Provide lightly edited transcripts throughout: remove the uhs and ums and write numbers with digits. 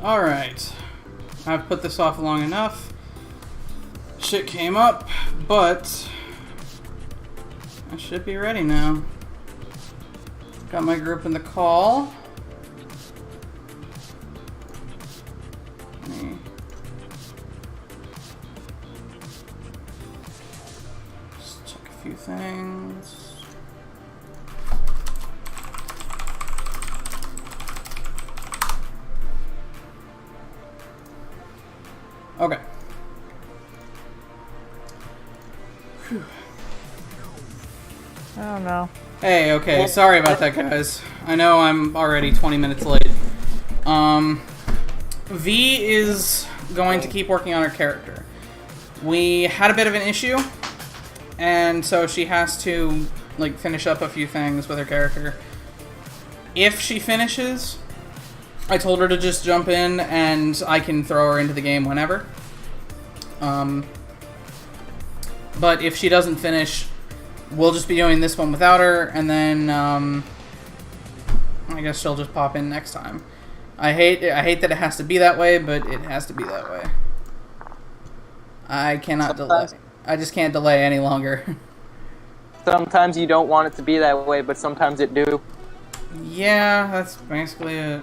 Alright. I've put this off long enough. Shit came up, but I should be ready now. Got my group in the call. Let me just check a few things. Okay. Whew. I don't know. Hey, okay, sorry about that, guys. I know I'm already 20 minutes late. V is going to keep working on her character. We had a bit of an issue, and so she has to, like, finish up a few things with her character. If she finishes, I told her to just jump in, and I can throw her into the game whenever. But if she doesn't finish, we'll just be doing this one without her, and then I guess she'll just pop in next time. I hate that it has to be that way, but it has to be that way. I cannot delay. I just can't delay any longer. Sometimes you don't want it to be that way, but sometimes it do. Yeah, that's basically it.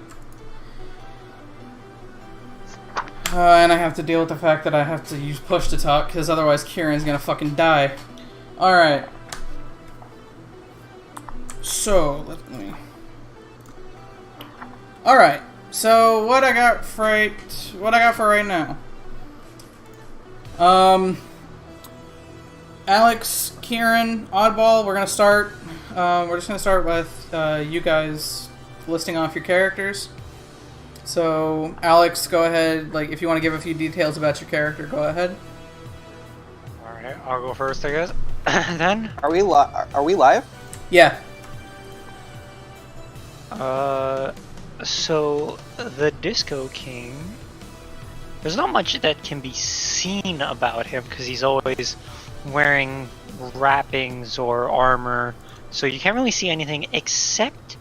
And I have to deal with the fact that I have to use push to talk, because otherwise Kieran's gonna fucking die. Alright. So, let me... Alright, so what I got for right now. Alex, Kieran, Oddball, we're gonna start. We're just gonna start with you guys listing off your characters. So, Alex, go ahead. Like, if you want to give a few details about your character, go ahead. Alright, I'll go first, I guess. Then? Are we live? Yeah. So, the Disco King, there's not much that can be seen about him, because he's always wearing wrappings or armor, so you can't really see anything except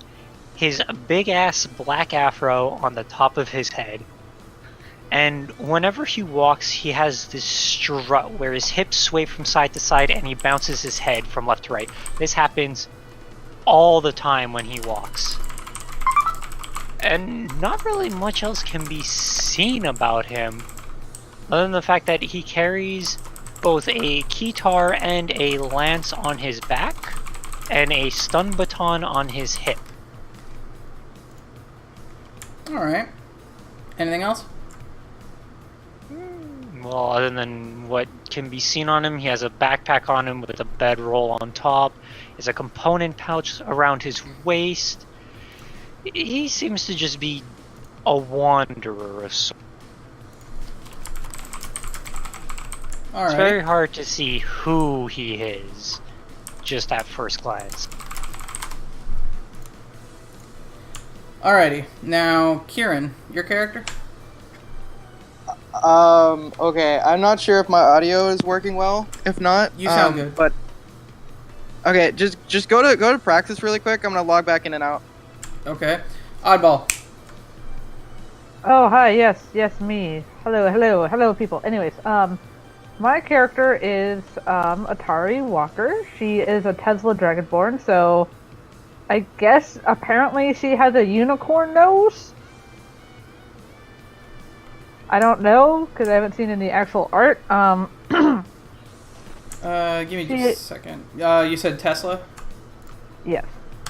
his big-ass black afro on the top of his head. And whenever he walks, he has this strut where his hips sway from side to side and he bounces his head from left to right. This happens all the time when he walks. And not really much else can be seen about him, other than the fact that he carries both a keytar and a lance on his back, and a stun baton on his hip. Alright. Anything else? Well, other than what can be seen on him, he has a backpack on him with a bedroll on top. There's a component pouch around his waist. He seems to just be a wanderer of sorts. Alright. It's very hard to see who he is, just at first glance. Alrighty. Now, Kieran, your character? Okay, I'm not sure if my audio is working well. If not, You sound good. But okay, just go to practice really quick. I'm gonna log back in and out. Okay. Oddball. Oh, hi, yes, me. Hello, people. Anyways, my character is, Atari Walker. She is a Tesla Dragonborn, so I guess apparently she has a unicorn nose? I don't know, because I haven't seen any actual art. Give me just a second. You said Tesla? Yes.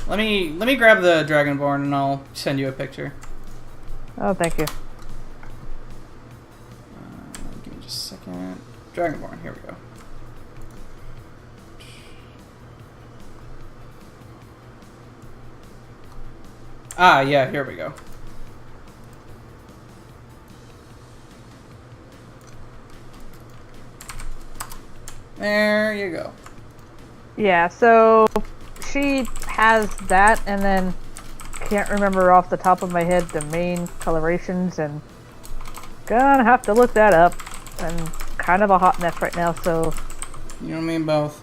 Let me grab the Dragonborn and I'll send you a picture. Oh, thank you. Give me just a second. Dragonborn, here we go. Ah, yeah, here we go. There you go. Yeah, so she has that, and then can't remember off the top of my head the main colorations, and gonna have to look that up. I'm kind of a hot mess right now, so... You know what I mean? Both.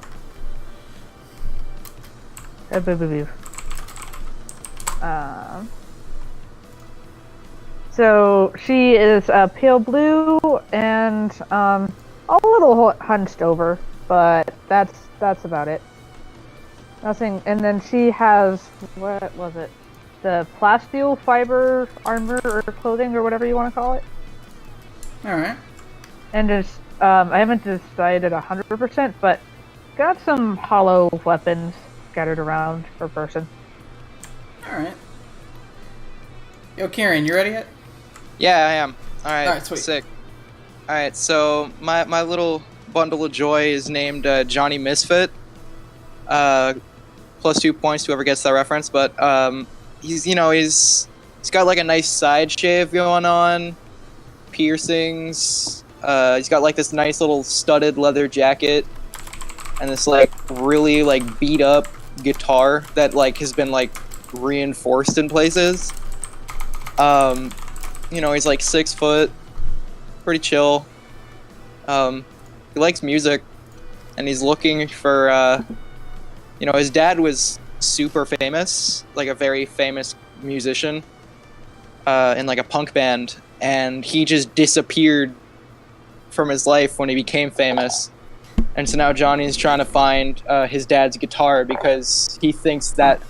So she is pale blue and a little hunched over, but that's about it. Nothing. And then she has, what was it? The plasteel fiber armor or clothing or whatever you want to call it. All right. And just I haven't decided 100%, but got some hollow weapons scattered around per person. All right. Yo, Kieran, you ready yet? Yeah, I am. All right, sweet. Sick. All right, so my little bundle of joy is named Johnny Misfit. Plus 2 points to whoever gets that reference, but he's got like a nice side shave going on, piercings. He's got like this nice little studded leather jacket, and this like really like beat up guitar that like has been like reinforced in places. He's like 6 foot, pretty chill. He likes music, and he's looking for, his dad was super famous, like a very famous musician, in like a punk band, and he just disappeared from his life when he became famous. And so now Johnny's trying to find his dad's guitar because he thinks that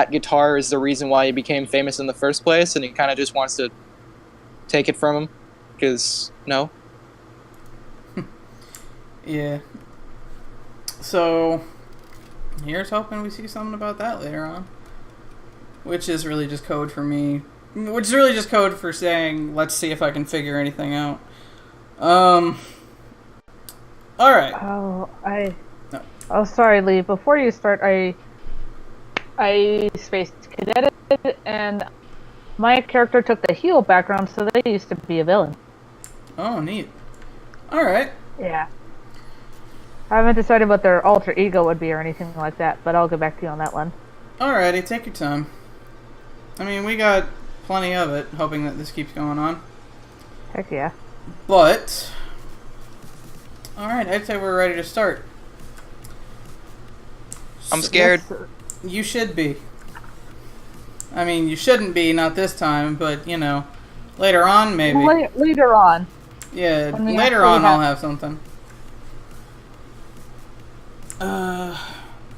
guitar is the reason why he became famous in the first place, and he kind of just wants to take it from him because no. Yeah. So here's hoping we see something about that later on, which is really just code for me. Which is really just code for saying, let's see if I can figure anything out. All right. Oh, sorry, Lee. Before you start, I spaced cadet and my character took the heel background, so they used to be a villain. Oh, neat. All right. Yeah. I haven't decided what their alter ego would be or anything like that, but I'll get back to you on that one. Alrighty, take your time. I mean, we got plenty of it, hoping that this keeps going on. Heck yeah. But, alright, I'd say we're ready to start. I'm scared. You should be. I mean, you shouldn't be, not this time, but, later on, maybe. Later on. Yeah, later on I'll have something.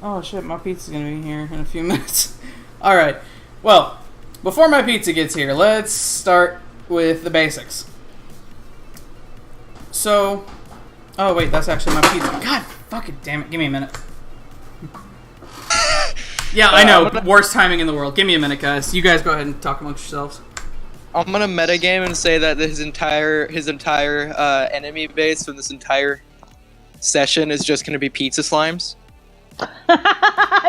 Oh shit, my pizza's gonna be here in a few minutes. Alright, well, before my pizza gets here, let's start with the basics. So, oh wait, that's actually my pizza. God fucking damn it, give me a minute. Yeah, I know, worst timing in the world. Give me a minute, guys. You guys go ahead and talk amongst yourselves. I'm gonna metagame and say that his entire enemy base from this entire session is just gonna be pizza slimes.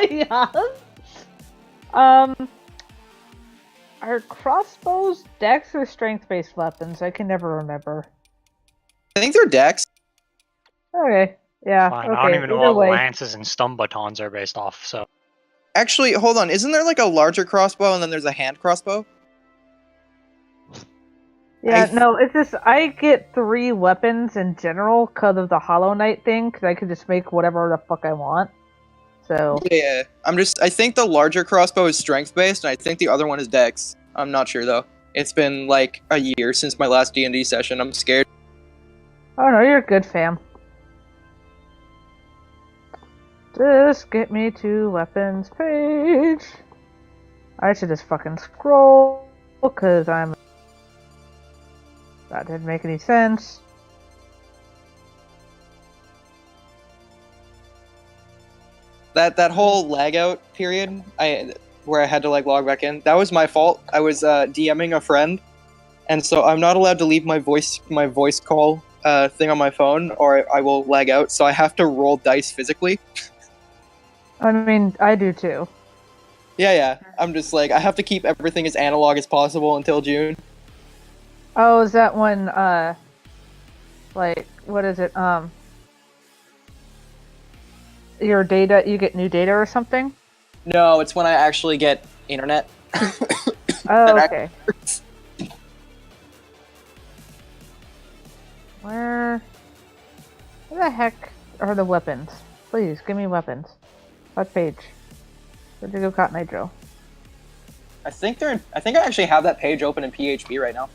Yes. Are crossbows dex or strength-based weapons? I can never remember. I think they're dex. Okay. Yeah. Fine. Okay. I don't even know Either what way. lances and stun batons are based off, so. Actually, hold on. Isn't there like a larger crossbow and then there's a hand crossbow? Yeah, no, it's just I get 3 weapons in general because of the Hollow Knight thing, because I can just make whatever the fuck I want. So Yeah, I think the larger crossbow is strength based, and I think the other one is dex. I'm not sure though. It's been like a year since my last D&D session. I'm scared. oh no, you're good, fam. Just get me to weapons page. I should just fucking scroll because I'm. That didn't make any sense. That whole lag out period, where I had to like log back in, that was my fault. I was DMing a friend, and so I'm not allowed to leave my voice call thing on my phone, or I will lag out. So I have to roll dice physically. I mean, I do too. Yeah. I'm just like I have to keep everything as analog as possible until June. Oh, is that when, like, what is it, your data, you get new data or something? No, it's when I actually get internet. Oh, okay. Where the heck are the weapons? Please, give me weapons. What page? Where'd you go, Cotton Eye Joe? I think I actually have that page open in PHP right now.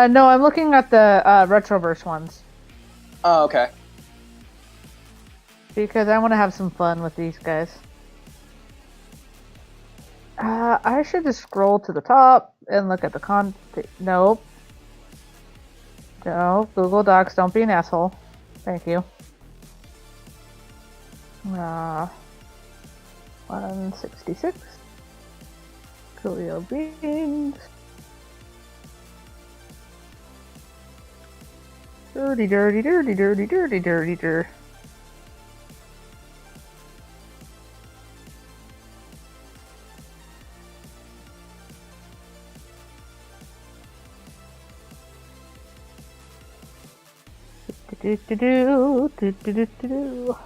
No, I'm looking at the Retroverse ones. Oh, okay. Because I want to have some fun with these guys. I should just scroll to the top and look at the content. Nope. No, Google Docs, don't be an asshole. Thank you. 166. Coolio beans. Dirty, dirty, dirty, dirty, dirty, dirty, dirty. Do do do do do do do do.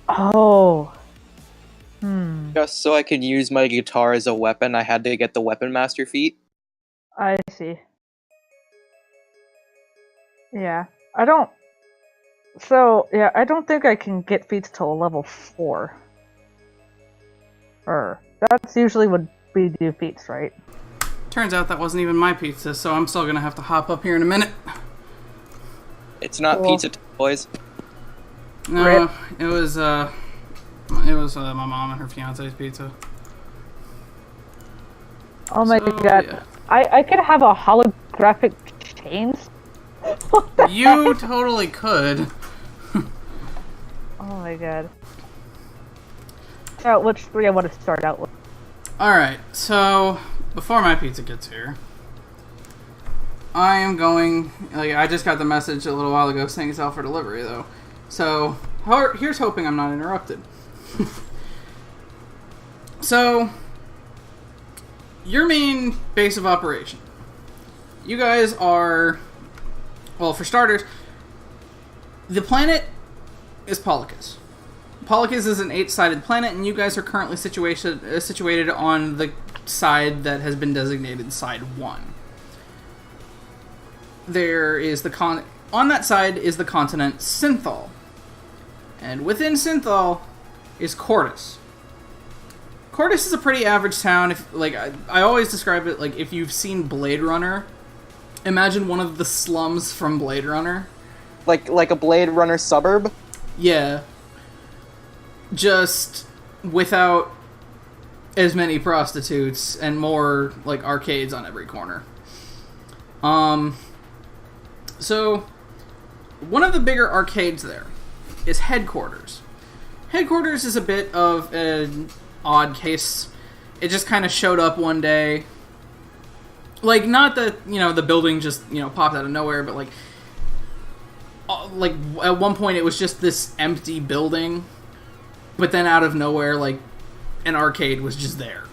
Oh. Just so I could use my guitar as a weapon, I had to get the Weapon Master feat. I see. Yeah. I don't think I can get feats till level 4. That's usually when we do feats, right? Turns out that wasn't even my pizza, so I'm still gonna have to hop up here in a minute. It's not Cool. pizza time, boys. No, Rip. it was my mom and her fiance's pizza. Oh my So, god. yeah. I could have a holographic chains. You totally could. Oh my god. So, which 3 I want to start out with? Alright, so before my pizza gets here, I am going, I just got the message a little while ago saying it's out for delivery though. So, here's hoping I'm not interrupted. So, your main base of operation. You guys are, well, for starters, the planet is Polycus. Polycus is an 8-sided planet, and you guys are currently situated on the side that has been designated Side 1. There is on that side is the continent Synthal. And within Synthal is Cordis. Cordis is a pretty average town. I always describe it like if you've seen Blade Runner, imagine one of the slums from Blade Runner. Like a Blade Runner suburb? Yeah. Just without as many prostitutes and more like arcades on every corner. So one of the bigger arcades there is Headquarters. Headquarters is a bit of an odd case. It just kind of showed up one day. Like, not that, the building just, popped out of nowhere, but at one point it was just this empty building, but then out of nowhere, an arcade was just there.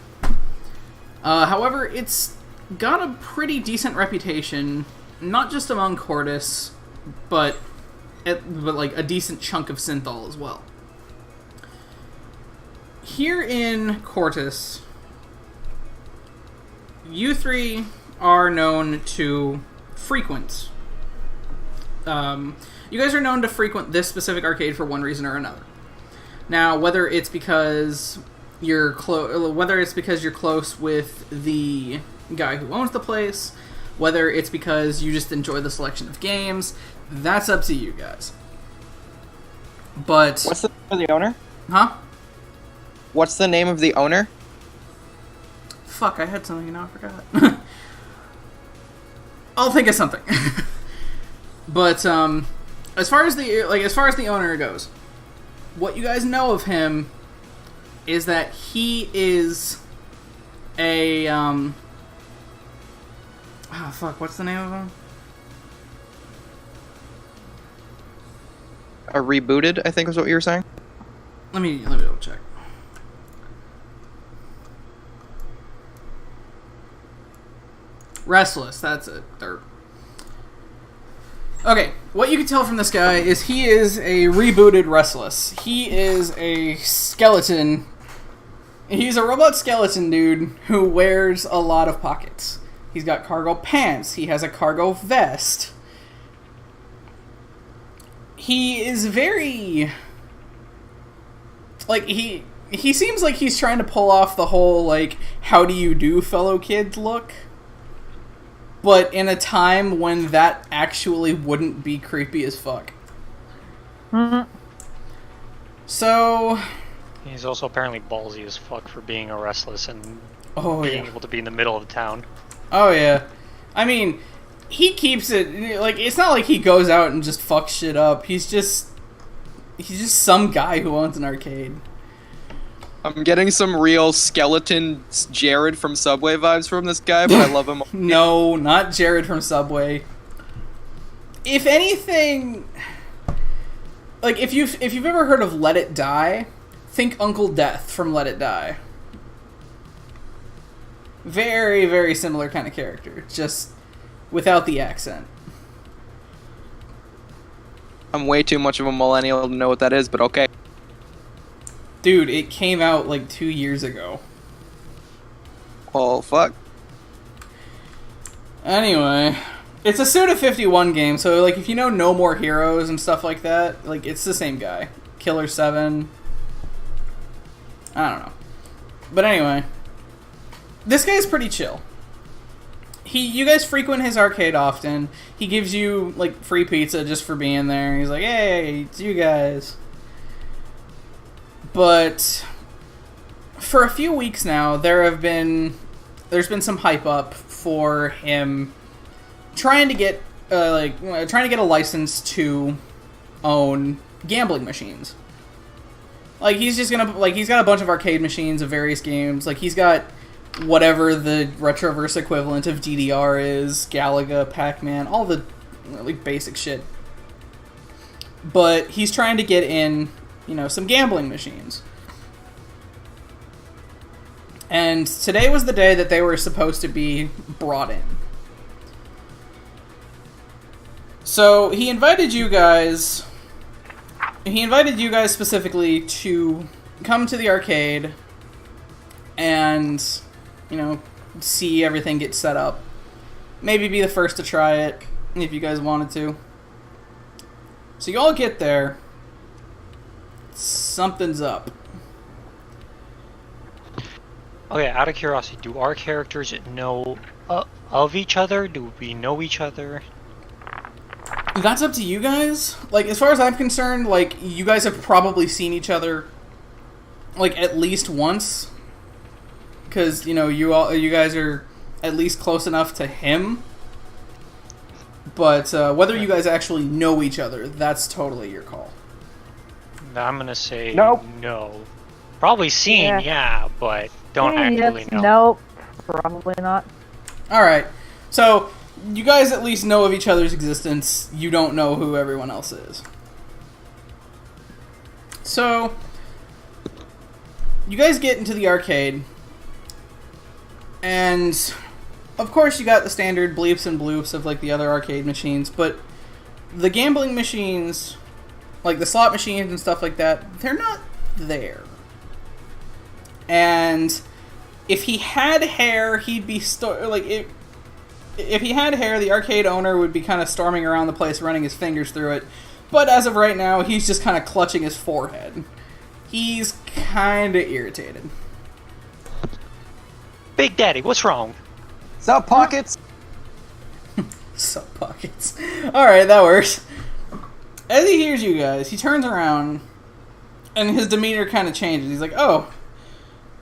However, it's got a pretty decent reputation, not just among Cordis, but a decent chunk of Synthal as well. Here in Cortus, you three are known to frequent. You guys are known to frequent this specific arcade for one reason or another. Now, whether it's because you're close with the guy who owns the place, whether it's because you just enjoy the selection of games, that's up to you guys. But What's the name of the owner? huh? What's the name of the owner? Fuck, I had something and now I forgot. I'll think of something. But as far as the owner goes, what you guys know of him is that he is a what's the name of him? A rebooted, I think was what you were saying. Let me double check. Restless, that's it. Okay, what you can tell from this guy is he is a rebooted Restless. He is a skeleton. He's a robot skeleton dude who wears a lot of pockets. He's got cargo pants. He has a cargo vest. He is very... Like, he seems like he's trying to pull off the whole, like, how do you do, fellow kids look. But in a time when that actually wouldn't be creepy as fuck. Mm-hmm. So... He's also apparently ballsy as fuck for being a Restless and being yeah. able to be in the middle of the town. Oh, yeah. I mean, he keeps it... Like, it's not like he goes out and just fucks shit up. He's just some guy who owns an arcade. I'm getting some real skeleton Jared from Subway vibes from this guy, but I love him. No, not Jared from Subway. If anything... Like, if you've ever heard of Let It Die, think Uncle Death from Let It Die. Very, very similar kind of character, just without the accent. I'm way too much of a millennial to know what that is, but okay. Dude, it came out like 2 years ago. Oh, fuck. Anyway, it's a Suda51 game, so like if you know No More Heroes and stuff like that, like it's the same guy. Killer 7. I don't know. But anyway, this guy's pretty chill. You guys frequent his arcade often. He gives you like free pizza just for being there. He's like, "Hey, it's you guys." But for a few weeks now, there's been some hype up for him trying to get a license to own gambling machines. Like he's got a bunch of arcade machines of various games. Like he's got whatever the Retroverse equivalent of DDR is, Galaga, Pac-Man, all the like basic shit. But he's trying to get in, some gambling machines. And today was the day that they were supposed to be brought in. So he invited you guys specifically to come to the arcade and, see everything get set up. Maybe be the first to try it if you guys wanted to. So you all get there. Something's up. Okay, out of curiosity, do our characters know of each other? Do we know each other? That's up to you guys. Like, as far as I'm concerned, like, you guys have probably seen each other, like, at least once. Because, you guys are at least close enough to him. But whether you guys actually know each other, that's totally your call. I'm gonna say Nope. no. Probably seen, yeah, but don't actually know. Nope, probably not. Alright, so you guys at least know of each other's existence. You don't know who everyone else is. So, you guys get into the arcade, and of course you got the standard bleeps and bloops of like the other arcade machines, but the gambling machines, like the slot machines and stuff like that, they're not there. And if he had hair, he'd be if he had hair, the arcade owner would be kind of storming around the place, running his fingers through it. But as of right now, he's just kind of clutching his forehead. He's kind of irritated. Big Daddy, what's wrong? Sup, pockets? Sup, pockets. Alright, that works. As he hears you guys, he turns around, and his demeanor kind of changes. He's like, "Oh,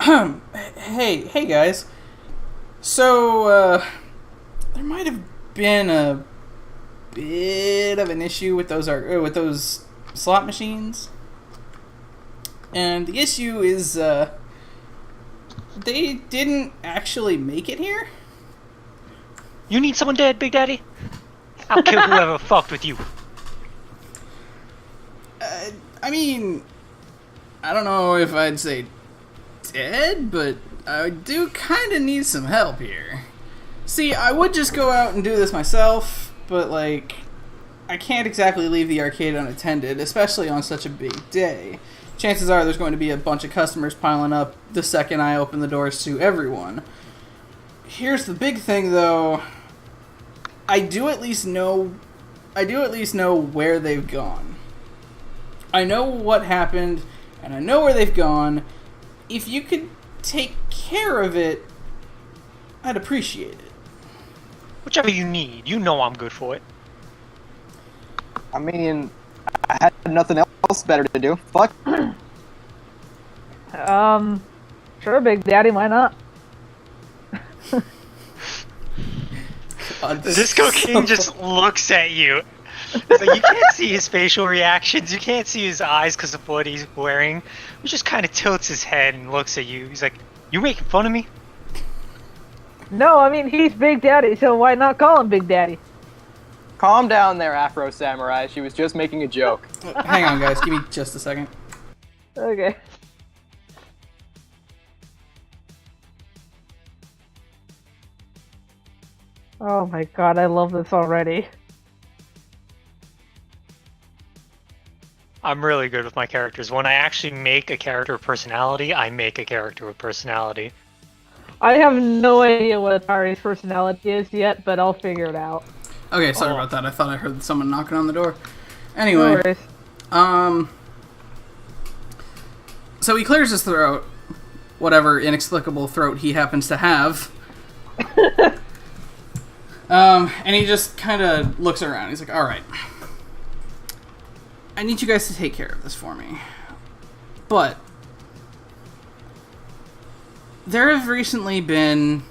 hey guys. So, there might have been a bit of an issue with those slot machines. And the issue is, they didn't actually make it here." You need someone dead, Big Daddy? I'll kill whoever fucked with you. I mean, I don't know if I'd say dead, but I do kind of need some help here. See, I would just go out and do this myself, but like, I can't exactly leave the arcade unattended, especially on such a big day. Chances are there's going to be a bunch of customers piling up the second I open the doors to everyone. Here's the big thing, though. I do at least know where they've gone. I know what happened, and I know where they've gone. If you could take care of it, I'd appreciate it. Whichever you need. You know I'm good for it. I mean, I had nothing else better to do. Fuck. Sure, Big Daddy, why not? God, The Disco King just looks at you. It's like you can't see his facial reactions. You can't see his eyes because of what he's wearing. He just kind of tilts his head and looks at you. He's like, "You making fun of me?" No, I mean, he's Big Daddy, so why not call him Big Daddy? Calm down there, Afro Samurai. She was just making a joke. Hang on, guys. Give me just a second. Okay. Oh my god, I love this already. I'm really good with my characters. When I actually make a character with personality, I make a character with personality. I have no idea what Atari's personality is yet, but I'll figure it out. Okay, sorry about that. I thought I heard someone knocking on the door. No Anyway, worries. so he clears his throat, whatever inexplicable throat he happens to have. And he just kind of looks around. He's like, all right. I need you guys to take care of this for me. But there have recently been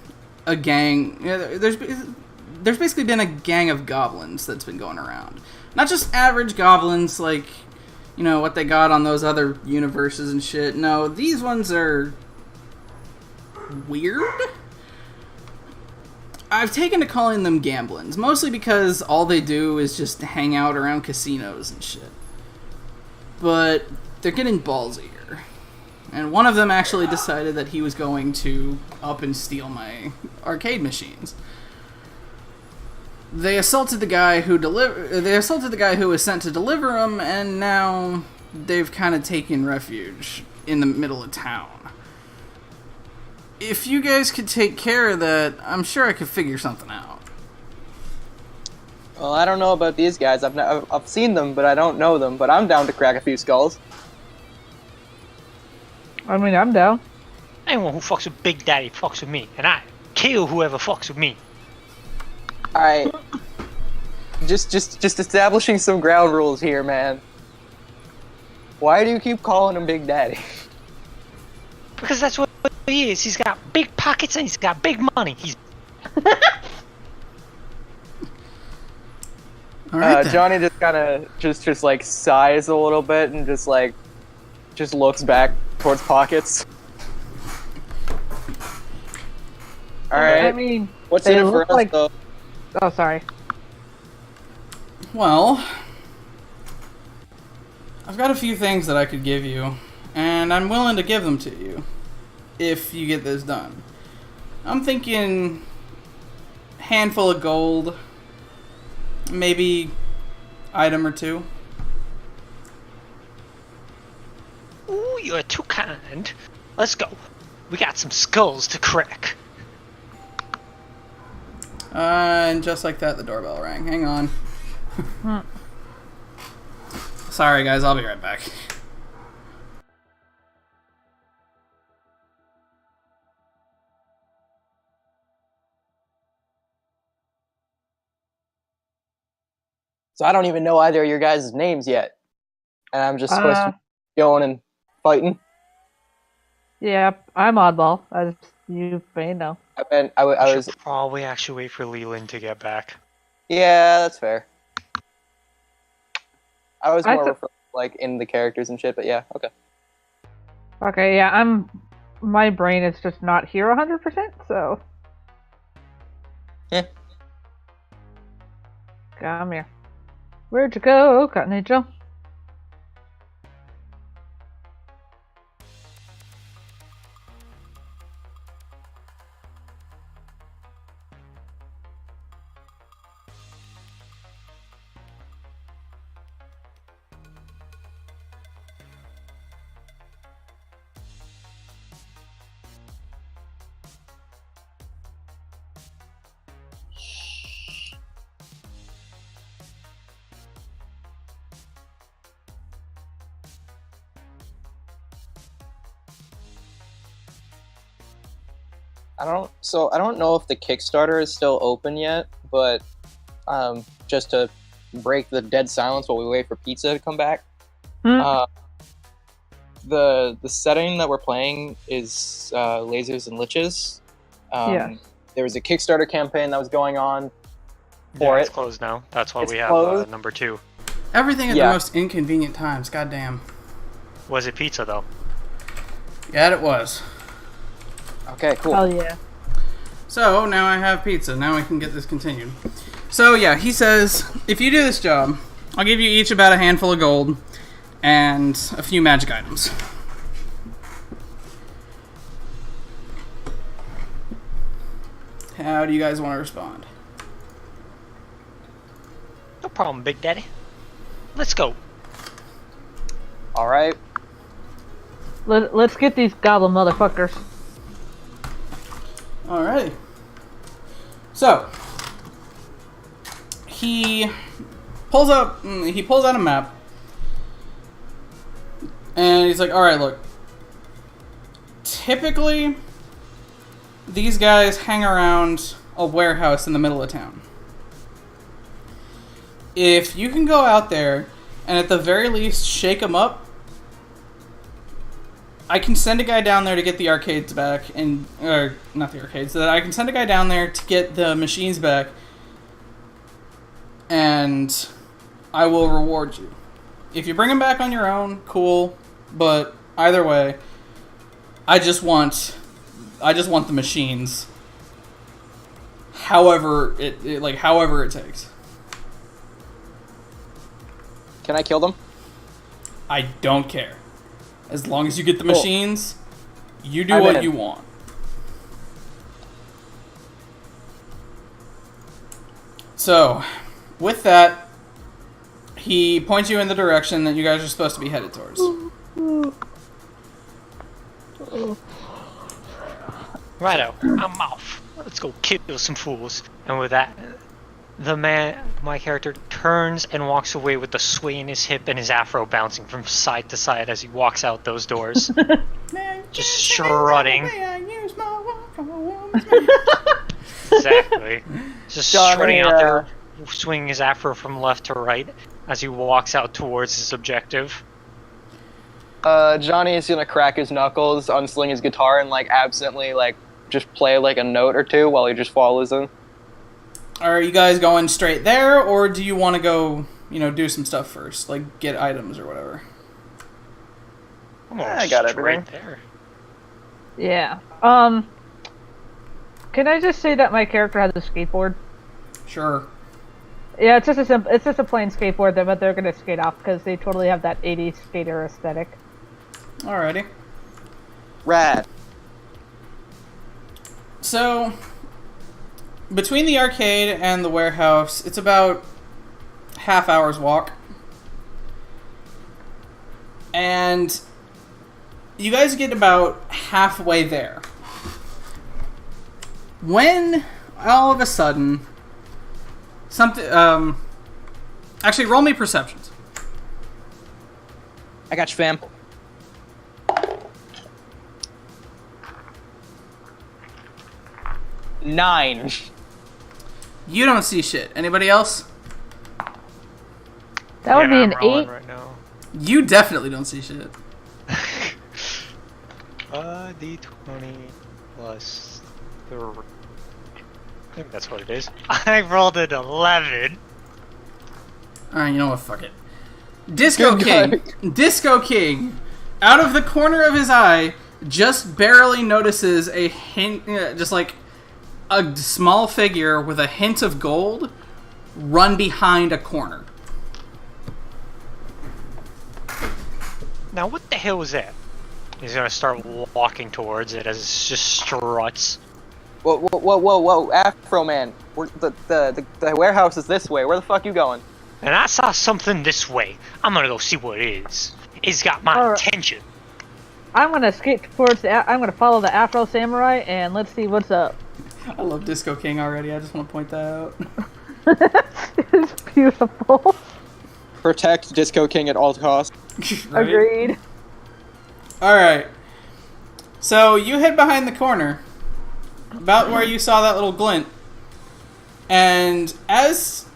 a gang... There's basically been a gang of goblins that's been going around. Not just average goblins like, you know, what they got on those other universes and shit. No, these ones are weird. I've taken to calling them gamblins, mostly because all they do is just hang out around casinos and shit. But they're getting ballsier. And one of them actually decided that he was going to up and steal my arcade machines. They assaulted the guy who was sent to deliver them, and now they've kind of taken refuge in the middle of town. If you guys could take care of that, I'm sure I could figure something out. Well, I don't know about these guys. I've seen them, but I don't know them. But I'm down to crack a few skulls. I mean, I'm down. Anyone who fucks with Big Daddy fucks with me, and I kill whoever fucks with me. All right. Just establishing some ground rules here, man. Why do you keep calling him Big Daddy? Because that's what he is. He's got big pockets and he's got big money. He's All right, then. Johnny just kind of just like sighs a little bit and just looks back towards pockets. All right. I mean, What's they in it for look us, like... though? Oh, sorry. Well, I've got a few things that I could give you, and I'm willing to give them to you if you get this done. I'm thinking handful of gold, maybe item or two. ooh, you're too kind. Let's go. We got some skulls to crack. And just like that, the doorbell rang. Hang on. Sorry, guys. I'll be right back. So I don't even know either of your guys' names yet, and I'm just supposed to be going and fighting. Yeah, I'm oddball, as you may know. I We was. should probably actually wait for Leland to get back. Yeah, that's fair. I was I more th- referring to, like in the characters and shit, but yeah, okay. Okay, yeah, my brain is just not here 100%, so... Yeah. Come here. Where'd you go, Cotton Angel? I don't know if the Kickstarter is still open yet, but just to break the dead silence while we wait for pizza to come back. The setting that we're playing is lasers and liches. Yes. There was a Kickstarter campaign that was going on Yeah, for it's it. closed now. That's why It's we have closed. number 2. Everything at Yeah. the most inconvenient times. Goddamn. Was it pizza though? Yeah, it was. Okay, cool. Hell yeah. So now I have pizza. Now we can get this continued. So yeah, he says, if you do this job, I'll give you each about a handful of gold and a few magic items. How do you guys want to respond? No problem, Big Daddy. Let's go. All right. Let's get these goblin motherfuckers. Alrighty. So he pulls out a map, and he's like, "All right, look. Typically, these guys hang around a warehouse in the middle of town. If you can go out there and at the very least shake them up, I can send a guy down there to get the arcades back, or not the arcades, so that I can send a guy down there to get the machines back, and I will reward you. If you bring them back on your own, cool, but either way, I just want the machines. However it takes. Can I kill them? I don't care. As long as you get the Cool. machines, you do I'm what in. you want. So, with that, he points you in the direction that you guys are supposed to be headed towards. Righto, I'm off. Let's go kill some fools. And with that, my character turns and walks away with the sway in his hip and his afro bouncing from side to side as he walks out those doors. Just strutting. Exactly. Just Johnny, strutting out there, swinging his afro from left to right as he walks out towards his objective. Johnny is gonna crack his knuckles, unsling his guitar, and absently just play a note or two while he just follows him. Are you guys going straight there, or do you want to go, do some stuff first, like get items or whatever? I'm I got straight everything. there. Yeah. Can I just say that my character has a skateboard? Sure. Yeah, it's just a plain skateboard, but they're gonna skate off because they totally have that 80s skater aesthetic. Alrighty. Rad. So, between the arcade and the warehouse, it's about half hour's walk. And you guys get about halfway there, when all of a sudden something actually roll me perceptions. I got you, fam. Nine. You don't see shit. Anybody else? That would be I'm an rolling 8. right now. You definitely don't see shit. D20 plus 3. I think that's what it is. I rolled an 11. Alright, you know what? Fuck it. Disco Good King. Disco King, out of the corner of his eye, just barely notices a hint, just like a small figure with a hint of gold run behind a corner. Now, what the hell was that? He's gonna start walking towards it as it just struts. Whoa, Afro Man. The warehouse is this way. Where the fuck you going? And I saw something this way. I'm gonna go see what it is. It's got my Alright. attention. I'm gonna skate towards I'm gonna follow the Afro Samurai and let's see what's up. I love Disco King already. I just want to point that out. It's beautiful. Protect Disco King at all costs. Right? Agreed. Alright. So you hid behind the corner. about where you saw that little glint. And as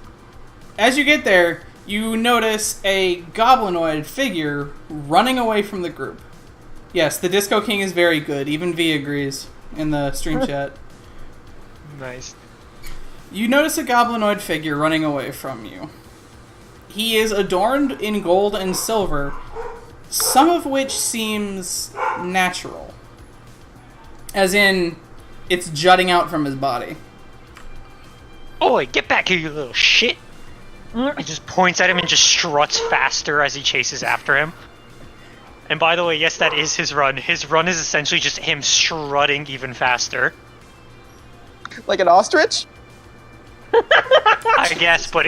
you get there, you notice a goblinoid figure running away from the group. Yes, the Disco King is very good. Even V agrees in the stream chat. Nice. You notice a goblinoid figure running away from you. He is adorned in gold and silver, some of which seems natural. As in, it's jutting out from his body. Oi, get back here, you little shit! He just points at him and just struts faster as he chases after him. And by the way, yes, that is his run. His run is essentially just him strutting even faster. Like an ostrich? I guess, but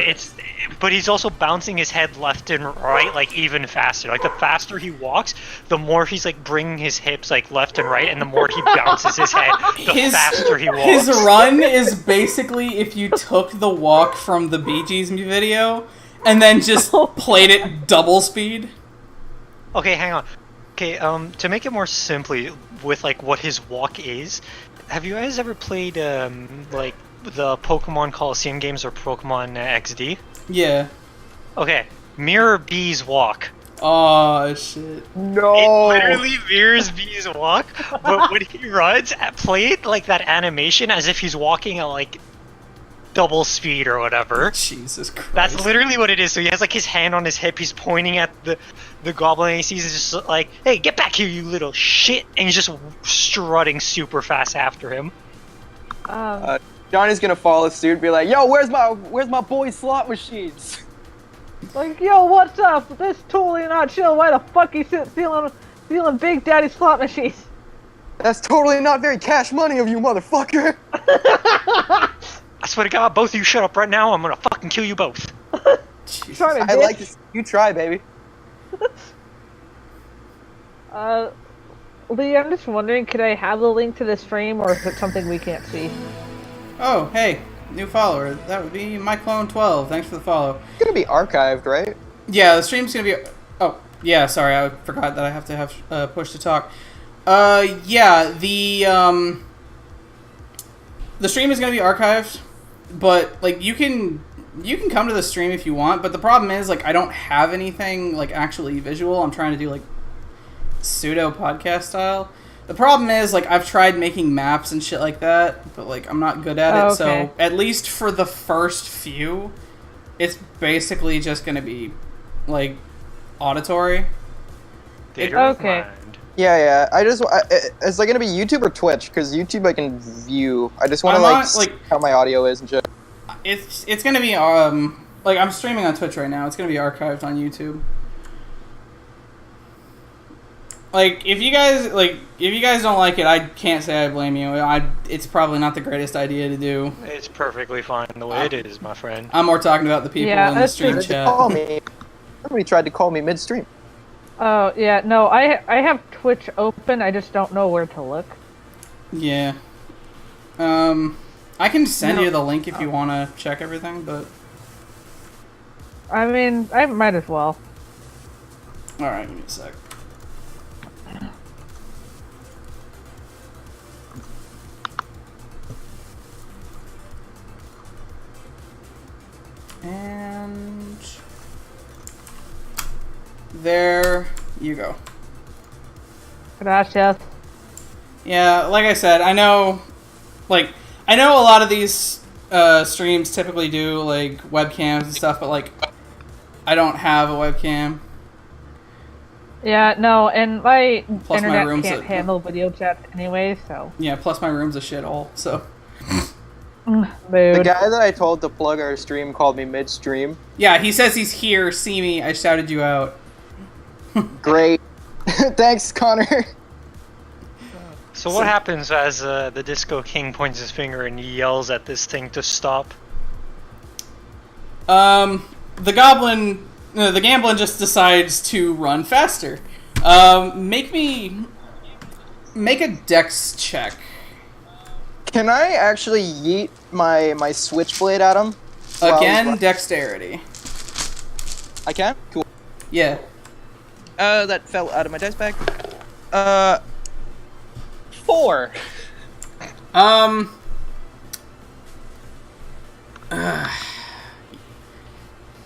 he's also bouncing his head left and right, like, even faster. Like, the faster he walks, the more he's, like, bringing his hips, like, left and right, and the more he bounces his head, the faster he walks. His run is basically if you took the walk from the Bee Gees video and then just played it double speed. Okay, hang on. Okay, to make it more simply with, like, what his walk is, have you guys ever played, like, the Pokemon Coliseum games or Pokemon XD? Yeah. Okay, mirror Bee's walk. Oh shit. No. It literally mirrors Bee's walk, but when he runs, play it like that animation as if he's walking at like double speed or whatever. Jesus Christ. That's literally what it is. So he has like his hand on his hip, he's pointing at the goblin, and he sees it's just like, hey, get back here, you little shit, and he's just strutting super fast after him. Johnny's gonna follow suit and be like, yo, where's my boy's slot machines? Like, yo, what's up? This totally not chill. Why the fuck you stealing Big Daddy's slot machines? That's totally not very cash money of you, motherfucker. I swear to God, both of you shut up right now. I'm gonna fucking kill you both. Jesus. Sorry, I like this. You try, baby. Lee, I'm just wondering, could I have the link to the stream, or is it something we can't see? Oh, hey, new follower. That would be MyClone12. Thanks for the follow. It's gonna be archived, right? Yeah, the stream's gonna be... Oh, yeah, sorry, I forgot that I have to have push to talk. Yeah, the stream is gonna be archived, but, like, you can come to the stream if you want, but the problem is, like, I don't have anything, like, actually visual. I'm trying to do, like, pseudo podcast style. The problem is, like, I've tried making maps and shit like that, but, like, I'm not good at it, okay. so at least for the first few, it's basically just gonna be, like, auditory. Okay. Yeah. Is that gonna be YouTube or Twitch? Because YouTube I can view. I just want to I'm see how my audio is and shit. It's gonna be, like, I'm streaming on Twitch right now. It's gonna be archived on YouTube. Like, if you guys don't like it, I can't say I blame you. It's probably not the greatest idea to do. It's perfectly fine the way it is, my friend. I'm more talking about the people in the stream chat. Call me. Somebody tried to call me midstream. Oh, yeah, no, I have Twitch open, I just don't know where to look. Yeah. I can send you the link if you want to check everything, but... I mean, I might as well. Alright, give me a sec. And... there you go. Gracias. Yeah, like I said, I know a lot of these streams typically do, like, webcams and stuff, but, like, I don't have a webcam. Yeah, no, and my Plus my internet room's can't handle video chats anyway, so... Yeah, plus my room's a shithole, so... Mood. The guy that I told to plug our stream called me midstream. Yeah, he says he's here, see me, I shouted you out. Great. Thanks, Connor. So what happens as the Disco King points his finger and yells at this thing to stop? The Gamblin just decides to run faster. Make a dex check. Can I actually yeet my switchblade at him? Again, dexterity. I can? Cool. Yeah. That fell out of my dice bag. 4.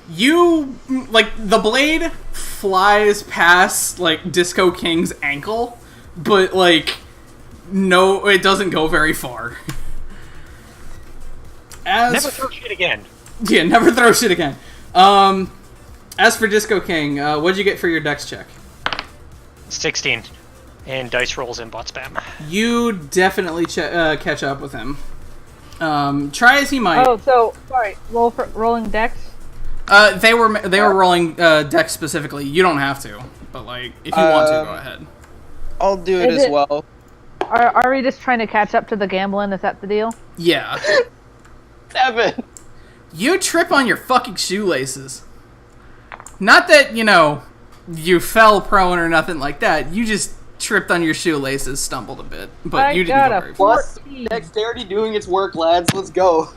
You, like, the blade flies past, like, Disco King's ankle, but, like, no, it doesn't go very far. Never throw shit again. Yeah, never throw shit again. As for Disco King, what'd you get for your dex check? 16. And dice rolls and bot spam. You definitely catch up with him. Try as he might. Oh, so sorry. Rolling dex. They were rolling dex specifically. You don't have to, but like if you want to, go ahead. I'll do it as well. Are we just trying to catch up to the gambling? Is that the deal? Yeah. 7. You trip on your fucking shoelaces. Not that, you fell prone or nothing like that. You just tripped on your shoelaces, stumbled a bit, but you didn't go very far. Plus, dexterity doing its work, lads. Let's go.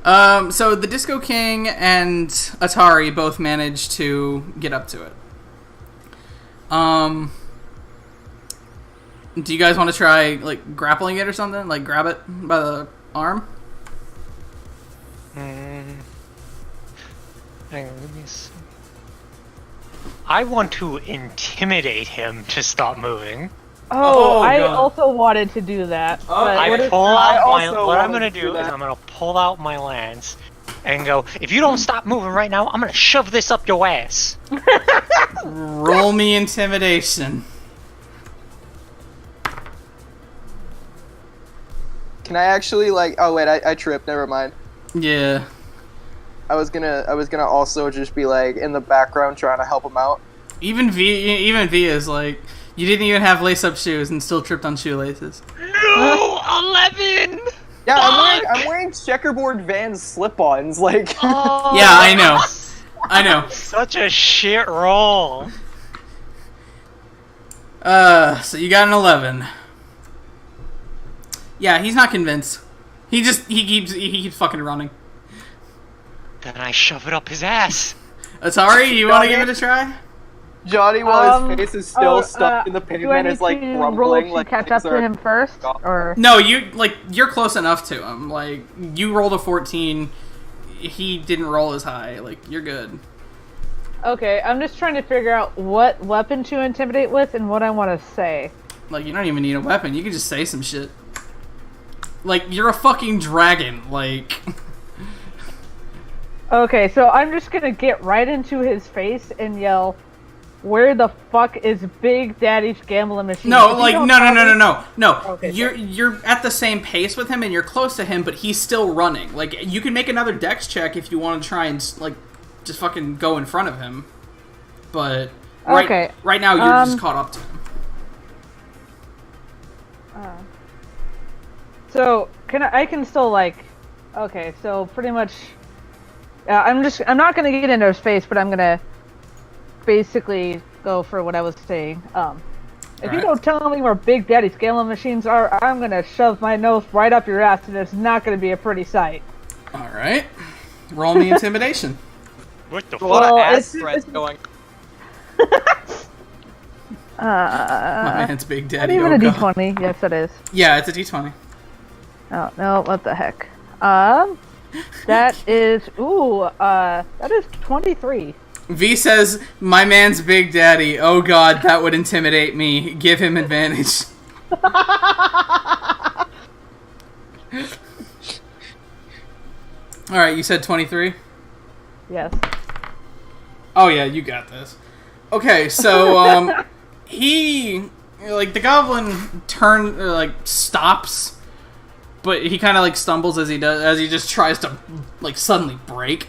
So the Disco King and Atari both managed to get up to it. Do you guys want to try, like, grappling it or something? Like, grab it by the arm? Hang on, let me see. I want to intimidate him to stop moving. Oh, I God. also wanted to do that. But What I'm gonna do is I'm gonna pull out my lance and go, if you don't stop moving right now, I'm gonna shove this up your ass. Roll me intimidation. Can I actually, like... Oh, wait, I tripped. Never mind. Yeah. I was gonna also just be, like, in the background trying to help him out. Even V is like, you didn't even have lace-up shoes and still tripped on shoelaces. No, 11. Yeah, I'm wearing checkerboard Vans slip-ons. Like, Oh, Yeah, I know. such a shit roll. So you got an 11. Yeah, he's not convinced. He keeps fucking running. Then I shove it up his ass. Atari, you want to give it a try? Johnny, while his face is still stuck in the do I pavement, need is like to rumbling. roll to Like catch up things to are- him first, or No, you're close enough to him. Like, you rolled a 14. He didn't roll as high. Like, you're good. okay? I'm just trying to figure out what weapon to intimidate with and what I want to say. Like, you don't even need a weapon. You can just say some shit. Like, you're a fucking dragon. Like... Okay, so I'm just gonna get right into his face and yell, "Where the fuck is Big Daddy's gambling machine?" No, If you like, don't no. Okay, You're at the same pace with him, and you're close to him, but he's still running. Like, you can make another dex check if you want to try and, like, just fucking go in front of him. But Okay, right now you're just caught up to him. So I can still like, okay, so pretty much, I'm not gonna get into his face, but I'm gonna basically go for what I was saying. If you don't tell me where Big Daddy's gambling machines are, I'm gonna shove my nose right up your ass, and it's not gonna be a pretty sight. All right, roll me intimidation. What the A lot of Well, ass it's- threats going. My man's Big Not Daddy. even Oh, a God. D20. Yes, it is. Yeah, it's a D20. Oh no, what the heck? That is that is 23. V says, "My man's Big Daddy. Oh God, that would intimidate me. Give him advantage." All right, you said 23. Yes. Oh yeah, you got this. Okay, so he, like, the goblin stops, but he kind of like stumbles as he just tries to like suddenly break.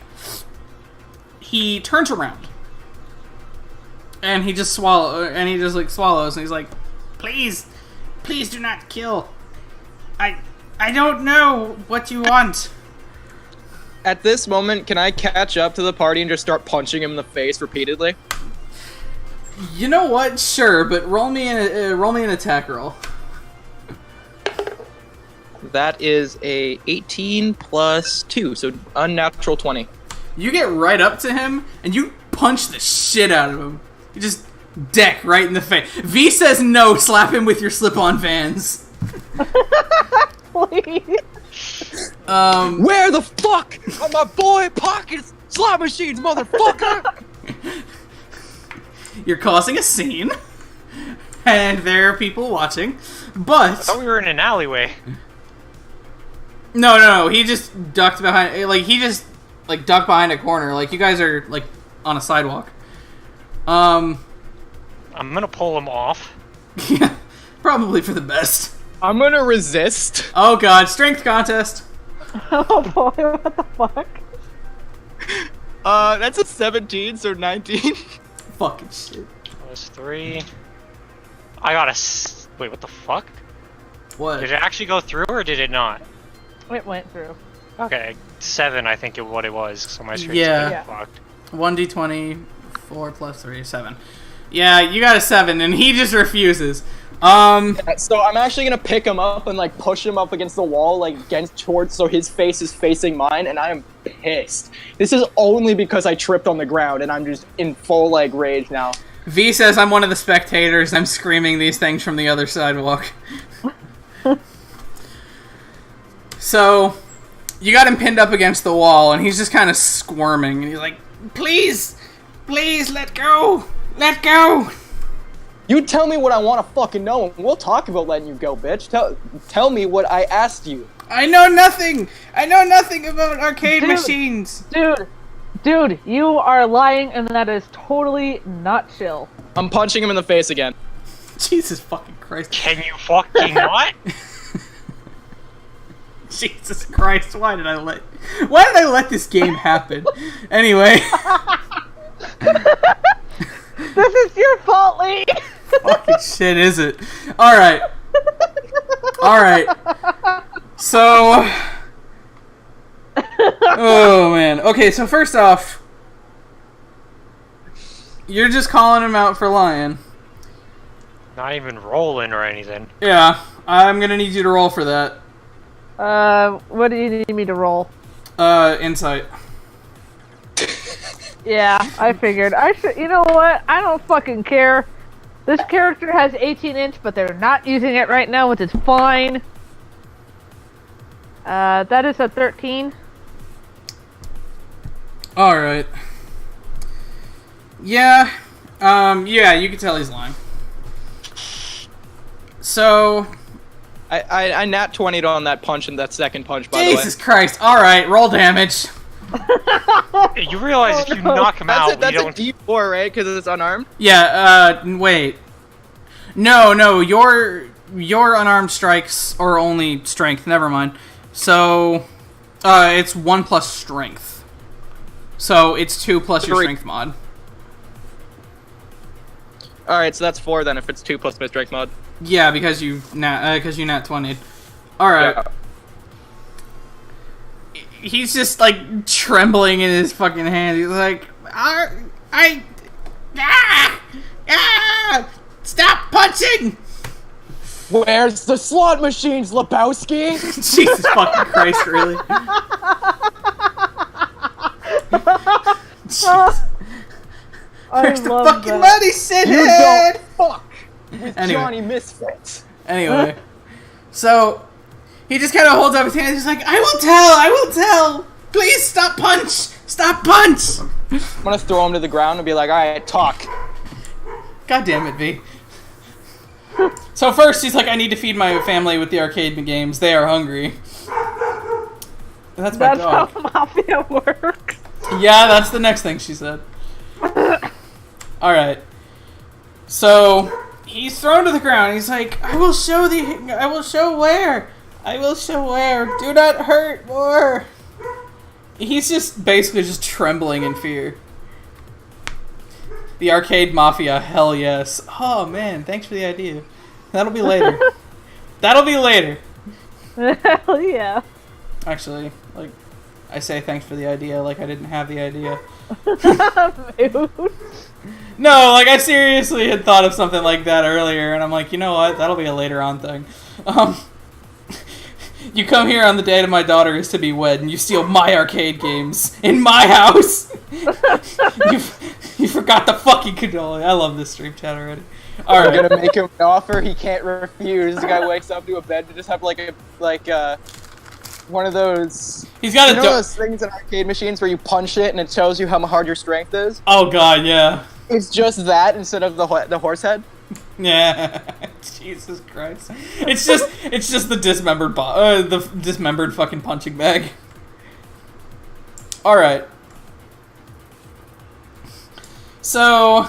He turns around and he just swallows, and he's like, please do not kill. I don't know what you want. At this moment, can I catch up to the party and just start punching him in the face repeatedly? You know what? Sure, but roll me an attack roll. That is a 18 plus 2, so unnatural 20. You get right up to him and you punch the shit out of him. You just deck right in the face. V says no. Slap him with your slip-on Vans. Please. Where the fuck are my boy pocket slot machines, motherfucker? You're causing a scene, and there are people watching, but... I thought we were in an alleyway. No, he just ducked behind, like, he just, like, ducked behind a corner, like, you guys are, like, on a sidewalk. I'm gonna pull him off. Yeah, probably for the best. I'm gonna resist. Oh god, strength contest! Oh boy, what the fuck? That's a 17, so 19. Fucking shit. Plus 3. I got wait, what the fuck? What? Did it actually go through or did it not? It went through. Okay, 7 I think what it was, so my streak's Yeah. fucked. 1d20, 4 plus 3, 7. Yeah, you got a 7, and he just refuses. So I'm actually gonna pick him up and like push him up against the wall, like towards so his face is facing mine, and I am pissed. This is only because I tripped on the ground, and I'm just in full like rage now. V says I'm one of the spectators. I'm screaming these things from the other sidewalk. So, you got him pinned up against the wall, and he's just kind of squirming, and he's like, please, let go, let go. You tell me what I want to fucking know, and we'll talk about letting you go, bitch. Tell me what I asked you. I know nothing about arcade machines. Dude, you are lying, and that is totally not chill. I'm punching him in the face again. Jesus fucking Christ. Can you fucking not? Jesus Christ, why did I let this game happen? Anyway. This is your fault, Lee! Fucking shit, is it? Alright. So... Oh, man. Okay, so first off... You're just calling him out for lying. Not even rolling or anything. Yeah, I'm gonna need you to roll for that. What do you need me to roll? Insight. Yeah, I figured. You know what? I don't fucking care. This character has 18-inch, but they're not using it right now, which is fine. That is a 13. Alright. Yeah. Yeah, you can tell he's lying. So... I nat 20'd on that punch and that second punch, by the way. Jesus Christ. Alright, roll damage. You realize if you knock him out, That's we don't... a D4, right? Because it's unarmed? Yeah, wait. No, your unarmed strikes are only strength, never mind. So, it's 1 plus strength. So, it's 2 plus your 3. strength mod. Alright, so that's 4 then if it's 2 plus my strength mod. Yeah, because you nat 20'd. Alright. Yeah. He's just, like, trembling in his fucking hand. He's like, stop punching! Where's the slot machines, Lebowski? Jesus fucking Christ, really? Where's the fucking money, You shithead? don't fuck with Anyway. Johnny Misfits. Anyway, so he just kind of holds up his hand. He's like, I will tell. Please stop punch. I'm gonna throw him to the ground and be like, alright, talk. God damn it, V. So first, he's like, I need to feed my family with the arcade games. They are hungry. That's my That's dog. how Mafia works. Yeah, that's the next thing she said. Alright. So, he's thrown to the ground. He's like, I will show where. Do not hurt more. He's just basically just trembling in fear. The arcade mafia, hell yes. Oh man, thanks for the idea. That'll be later. Hell yeah. Actually, like, I say thanks for the idea like I didn't have the idea. Mood. No, like, I seriously had thought of something like that earlier, and I'm like, you know what? That'll be a later on thing. You come here on the day that my daughter is to be wed, and you steal my arcade games in my house. You forgot the fucking cannoli. I love this stream chat already. All I'm right. gonna make him an offer he can't refuse. The guy wakes up to a bed to just have like one of those. He's got You know those things in arcade machines where you punch it and it tells you how hard your strength is? Oh god, yeah. It's just that instead of the horse head. Yeah. Jesus Christ. It's just the dismembered fucking punching bag. All right. So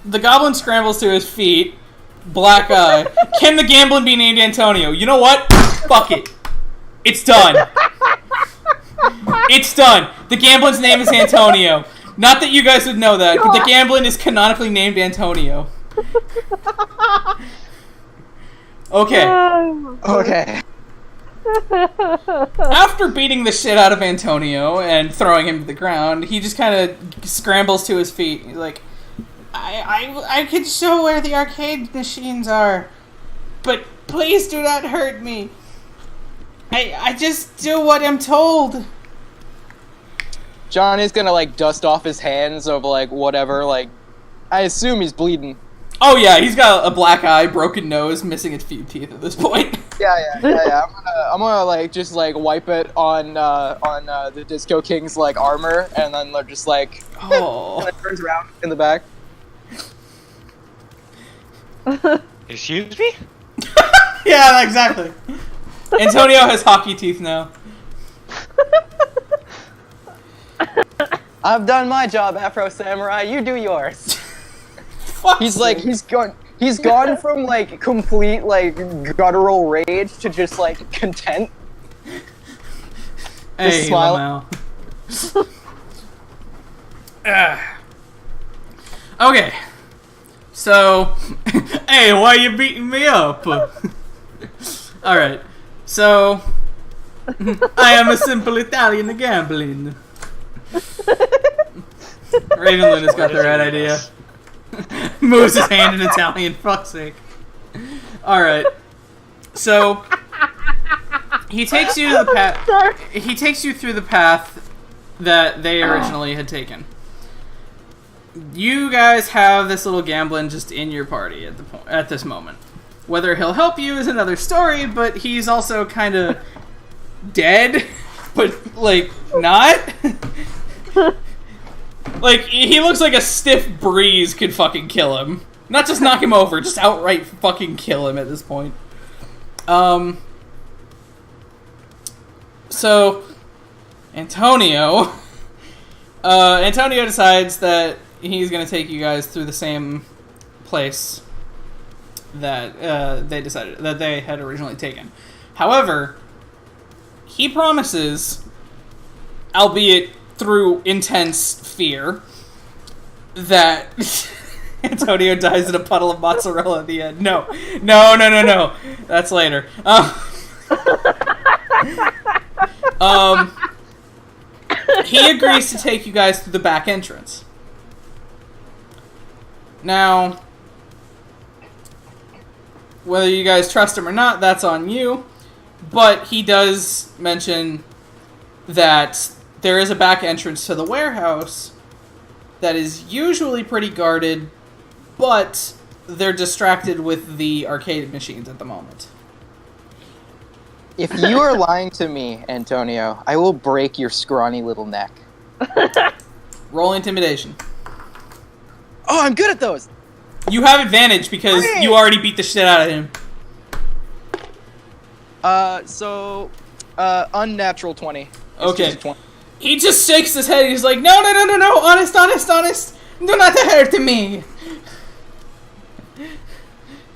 the goblin scrambles to his feet. Black eye. Can the Gamblin be named Antonio? You know what? Fuck it. It's done. It's done. The Gamblin's name is Antonio. Not that you guys would know that, but the Gamblin is canonically named Antonio. Okay. Okay. After beating the shit out of Antonio and throwing him to the ground, he just kind of scrambles to his feet. He's like, I could show where the arcade machines are, but please do not hurt me. I just do what I'm told. Johnny's gonna like dust off his hands of like whatever, like I assume he's bleeding. Oh yeah, he's got a black eye, broken nose, missing a few teeth at this point. Yeah. I'm gonna like just like wipe it on the Disco King's like armor, and then they're just like, and it turns around in the back. Excuse me? Yeah, exactly. Antonio has hockey teeth now. I've done my job, Afro Samurai. You do yours. He's gone from like complete like guttural rage to just like content. Hey, smile. Okay. So, hey, why are you beating me up? Alright. So, I am a simple Italian gambling. Raven Luna's got the right idea. Moves his hand in Italian, fuck's sake. Alright. So, he takes you to the path. He takes you through the path that they originally had taken. You guys have this little Gamblin just in your party at this moment. Whether he'll help you is another story, but he's also kind of dead, but like not. Like he looks like a stiff breeze could fucking kill him. Not just knock him over, just outright fucking kill him at this point. So Antonio decides that he's going to take you guys through the same place that they had originally taken. However, he promises, albeit through intense fear, that Antonio dies in a puddle of mozzarella at the end. No. That's later. He agrees to take you guys through the back entrance. Now, whether you guys trust him or not, that's on you. But he does mention that there is a back entrance to the warehouse that is usually pretty guarded, but they're distracted with the arcade machines at the moment. If you are lying to me, Antonio, I will break your scrawny little neck. Roll intimidation. Oh, I'm good at those! You have advantage because you already beat the shit out of him. Unnatural 20. It's Okay. just a 20. He just shakes his head. He's like, no. Honest. Do not hurt me.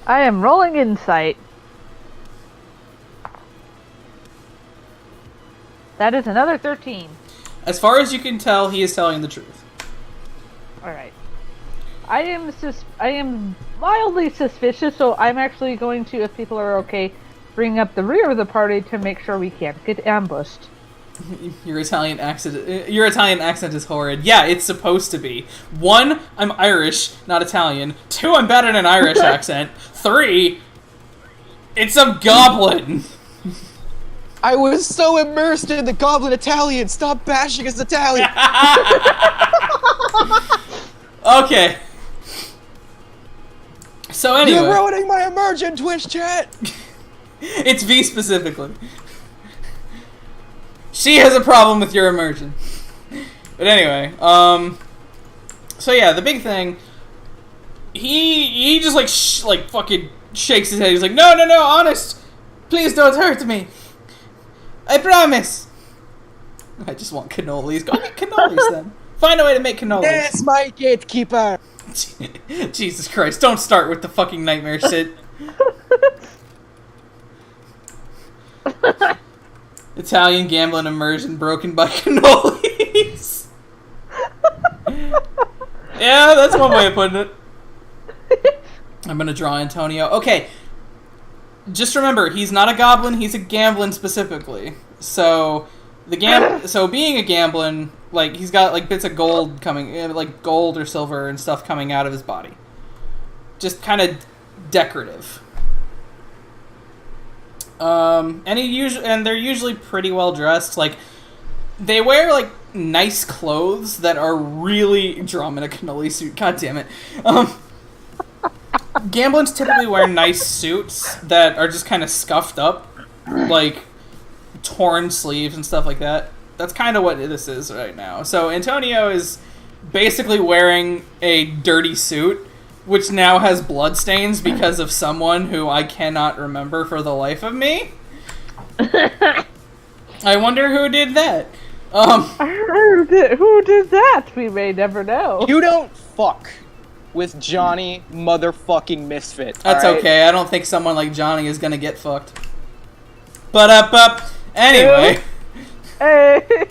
I am rolling insight. That is another 13. As far as you can tell, he is telling the truth. Alright. I am mildly suspicious, so I'm actually going to, if people are okay, bring up the rear of the party to make sure we can't get ambushed. Your Italian accent is horrid. Yeah, it's supposed to be. 1, I'm Irish, not Italian. 2, I'm bad at an Irish accent. 3, it's a goblin. I was so immersed in the Goblin Italian. Stop bashing us Italian. Okay. So anyway, You're ruining my immersion, Twitch chat. it's V specifically. She has a problem with your immersion. But anyway, so yeah, the big thing. He just like fucking shakes his head. He's like, no, honest, please don't hurt me. I promise. I just want cannolis. Go make cannolis then. Find a way to make cannolis. Yes, my gatekeeper. Jesus Christ! Don't start with the fucking nightmare shit. Italian gambling immersion broken by cannolis. Yeah, that's one way of putting it. I'm gonna draw Antonio. Okay, just remember, he's not a goblin. He's a gamblin specifically. So so being a gamblin, like he's got like bits of gold coming, like gold or silver and stuff coming out of his body. Just kind of decorative. And they're usually pretty well dressed. Like they wear like nice clothes that are really. Draw him in a cannoli suit. God damn it. Gamblins typically wear nice suits that are just kind of scuffed up, like torn sleeves and stuff like that. That's kind of what this is right now. So Antonio is basically wearing a dirty suit, which now has bloodstains because of someone who I cannot remember for the life of me. I wonder who did that. Who did that? We may never know. You don't fuck with Johnny motherfucking Misfit. That's right? okay. I don't think someone like Johnny is gonna get fucked. But anyway. Hey.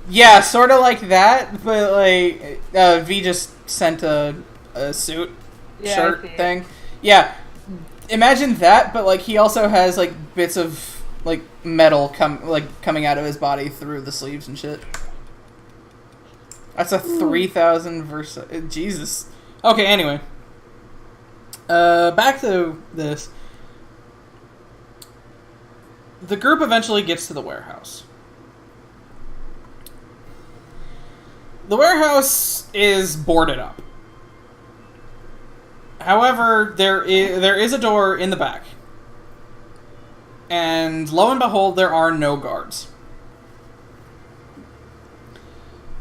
Yeah, sort of like that, but like V just sent a suit shirt thing. Yeah, imagine that, but like he also has like bits of like metal coming out of his body through the sleeves and shit. That's a 3,000 versus Jesus. Okay, anyway. Back to this. The group eventually gets to the warehouse. The warehouse is boarded up. However, there is a door in the back. And lo and behold, there are no guards.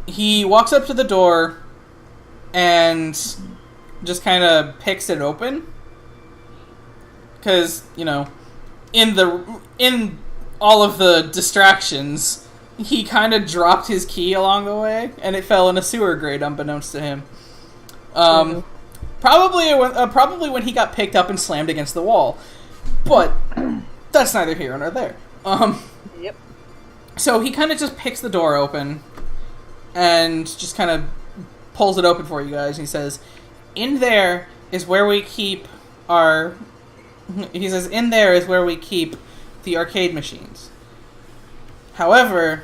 He walks up to the door and just kind of picks it open. Because, you know, in all of the distractions, he kind of dropped his key along the way, and it fell in a sewer grate, unbeknownst to him. Probably when he got picked up and slammed against the wall. But that's neither here nor there. Yep. So he kind of just picks the door open and just kind of pulls it open for you guys. He says, "In there is where we keep our." He says, "In there is where we keep the arcade machines. However,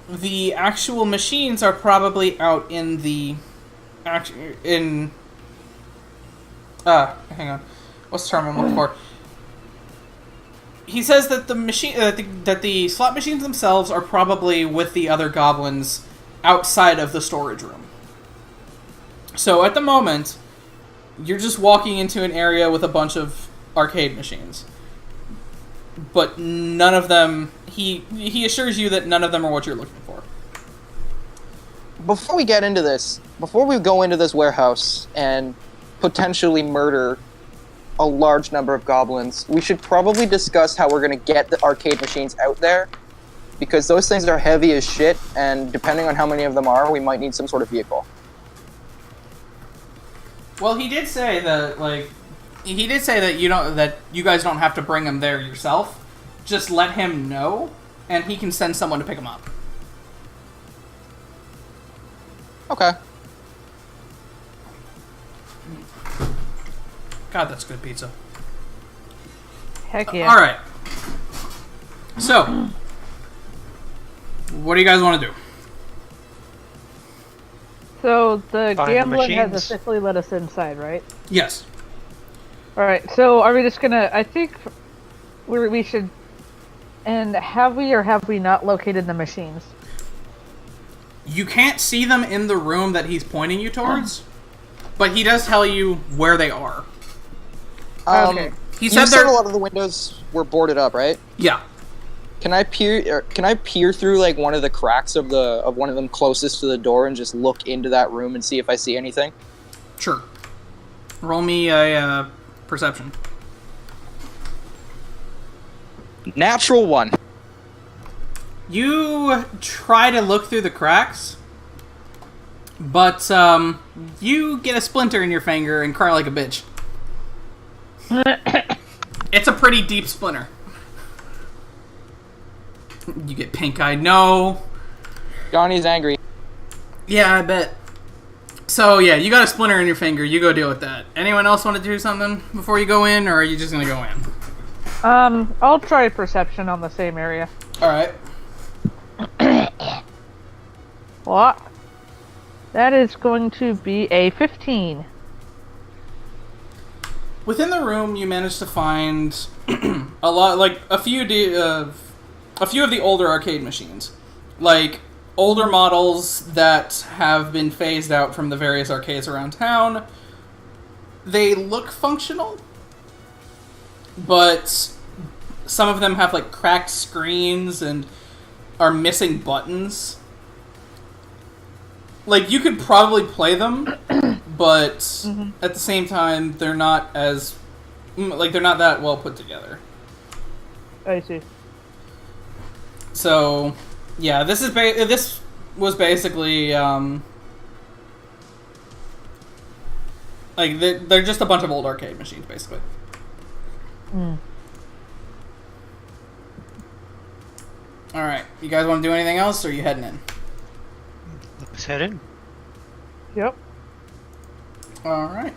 the actual machines are probably out in the hang on. What's the term I'm looking for?" He says that the slot machines themselves are probably with the other goblins outside of the storage room. So at the moment, you're just walking into an area with a bunch of arcade machines. But none of them, he assures you that none of them are what you're looking for. Before we get into this, before we go into this warehouse and potentially murder a large number of goblins, we should probably discuss how we're going to get the arcade machines out there, because those things are heavy as shit, and depending on how many of them are, we might need some sort of vehicle. Well, he did say that you guys don't have to bring them there yourself. Just let him know, and he can send someone to pick them up. Okay. God, that's good pizza. Heck yeah. Alright. So, what do you guys want to do? So the Find the gambler has machines. officially let us inside, right? Yes. Alright, so are we just gonna... I think we should... And have we or have we not located the machines? You can't see them in the room that he's pointing you towards, but he does tell you where they are. Okay. He You said said they're... a lot of the windows were boarded up, right? Yeah. Can I peer through like one of the cracks of one of them closest to the door and just look into that room and see if I see anything? Sure. Roll me a perception. Natural one. You try to look through the cracks, but you get a splinter in your finger and cry like a bitch. It's a pretty deep splinter. You get pink-eyed. No. Johnny's angry. Yeah, I bet. So, yeah, you got a splinter in your finger. You go deal with that. Anyone else want to do something before you go in, or are you just going to go in? I'll try perception on the same area. Alright. What? That is going to be a 15. Within the room, you managed to find a few of the older arcade machines. Like, older models that have been phased out from the various arcades around town. They look functional, but some of them have, like, cracked screens and are missing buttons. Like, you could probably play them, but at the same time, they're not as... Like, they're not that well put together. I see. So, yeah, this was basically, like, they're just a bunch of old arcade machines, basically. Alright, you guys want to do anything else, or are you heading in? Let's head in. Yep. Alright.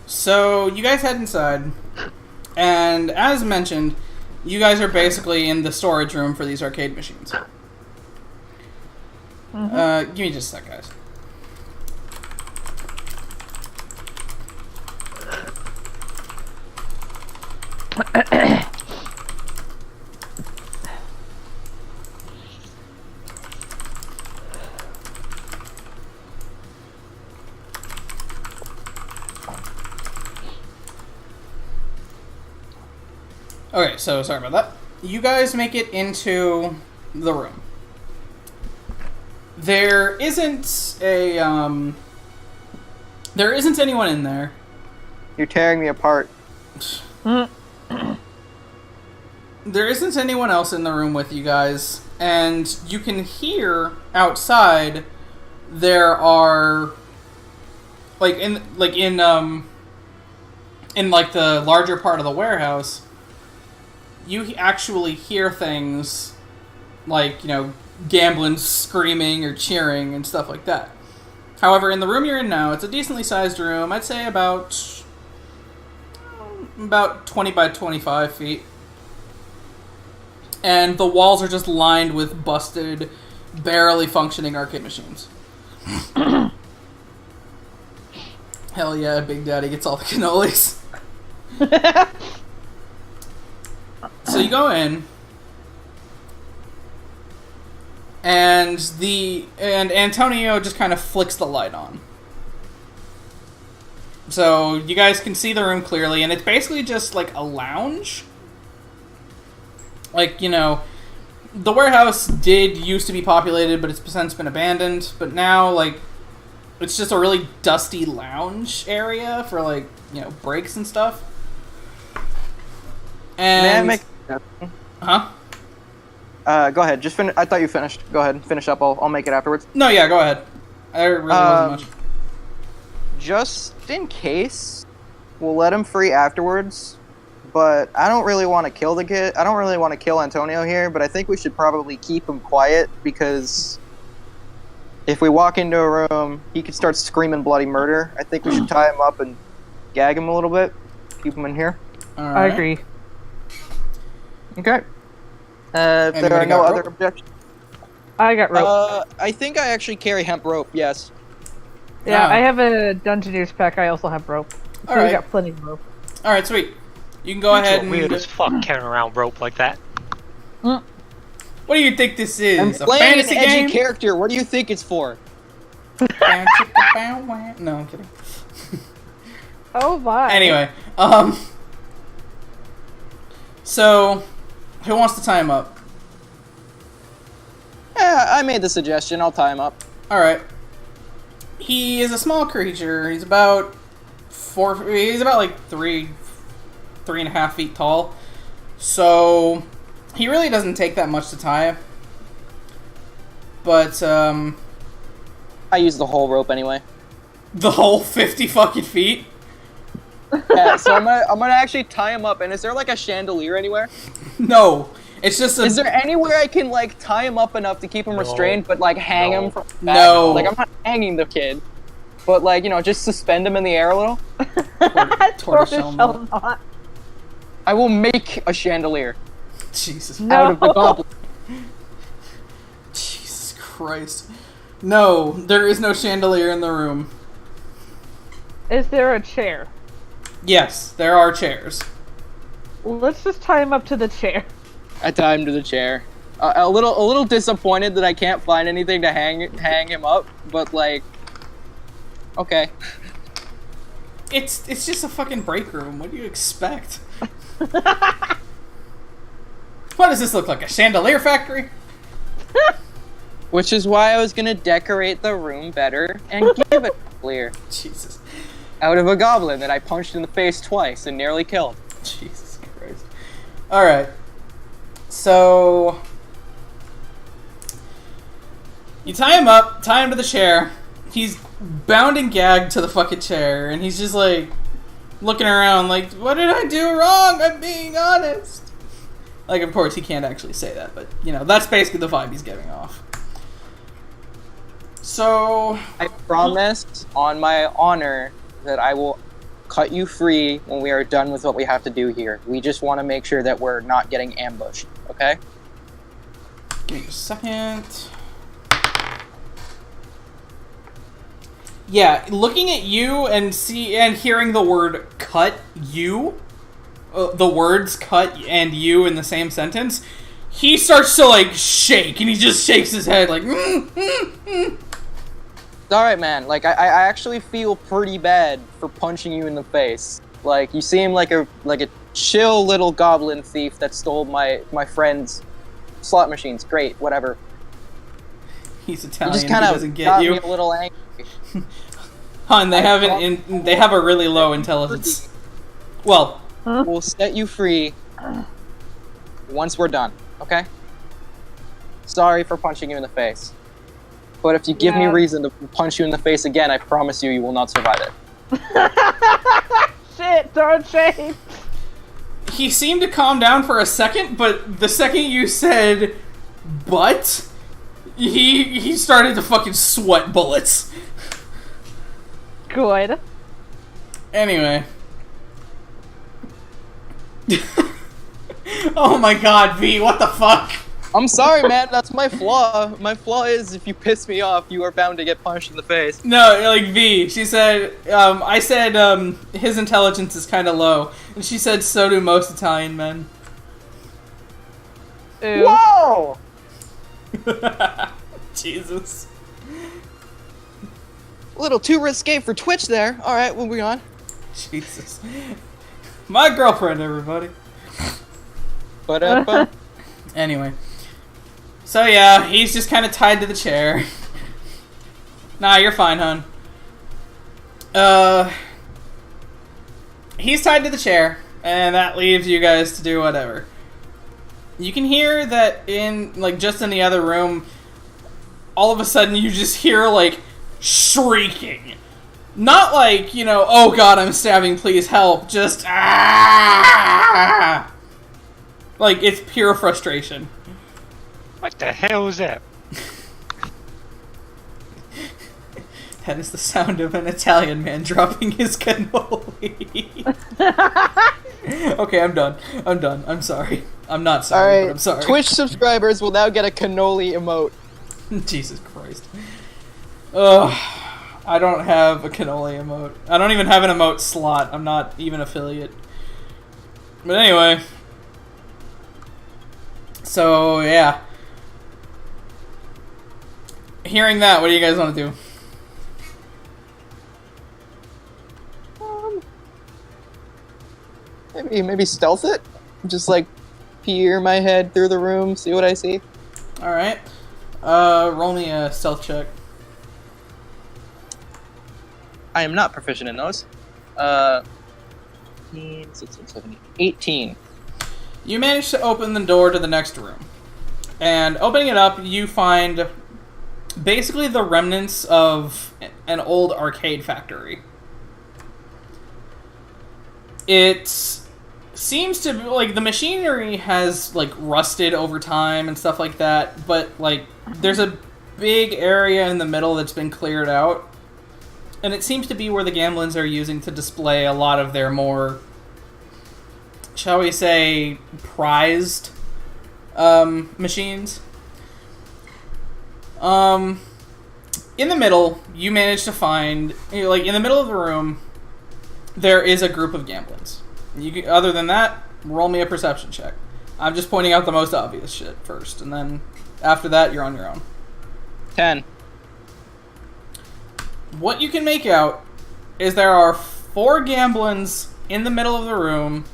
So, you guys head inside, and as mentioned, you guys are basically in the storage room for these arcade machines. Give me just a sec, guys. Okay, so sorry about that. You guys make it into the room. There isn't anyone in there. You're tearing me apart. There isn't anyone else in the room with you guys, and you can hear outside there are in the larger part of the warehouse, you actually hear things like, gambling, screaming, or cheering, and stuff like that. However, in the room you're in now, it's a decently sized room. I'd say about 20 by 25 feet. And the walls are just lined with busted, barely functioning arcade machines. Hell yeah, Big Daddy gets all the cannolis. So you go in, and Antonio just kind of flicks the light on. So you guys can see the room clearly, and it's basically just like a lounge. Like, the warehouse did used to be populated, but it's since been abandoned. But now, it's just a really dusty lounge area for, breaks and stuff. And... May I make... Huh? Go ahead. Just finish. I thought you finished. Go ahead and finish up. I'll make it afterwards. No, yeah, go ahead. There really wasn't much. Just in case, we'll let him free afterwards. But I don't really want to kill the kid. I don't really want to kill Antonio here, but I think we should probably keep him quiet, because if we walk into a room, he could start screaming bloody murder. I think we should tie him up and gag him a little bit. Keep him in here. All I right. agree. Okay. If there are no other objections. I got rope. I think I actually carry hemp rope, yes. Yeah, I have a Dungeoneer's pack. I also have rope. So Alright. we got plenty of rope. Alright, sweet. You can go ahead and... Weird as fuck carrying around rope like that. What do you think this is? I'm A playing fantasy an edgy game? character. What do you think it's for? No, I'm kidding. Oh my. Anyway, so, who wants to tie him up? Yeah, I made the suggestion. I'll tie him up. Alright. He is a small creature. He's about like 3.5 feet tall. So, he really doesn't take that much to tie. But, I use the whole rope anyway. the whole 50 fucking feet? Yeah, so I'm gonna actually tie him up. And is there like a chandelier anywhere? No. It's just a... Is there anywhere I can like tie him up enough to keep him restrained, but like hang him from the back? No. Like I'm not hanging the kid, but like just suspend him in the air a little. Tortoiseshell knot. knot. I will make a chandelier Jesus. No. out of the goblin. Jesus Christ. No, there is no chandelier in the room. Is there a chair? Yes, there are chairs. Let's just tie him up to the chair. I tie him to the chair. A little disappointed that I can't find anything to hang him up, but like, okay. It's just a fucking break room. What do you expect? What does this look like? A chandelier factory? Which is why I was gonna decorate the room better and give it a clear Jesus. out of a goblin that I punched in the face twice and nearly killed. Jesus Christ. Alright. So... you tie him up, tie him to the chair. He's bound and gagged to the fucking chair, and he's just like, looking around like, what did I do wrong? I'm being honest. Like, of course, he can't actually say that, but, that's basically the vibe he's giving off. So... I promise on my honor that I will cut you free when we are done with what we have to do here. We just want to make sure that we're not getting ambushed, okay? Give me a second. Yeah, looking at you and hearing the word "cut you," the words "cut" and "you" in the same sentence, he starts to like shake, and he just shakes his head like. It's alright, man. Like, I actually feel pretty bad for punching you in the face. Like, you seem like a chill little goblin thief that stole my friend's slot machines. Great, whatever. He's Italian. You just He kind doesn't of get got you. me a little angry. Hun, they have a really low intelligence. Well, We'll set you free once we're done, okay? Sorry for punching you in the face. But if you give me reason to punch you in the face again, I promise you will not survive it. Shit, darn shame. he seemed to calm down for a second, but the second you said "but," he started to fucking sweat bullets. Good. Anyway. Oh my god, V, what the fuck? I'm sorry, man. That's my flaw. My flaw is if you piss me off, you are bound to get punched in the face. No, like V, she said, I said, his intelligence is kind of low. And she said, so do most Italian men. Ew. Whoa! Jesus. A little too risque for Twitch there. Alright, moving on. Jesus. My girlfriend, everybody. But Anyway. So yeah, he's just kind of tied to the chair. Nah, you're fine, hun. He's tied to the chair, and that leaves you guys to do whatever. You can hear that just in the other room, all of a sudden you just hear, shrieking. Not like, oh god, I'm stabbing, please help, just ah! Like, it's pure frustration. What the hell is that? That is the sound of an Italian man dropping his cannoli. Okay, I'm done. I'm sorry. I'm not sorry, but I'm sorry. Twitch subscribers will now get a cannoli emote. Jesus Christ. Ugh. I don't have a cannoli emote. I don't even have an emote slot. I'm not even affiliate. But anyway. So, yeah. Hearing that, what do you guys want to do? Maybe stealth it? Just like peer my head through the room, see what I see? Alright. Roll me a stealth check. I am not proficient in those. 15, 16, 17, 18. You manage to open the door to the next room. And opening it up, you find basically the remnants of an old arcade factory. It seems to be, like, the machinery has, like, rusted over time and stuff like that, but, like, there's a big area in the middle that's been cleared out. And it seems to be where the Gamblins are using to display a lot of their more, shall we say, prized machines. In the middle, you manage to find, like, in the middle of the room, there is a group of Gamblins. Other than that, roll me a perception check. I'm just pointing out the most obvious shit first, and then after that, you're on your own. 10. What you can make out is there are 4 Gamblins in the middle of the room,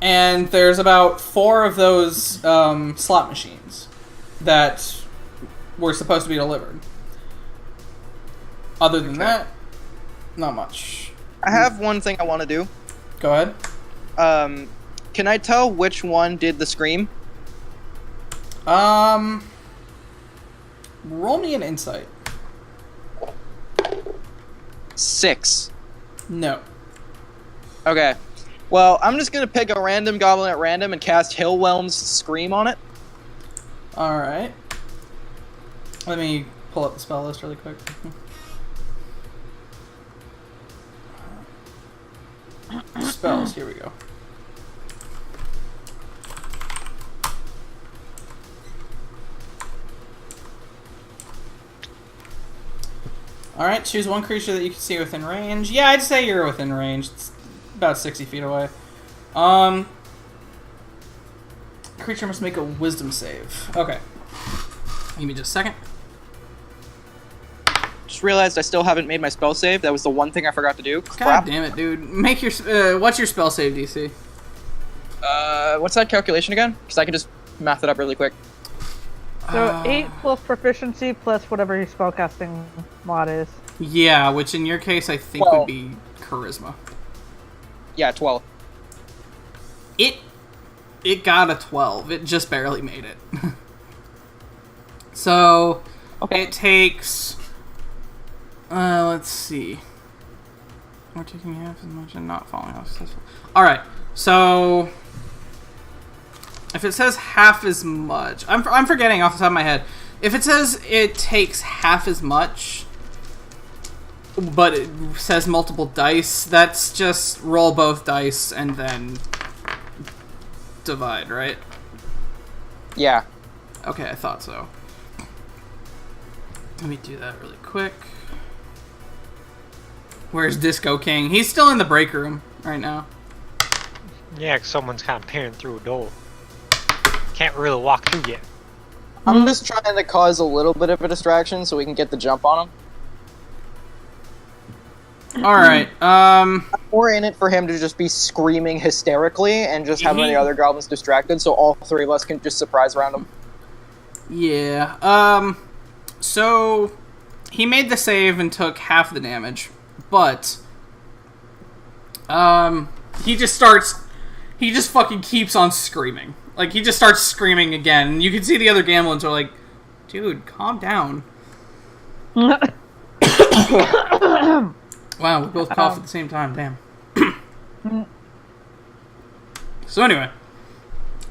and there's about 4 of those slot machines that were supposed to be delivered. Other than that, not much. I have one thing I want to do. Go ahead. Can I tell which one did the scream? Roll me an insight. 6. No. Okay. Well, I'm just gonna pick a random goblin at random and cast Hillwhelm's Scream on it. Alright. Let me pull up the spell list really quick. Spells, here we go. Alright, choose one creature that you can see within range. Yeah, I'd say you're within range. It's about 60 feet away. Creature must make a wisdom save. Okay. Give me just a second. Just realized I still haven't made my spell save. That was the one thing I forgot to do. God Crap. damn it, dude. Make your what's your spell save DC? What's that calculation again? Because I can just math it up really quick. So 8 plus proficiency plus whatever your spellcasting mod is. Yeah, which in your case I think would be charisma. Yeah, 12. It got a 12. It just barely made it. So Okay. it takes let's see. We're taking half as much and not falling off successful. Alright, so if it says half as much, I'm forgetting off the top of my head. If it says it takes half as much, but it says multiple dice, that's just roll both dice and then divide, right? Yeah. Okay, I thought so. Let me do that really quick. Where's Disco King? He's still in the break room right now. Yeah, 'cause someone's kind of peering through a door. Can't really walk through yet. I'm just trying to cause a little bit of a distraction so we can get the jump on him. Alright, We're in it for him to just be screaming hysterically and just have any other goblins distracted so all 3 of us can just surprise around him. yeah, so he made the save and took half the damage, but he just fucking keeps on screaming. Like, he just starts screaming again, and you can see the other Gamblins are like, dude, calm down. Wow, we both coughed at the same time, damn. So anyway,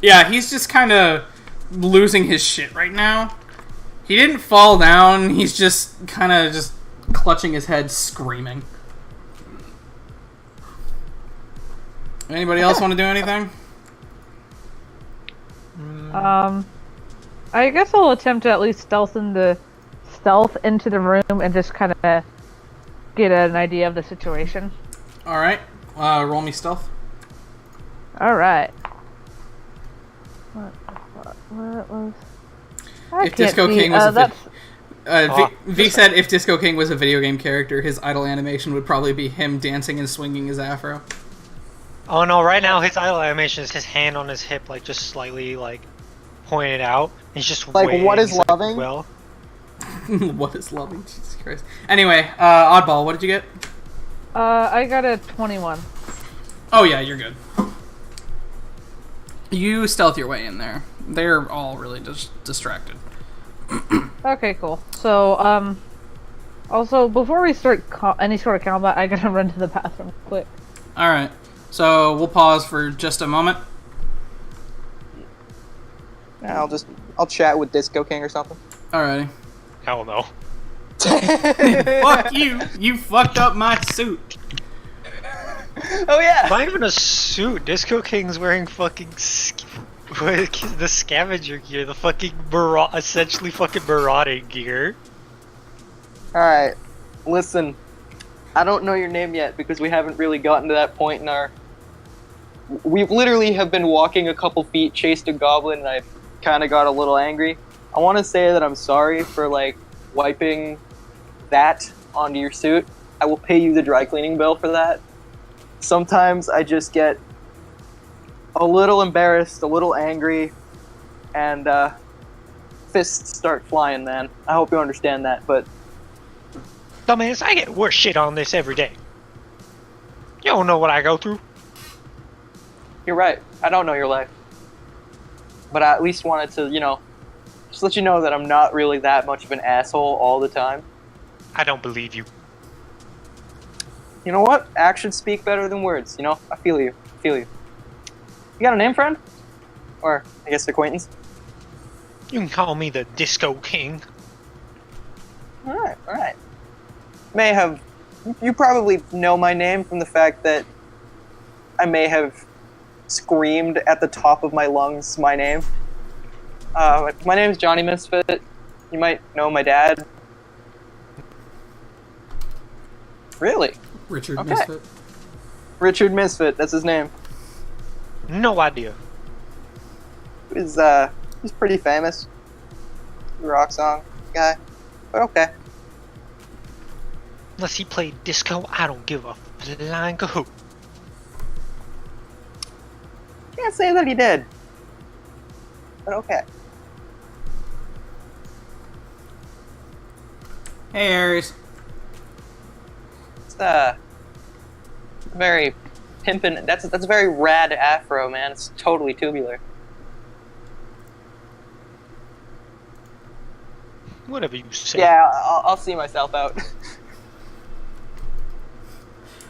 yeah, he's just kind of losing his shit right now. He didn't fall down, he's just kind of just clutching his head, screaming. Anybody else want to do anything? I guess I'll attempt to at least stealth into the room and just kind of get an idea of the situation. Alright, roll me stealth. All right. What was? If Disco King was that's V said if Disco King was a video game character, his idle animation would probably be him dancing and swinging his afro. Oh no! Right now, his idle animation is his hand on his hip, like just slightly like pointed out. He's just Like, waiting, what is so loving? Well, What is loving? Jesus Christ. Anyway, Oddball, what did you get? I got a 21. Oh yeah, you're good. You stealth your way in there. They're all really just distracted. Okay, cool. So, also, before we start any sort of combat, I gotta run to the bathroom quick. Alright, so we'll pause for just a moment. Yeah, I'll chat with Disco King or something. Alrighty. hell no. Fuck you! You fucked up my suit. Oh yeah. Not even a suit. Disco King's wearing fucking the scavenger gear, the fucking essentially fucking marauding gear. All right, listen. I don't know your name yet because we haven't really gotten to that point in our. We've literally have been walking a couple feet, chased a goblin, and I kind of got a little angry. I want to say that I'm sorry for like wiping that onto your suit. I will pay you the dry cleaning bill for that. Sometimes I just get a little embarrassed, a little angry, and fists start flying, man. I hope you understand that, but Dumbass, I get worse shit on this every day. You don't know what I go through. you're right. I don't know your life. But I at least wanted to, just let you know that I'm not really that much of an asshole all the time. I don't believe you. You know what? Actions speak better than words, I feel you. I feel you. You got a name, friend? Or, I guess, acquaintance? You can call me the Disco King. Alright. You probably know my name from the fact that I may have screamed at the top of my lungs my name. My name's Johnny Misfit. You might know my dad. Really? Richard Okay. Misfit. Richard Misfit, that's his name. No idea. He's pretty famous. Rock song guy. But okay. Unless he played disco, I don't give a flying hoot. Can't say that he did. But okay. Hey, Aries. It's very pimpin'. That's a very rad afro, man. It's totally tubular. Whatever you say. Yeah, I'll see myself out.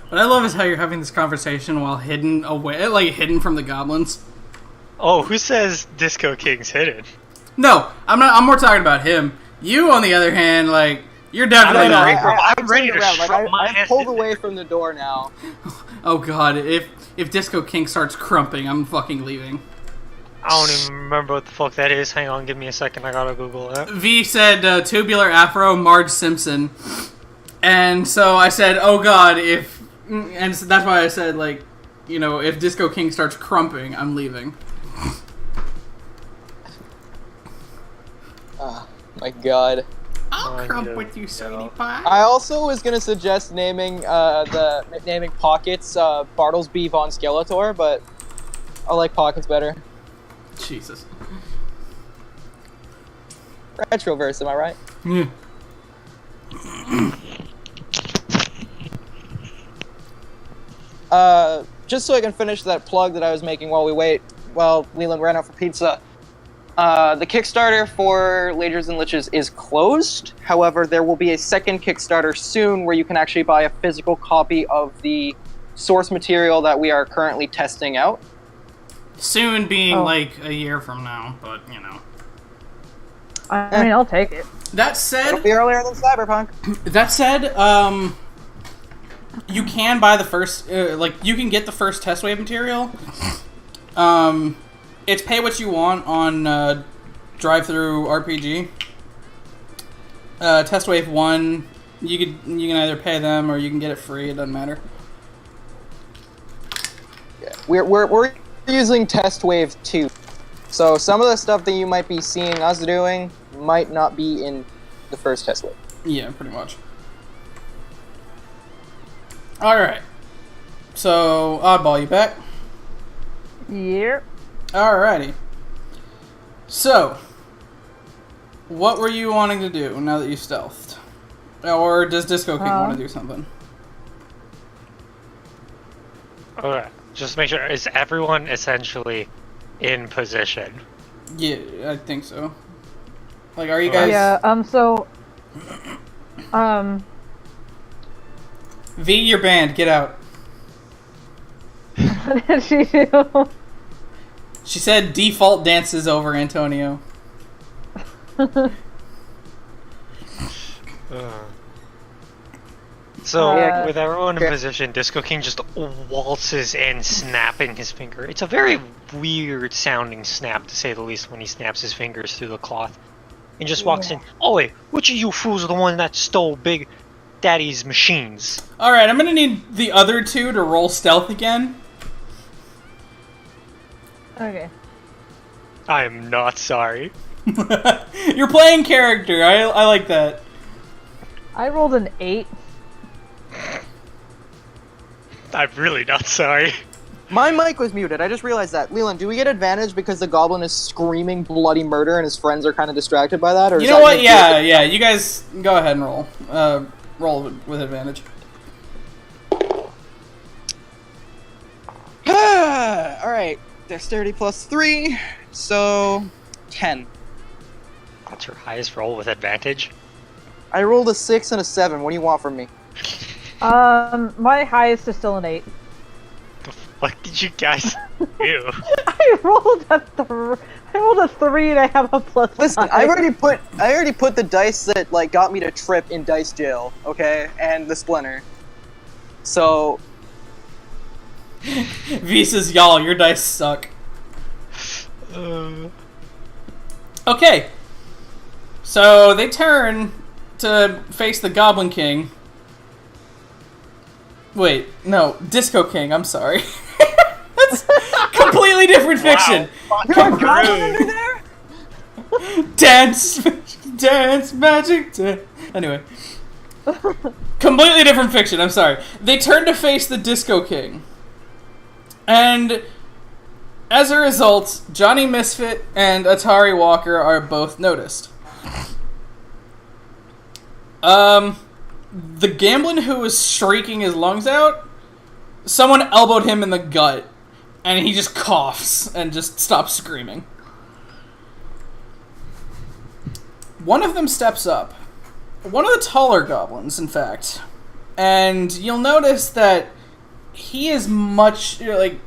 What I love is how you're having this conversation while hidden away, like hidden from the goblins. Oh, who says Disco King's hidden? No, I'm not. I'm more talking about him. You, on the other hand, like you're definitely No, not. no, I'm ready to around. shove my I've ass pulled in away from the door now. Oh god, if Disco King starts crumping, I'm fucking leaving. I don't even remember what the fuck that is. Hang on, give me a second. I gotta Google it. V said tubular afro, Marge Simpson, and so I said, oh god, and so that's why I said like, if Disco King starts crumping, I'm leaving. Oh my god. I'll Oh, crump yeah. with you, sweetie pie. I also was gonna suggest naming Pockets Bartlesby von Skeletor, but I like Pockets better. Jesus. Retroverse, am I right? Yeah. Just so I can finish that plug that I was making while we wait, while Leland ran out for pizza. The Kickstarter for Lagers and Liches is closed. However, there will be a second Kickstarter soon where you can actually buy a physical copy of the source material that we are currently testing out. Soon being like a year from now, but I mean, I'll take it. That It'll said, be earlier than Cyberpunk. you can buy the first, you can get the first test wave material. It's pay what you want on Drive-Thru RPG. Test wave 1, you can either pay them or you can get it free. It doesn't matter. Yeah. We're using test wave 2. So some of the stuff that you might be seeing us doing might not be in the first test wave. Yeah, pretty much. Alright. So, Oddball, you back? Yep. Alrighty. So, what were you wanting to do now that you stealthed? Or does Disco King want to do something? Okay, just make sure, is everyone essentially in position? Yeah, I think so. Like, are you guys... Yeah, V, you're banned. Get out. What did she do? She said default dances over Antonio. So, with everyone in position, Disco King just waltzes in, snapping his finger. It's a very weird sounding snap, to say the least, when he snaps his fingers through the cloth. And just walks in. Oh wait, which of you fools are the one that stole Big Daddy's machines? Alright, I'm gonna need the other two to roll stealth again. Okay. I am not sorry. You're playing character. I like that. I rolled an 8. I'm really not sorry. My mic was muted. I just realized that. Leland, do we get advantage because the goblin is screaming bloody murder and his friends are kind of distracted by that? Or You know what? Yeah. You guys go ahead and roll. Roll with advantage. Alright. Dexterity plus 3, so 10. That's your highest roll with advantage? I rolled a 6 and a 7. What do you want from me? My highest is still an 8. The fuck did you guys do? I rolled a 3 and I have a plus. Listen, 5. I already put the dice that like got me to trip in dice jail, okay, and the splinter. So V says, y'all, your dice suck. Okay. So they turn to face the Goblin King. Wait, no, Disco King, I'm sorry. That's completely different fiction. you're a goblin under there? Dance, magic, dance. Anyway. Completely different fiction, I'm sorry. They turn to face the Disco King. And as a result, Johnny Misfit and Atari Walker are both noticed. The Gamblin who was shrieking his lungs out, someone elbowed him in the gut, and he just coughs and just stops screaming. One of them steps up. One of the taller goblins, in fact. And you'll notice that he is much, like,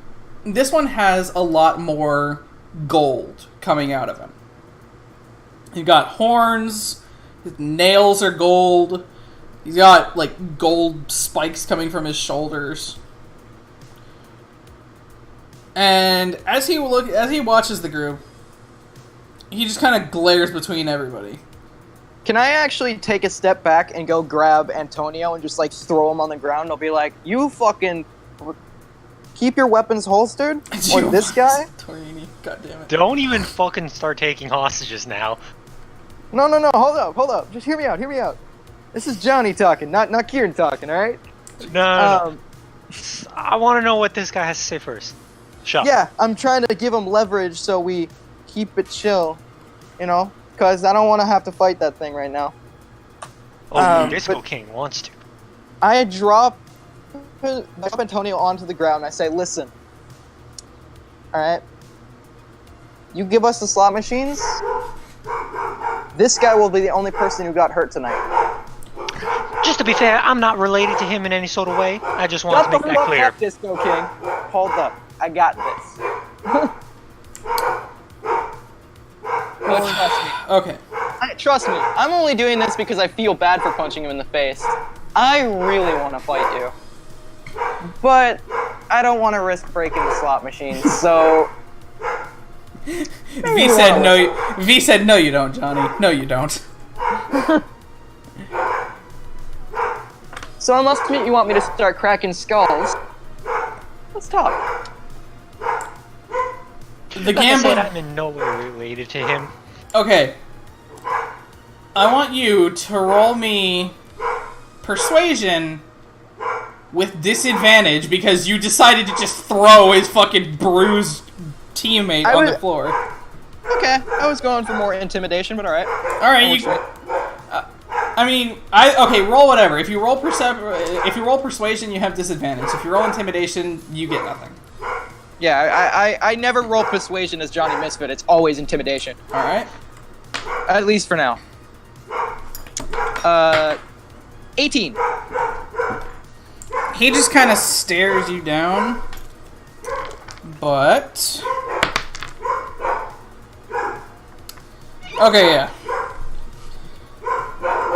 this one has a lot more gold coming out of him. He's got horns, his nails are gold, he's got, like, gold spikes coming from his shoulders. And as he watches the group, he just kind of glares between everybody. Can I actually take a step back and go grab Antonio and just like throw him on the ground? And I'll be like, you fucking keep your weapons holstered? Or this guy? Torini, God damn it. Don't even fucking start taking hostages now. No, hold up. Just hear me out. This is Johnny talking, not Kieran talking, alright? No. I want to know what this guy has to say first. Shut up. Yeah, I'm trying to give him leverage so we keep it chill, you know? Because I don't want to have to fight that thing right now. Oh, Disco King wants to. I drop Antonio onto the ground and I say, listen, alright? You give us the slot machines, this guy will be the only person who got hurt tonight. Just to be fair, I'm not related to him in any sort of way. I just want to make that clear. Disco King. Hold up. I got this. Trust me. Okay. Trust me. I'm only doing this because I feel bad for punching him in the face. I really want to fight you. But I don't want to risk breaking the slot machine, so... V said no you don't, Johnny. No you don't. So unless you want me to start cracking skulls, let's talk. The Like I said, Gamblin. I'm in no way related to him. Okay. I want you to roll me persuasion with disadvantage because you decided to just throw his fucking bruised teammate on the floor. Okay, I was going for more intimidation, but alright. Alright, you... okay, roll whatever. If you roll persuasion, you have disadvantage. If you roll intimidation, you get nothing. Yeah, I never roll persuasion as Johnny Misfit. It's always intimidation. Alright. At least for now. 18. He just kind of stares you down. But... Okay, yeah.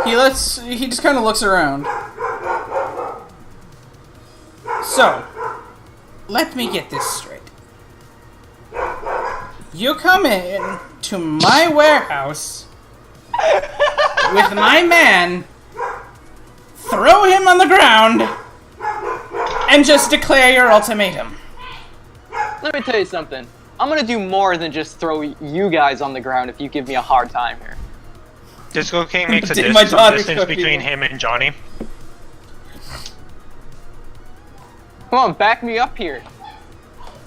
He just kind of looks around. So, let me get this straight. You come in to my warehouse with my man, throw him on the ground, and just declare your ultimatum. Let me tell you something. I'm gonna do more than just throw you guys on the ground if you give me a hard time here. Disco King makes a Did my daughter distance cook between you? him and Johnny. Come on, back me up here.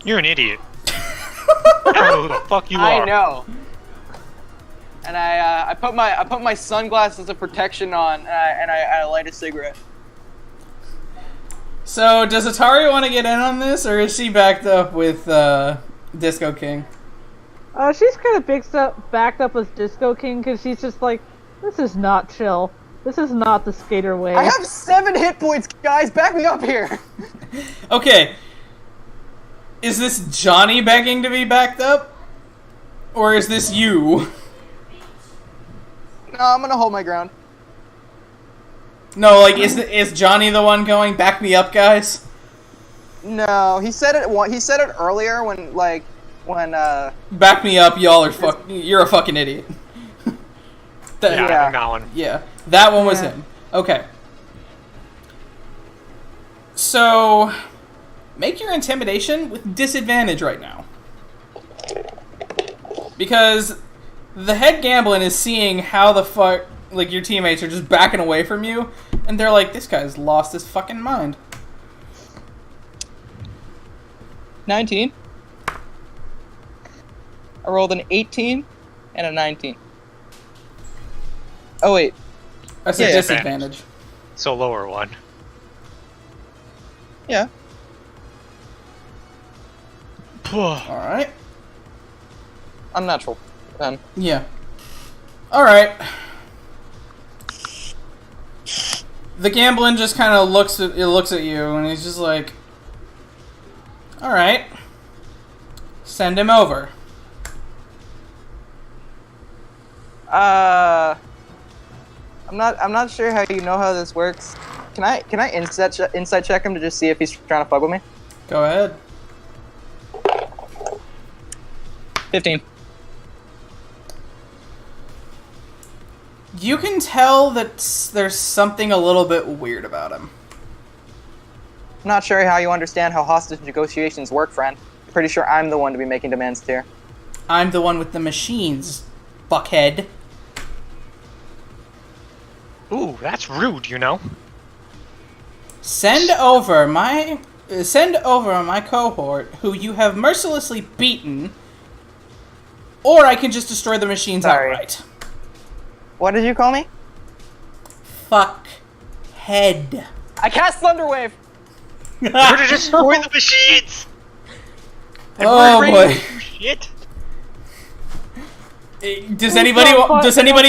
You're an idiot. I don't know who the fuck you are. I know. And I put my sunglasses of protection on, and I light a cigarette. So, does Atari want to get in on this, or is she backed up with Disco King? She's kind of backed up with Disco King because she's just like, this is not chill. This is not the skater way. I have 7 hit points, guys. Back me up here. Okay. Is this Johnny begging to be backed up? Or is this you? No, I'm gonna hold my ground. No, like, is Johnny the one going, back me up, guys? No, he said it. He said it earlier when. Back me up, y'all are you're a fucking idiot. Yeah, I think that one. Yeah, that one was him. Okay. So, make your intimidation with disadvantage right now. Because the head Gamblin is seeing how the fuck, like, your teammates are just backing away from you, and they're like, this guy's lost his fucking mind. 19. I rolled an 18 and a 19. Oh wait. I said Yeah, disadvantage. So lower one. Yeah. Alright. Unnatural. Then. Yeah. Alright. The Gamblin just kind of looks at you, and he's just like, alright. Send him over. I'm not sure how you know how this works. Can I insight check him to just see if he's trying to fuck with me? Go ahead. 15. You can tell that there's something a little bit weird about him. I'm not sure how you understand how hostage negotiations work, friend. Pretty sure I'm the one to be making demands here. I'm the one with the machines, fuckhead. Ooh, that's rude, you know? Send over my cohort, who you have mercilessly beaten, or I can just destroy the machines outright. What did you call me? Fuckhead. I cast Thunderwave. We're to destroy the machines! Oh boy. Shit! Does anybody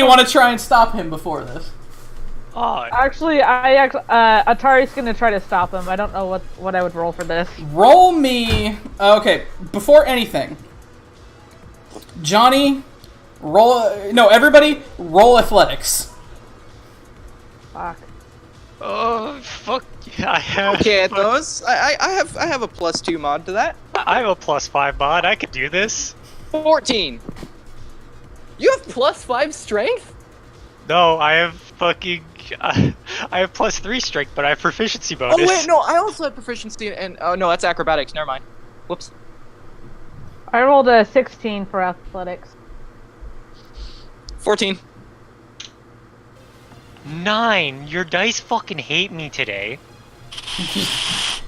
want to try and stop him before this? Oh, Actually, Atari's gonna try to stop him. I don't know what I would roll for this. Roll me. Okay, before anything, Johnny, everybody, roll athletics. Fuck. oh, fuck. Yeah, I have. Okay, at those. I have a +2 mod to that. I have a +5 mod. I could do this. 14. You have +5 strength? No, I have fucking. I have +3 strength, but I have proficiency bonus. Oh wait, no, I also have proficiency and oh no, that's acrobatics. Never mind. Whoops. I rolled a 16 for athletics. 14. 9. Your dice fucking hate me today.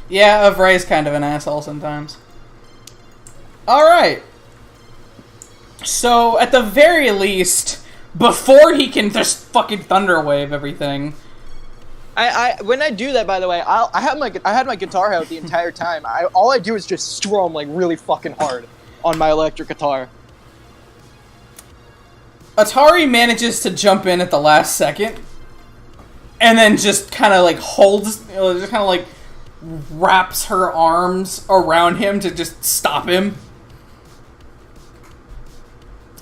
Yeah, Ray's kind of an asshole sometimes. Alright. So, at the very least, before he can just fucking thunderwave everything... When I do that, by the way, I had my guitar out the entire time. All I do is just strum like really fucking hard on my electric guitar. Atari manages to jump in at the last second, and then just kind of like holds, just kind of like wraps her arms around him to just stop him.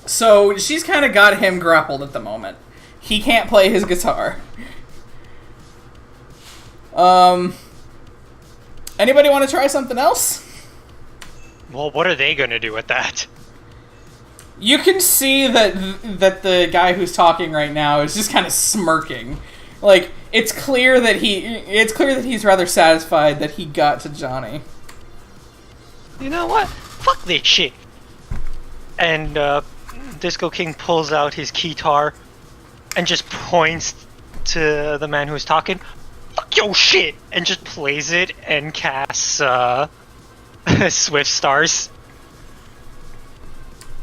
So she's kind of got him grappled at the moment. He can't play his guitar. Anybody want to try something else? Well, what are they gonna do with that? You can see that the guy who's talking right now is just kind of smirking. Like, it's clear that he's rather satisfied that he got to Johnny. You know what? Fuck this shit. And Disco King pulls out his keytar and just points to the man who's talking. Fuck your shit! And just plays it and casts Swift Stars.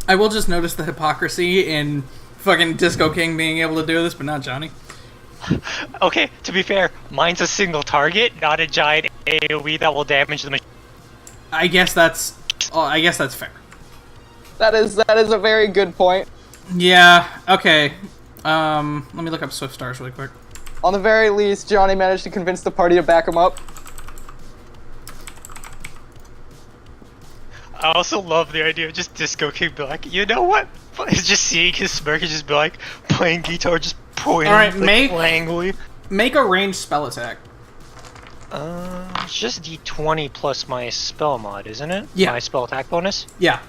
I will just notice the hypocrisy in fucking Disco King being able to do this, but not Johnny. Okay, to be fair, mine's a single target, not a giant AoE that will damage the machine. I guess that's fair. That is a very good point. Yeah. Okay. Let me look up Swift Stars really quick. On the very least, Johnny managed to convince the party to back him up. I also love the idea of just Disco King be like, you know what? Just seeing his smirk and just be like, playing guitar, just pointing, Alright, like, angry. Make a ranged spell attack. It's just D20 plus my spell mod, isn't it? Yeah. My spell attack bonus? Yeah.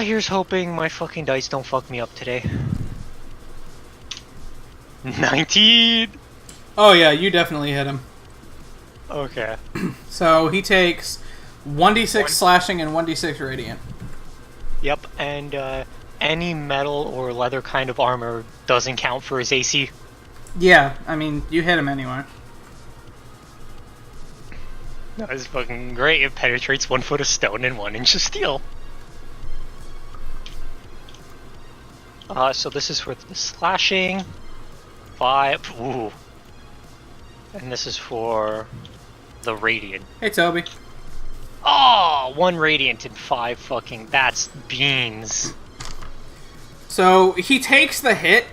Here's hoping my fucking dice don't fuck me up today. 19! Oh yeah, you definitely hit him. Okay. So he takes 1d6 slashing and 1d6 radiant. Yep, and any metal or leather kind of armor doesn't count for his AC. Yeah, I mean, you hit him anyway. That is fucking great. It penetrates 1 foot of stone and 1 inch of steel. So this is for the slashing. 5. Ooh. And this is for the radiant. Hey, Toby. Oh, 1 radiant and 5 fucking. That's beans. So he takes the hit,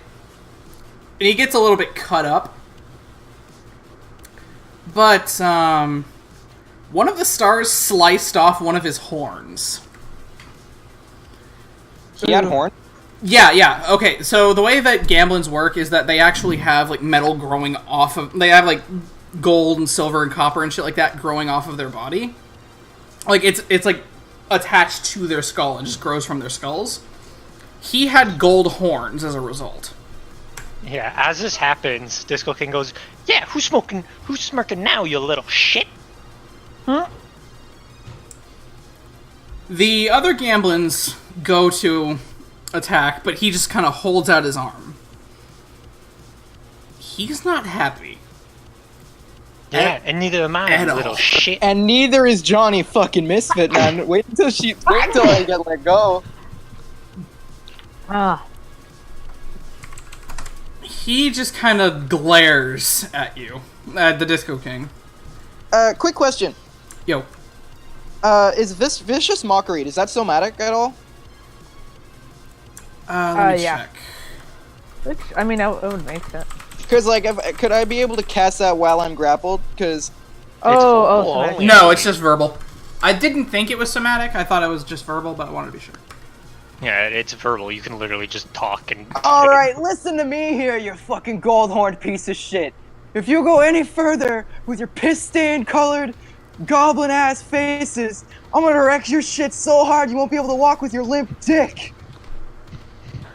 and he gets a little bit cut up. But one of the stars sliced off one of his horns. He had horn? Yeah, okay, so the way that Gamblins work is that they actually have, like, metal growing off of... They have, like, gold and silver and copper and shit like that growing off of their body. Like, it's like, attached to their skull and just grows from their skulls. He had gold horns as a result. Yeah, as this happens, Disco King goes, yeah, who's smirking now, you little shit? Huh? The other Gamblins go to attack, but he just kind of holds out his arm. He's not happy. Yeah, and neither am I, you little shit. And neither is Johnny fucking Misfit, man. Wait until I get let go. Ah. He just kind of glares at you, at the Disco King. Quick question. Yo. Is this Vicious Mockery, is that somatic at all? Let me yeah. check. Which, I mean, it would make sense. Because, like, could I be able to cast that while I'm grappled? Because... Oh, sorry. No, it's just verbal. I didn't think it was somatic. I thought it was just verbal, but I wanted to be sure. Yeah, it's verbal. You can literally just talk and... Alright, listen to me here, you fucking gold-horned piece of shit. If you go any further with your piss-stained colored, goblin-ass faces, I'm gonna wreck your shit so hard you won't be able to walk with your limp dick.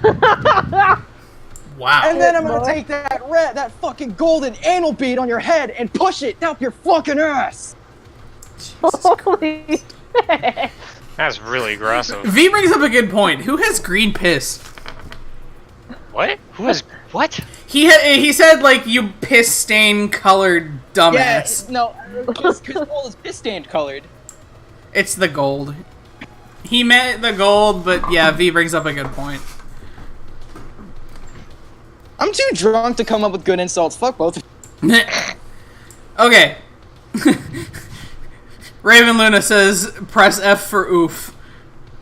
Wow. And then I'm gonna take that fucking golden anal bead on your head and push it up your fucking ass. Holy shit. That's really aggressive. V brings up a good point. Who has green piss? What? Who has what? He said like you piss stain colored dumbass. Yeah, no, because gold is piss stained colored. It's the gold. He meant the gold, but yeah, V brings up a good point. I'm too drunk to come up with good insults. Fuck both. Okay. Raven Luna says press F for oof.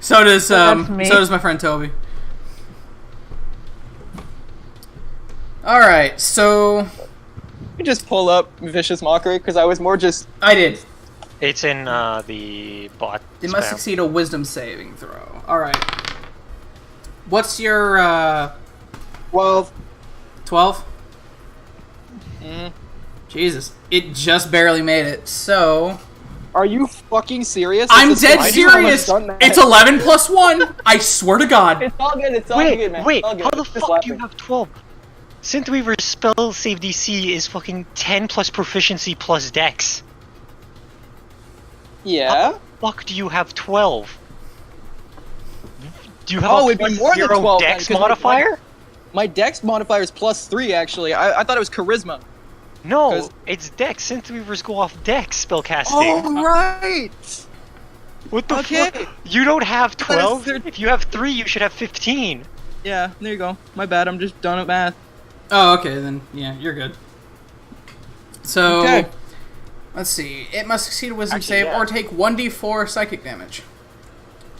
So does my friend Toby. Alright, so You just pull up Vicious Mockery because I was more just. I did. It's in the bot. They must spam. succeed a wisdom saving throw. Alright. What's your 12. 12? Jesus. It just barely made it, so Are you fucking serious? I'm This is- dead I just almost serious! done that. It's 11 plus 1! I swear to God. It's all good. It's all Wait, good, man. wait, It's all good. how the Just fuck do you laughing. have 12? Synthweaver's spell save DC is fucking 10 plus proficiency plus dex. Yeah. Fuck do you have 12? Do you have Oh, a it'd be plus more than 0 12 then, dex 'cause modifier? My Dex modifier is +3. Actually, I thought it was Charisma. No, 'cause- it's dex. Synthweavers go off dex spellcasting. Oh right. What the okay. fuck? You don't have 12? third- If you have 3, you should have 15. Yeah. There you go. My bad. I'm just done at math. Oh, okay, then yeah, you're good. So Okay. let's see. It must succeed a wisdom Actually, save yeah. or take 1d4 psychic damage.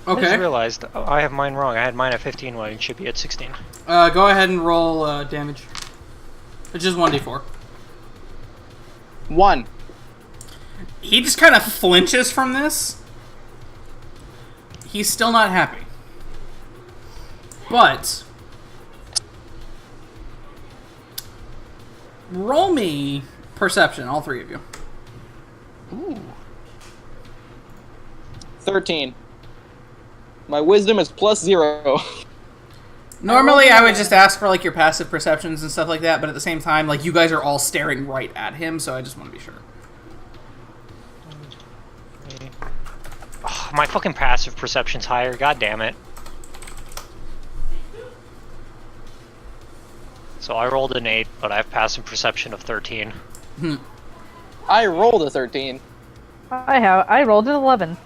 I just Okay. realized I have mine wrong. I had mine at 15 when it should be at 16. Go ahead and roll damage. It's just 1d4. 1. He just kind of flinches from this. He's still not happy. But roll me perception, all three of you. Ooh. 13. My wisdom is +0. Normally, I would just ask for like your passive perceptions and stuff like that, but at the same time, like you guys are all staring right at him, so I just want to be sure. Ugh, my fucking passive perception's higher. God damn it. So I rolled an 8, but I have passive perception of 13. I rolled a 13. I rolled an 11.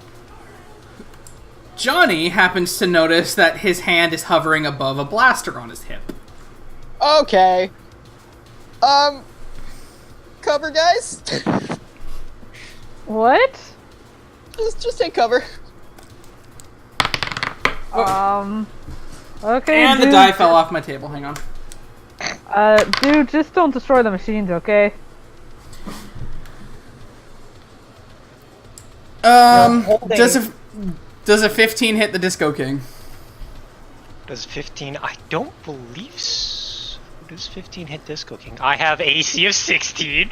Johnny happens to notice that his hand is hovering above a blaster on his hip. Okay. Cover, guys. What? just take cover. Okay, And the dude. die fell off my table. Hang on. Dude, just don't destroy the machines, okay? holding- Does a 15 hit the Disco King? Does 15? I don't believe so. Does 15 hit Disco King? I have AC of 16.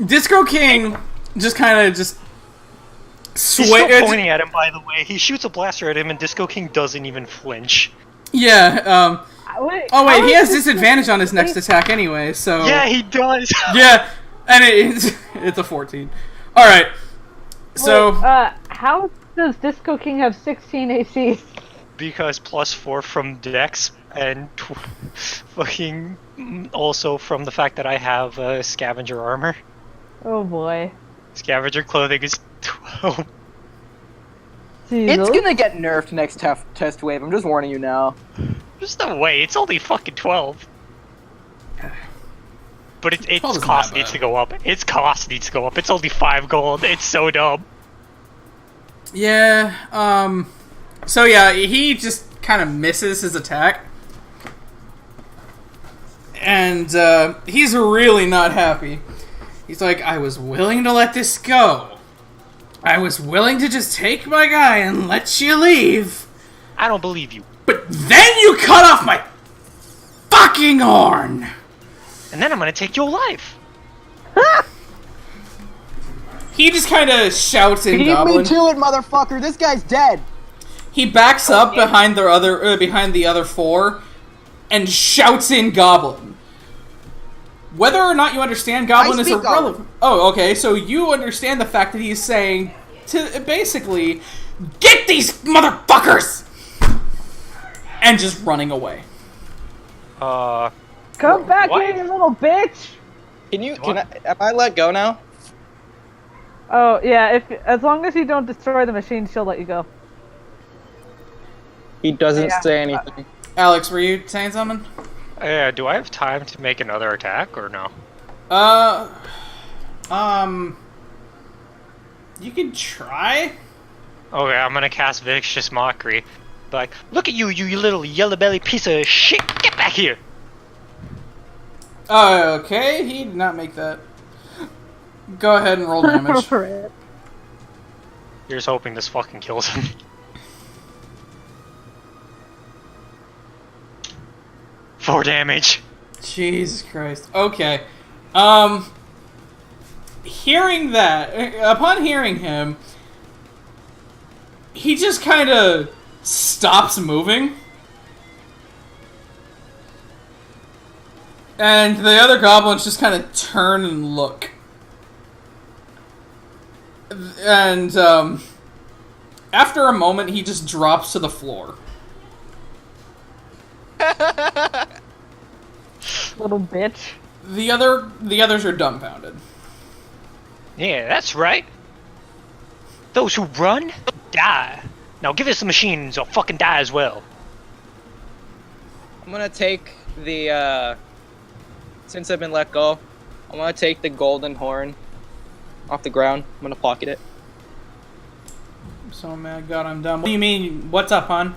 Disco King just kind of just He's still sway. pointing at him, by the way. He shoots a blaster at him, and Disco King doesn't even flinch. Yeah. Wait, Oh wait, how he is has this- disadvantage on his next attack anyway. So Yeah, he does. yeah, and it's a 14. All right. So Wait, how does Disco King have 16 AC? Because +4 from Dex, and fucking also from the fact that I have scavenger armor. Oh boy. Scavenger clothing is 12. Jesus. It's gonna get nerfed next test wave. I'm just warning you now. There's no way. It's only fucking 12. But its 12 isn't cost that needs bad. to go up. Its cost needs to go up. It's only 5 gold. It's so dumb. yeah. So yeah, he just kind of misses his attack, and he's really not happy. He's like, I was willing to let this go. I was willing to just take my guy and let you leave. I don't believe you. But then you cut off my fucking horn. And then I'm gonna take your life. He just kind of shouts in Beat Goblin. me to it, motherfucker. This guy's dead. He backs up behind the other four and shouts in Goblin. Whether or not you understand Goblin is speak irrelevant. Oh, okay. So you understand the fact that he's saying to basically get these motherfuckers and just running away. Come back what? here, you little bitch! Am I let go now? Oh yeah, as long as you don't destroy the machine, she'll let you go. He doesn't Yeah. say anything. Alex, were you saying something? Yeah, do I have time to make another attack or no? You can try. Okay, I'm gonna cast Vicious Mockery. Like, look at you, you little yellow belly piece of shit! Get back here! Okay, he did not make that. Go ahead and roll damage. You're just hoping this fucking kills him. Four damage. Jesus Christ. Okay. Hearing that, upon hearing him, he just kind of stops moving. And the other goblins just kind of turn and look. And, after a moment, he just drops to the floor. Little bitch. The others are dumbfounded. Yeah, that's right. Those who run, die. Now give us the machines or fucking die as well. I'm gonna take the, since I've been let go, I'm gonna take the golden horn off the ground. I'm gonna pocket it. I'm so mad, God, I'm done. What do you mean, what's up, hon?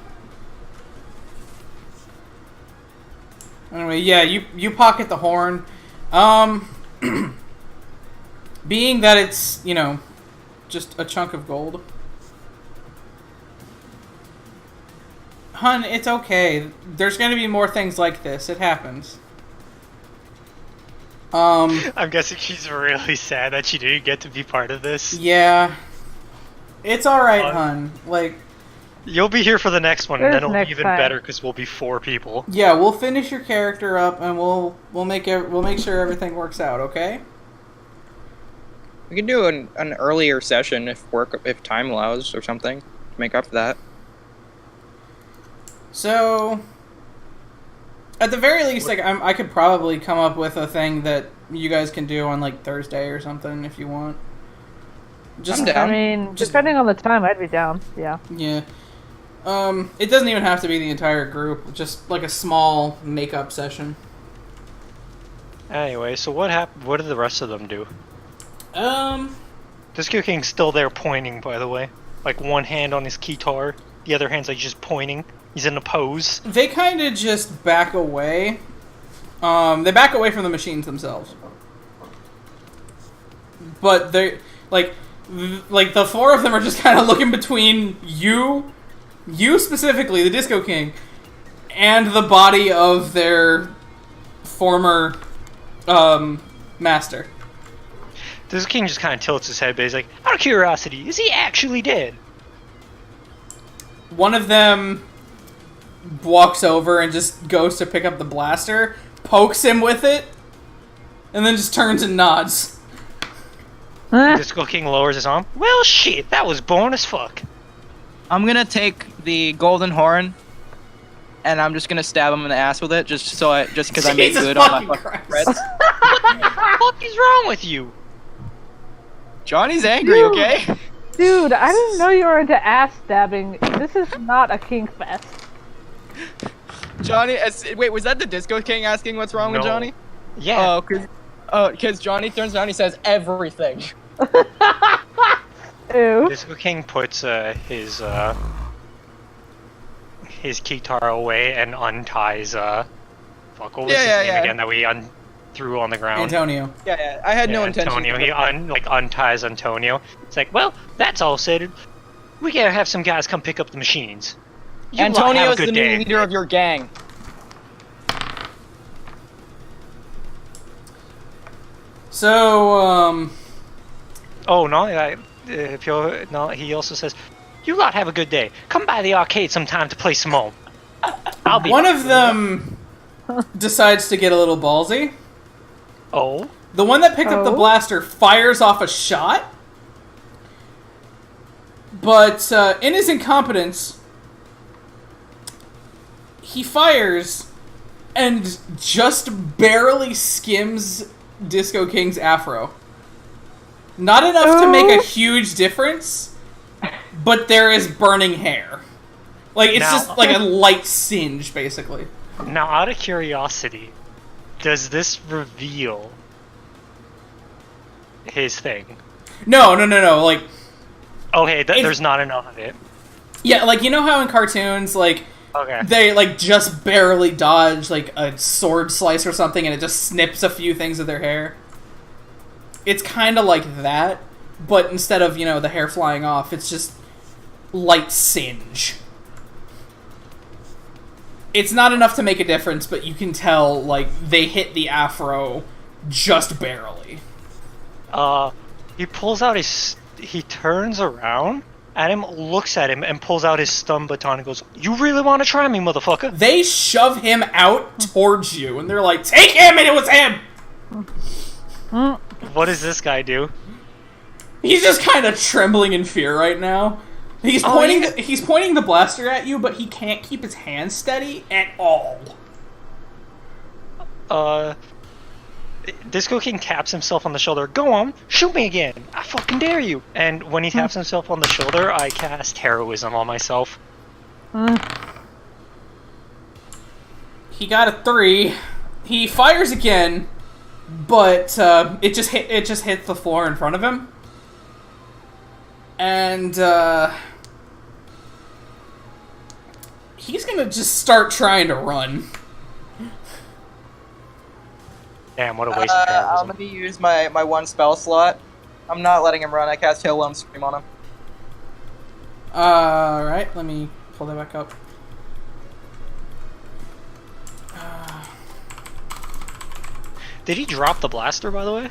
Anyway, yeah, you pocket the horn. Being that it's, you know, just a chunk of gold. Hun, it's okay. There's gonna be more things like this. It happens. I'm guessing she's really sad that she didn't get to be part of this. Yeah. It's alright, hun. Like, You'll be here for the next one, and There's then it'll be next even time. better because we'll be 4 people. yeah, we'll finish your character up and we'll make sure everything works out, okay? We can do an earlier session if time allows or something to make up for that. So, at the very least, like I could probably come up with a thing that you guys can do on like Thursday or something if you want. Just I'm down. I mean, Just- depending on the time, I'd be down. Yeah. yeah. It doesn't even have to be the entire group. Just like a small makeup session. Anyway, so what did the rest of them do? Disco King's still there pointing, by the way. Like one hand on his guitar, the other hand's like just pointing. He's in a pose. They kind of just back away. They back away from the machines themselves. But they like the 4 of them are just kind of looking between you specifically, the Disco King, and the body of their former master. This King just kind of tilts his head, but he's like, out of curiosity, is he actually dead? One of them walks over and just goes to pick up the blaster, pokes him with it, and then just turns and nods. Disco King lowers his arm. Well, shit, that was boring as fuck. I'm gonna take the golden horn, and I'm just gonna stab him in the ass with it, just because I make Jesus good on my fucking fucking Christ. threats. What is wrong with you? Johnny's angry, Dude. okay? Dude, I didn't know you were into ass stabbing. This is not a kink fest. Johnny, wait, was that the Disco King asking what's wrong with No. Johnny? Yeah. Because Johnny turns around, he says everything. Ew. Disco King puts his guitar away and unties fuck, what was his name again that we threw on the ground? Antonio. Yeah, I had no intention. Antonio. He unties Antonio. It's like, well, that's all said. We gotta have some guys come pick up the machines. You lot have a Antonio's good the day. new leader of your gang. So, Oh no! He also says, "You lot have a good day. Come by the arcade sometime to play some more." I'll be one of them decides to get a little ballsy. Oh? The one that picked up the Oh. blaster fires off a shot, but in his incompetence, he fires and just barely skims Disco King's afro. Not enough to make a huge difference, but there is burning hair. Like, it's just like a light singe, basically. Now, out of curiosity, does this reveal his thing? No. Like, Okay, there's not enough of it. yeah, like, you know how in cartoons, like, Okay. they, like, just barely dodge, like, a sword slice or something, and it just snips a few things of their hair? It's kind of like that, but instead of, the hair flying off, it's just light singe. It's not enough to make a difference, but you can tell, like, they hit the afro just barely. He pulls out he turns around at him, looks at him, and pulls out his stun baton and goes, "You really want to try me, motherfucker?" They shove him out towards you, and they're like, "Take him!" And it was him! What does this guy do? He's just kind of trembling in fear right now. He's pointing the blaster at you, but he can't keep his hand steady at all. Disco King taps himself on the shoulder. "Go on, shoot me again. I fucking dare you." And when he taps himself on the shoulder, I cast heroism on myself. He got a 3. He fires again, but it just hit the floor in front of him. And he's gonna just start trying to run. Damn, what a waste of I'm heroism. gonna use my one spell slot. I'm not letting him run. I cast Hillwhelm Scream on him. Alright, let me pull that back up. Did he drop the blaster, by the way?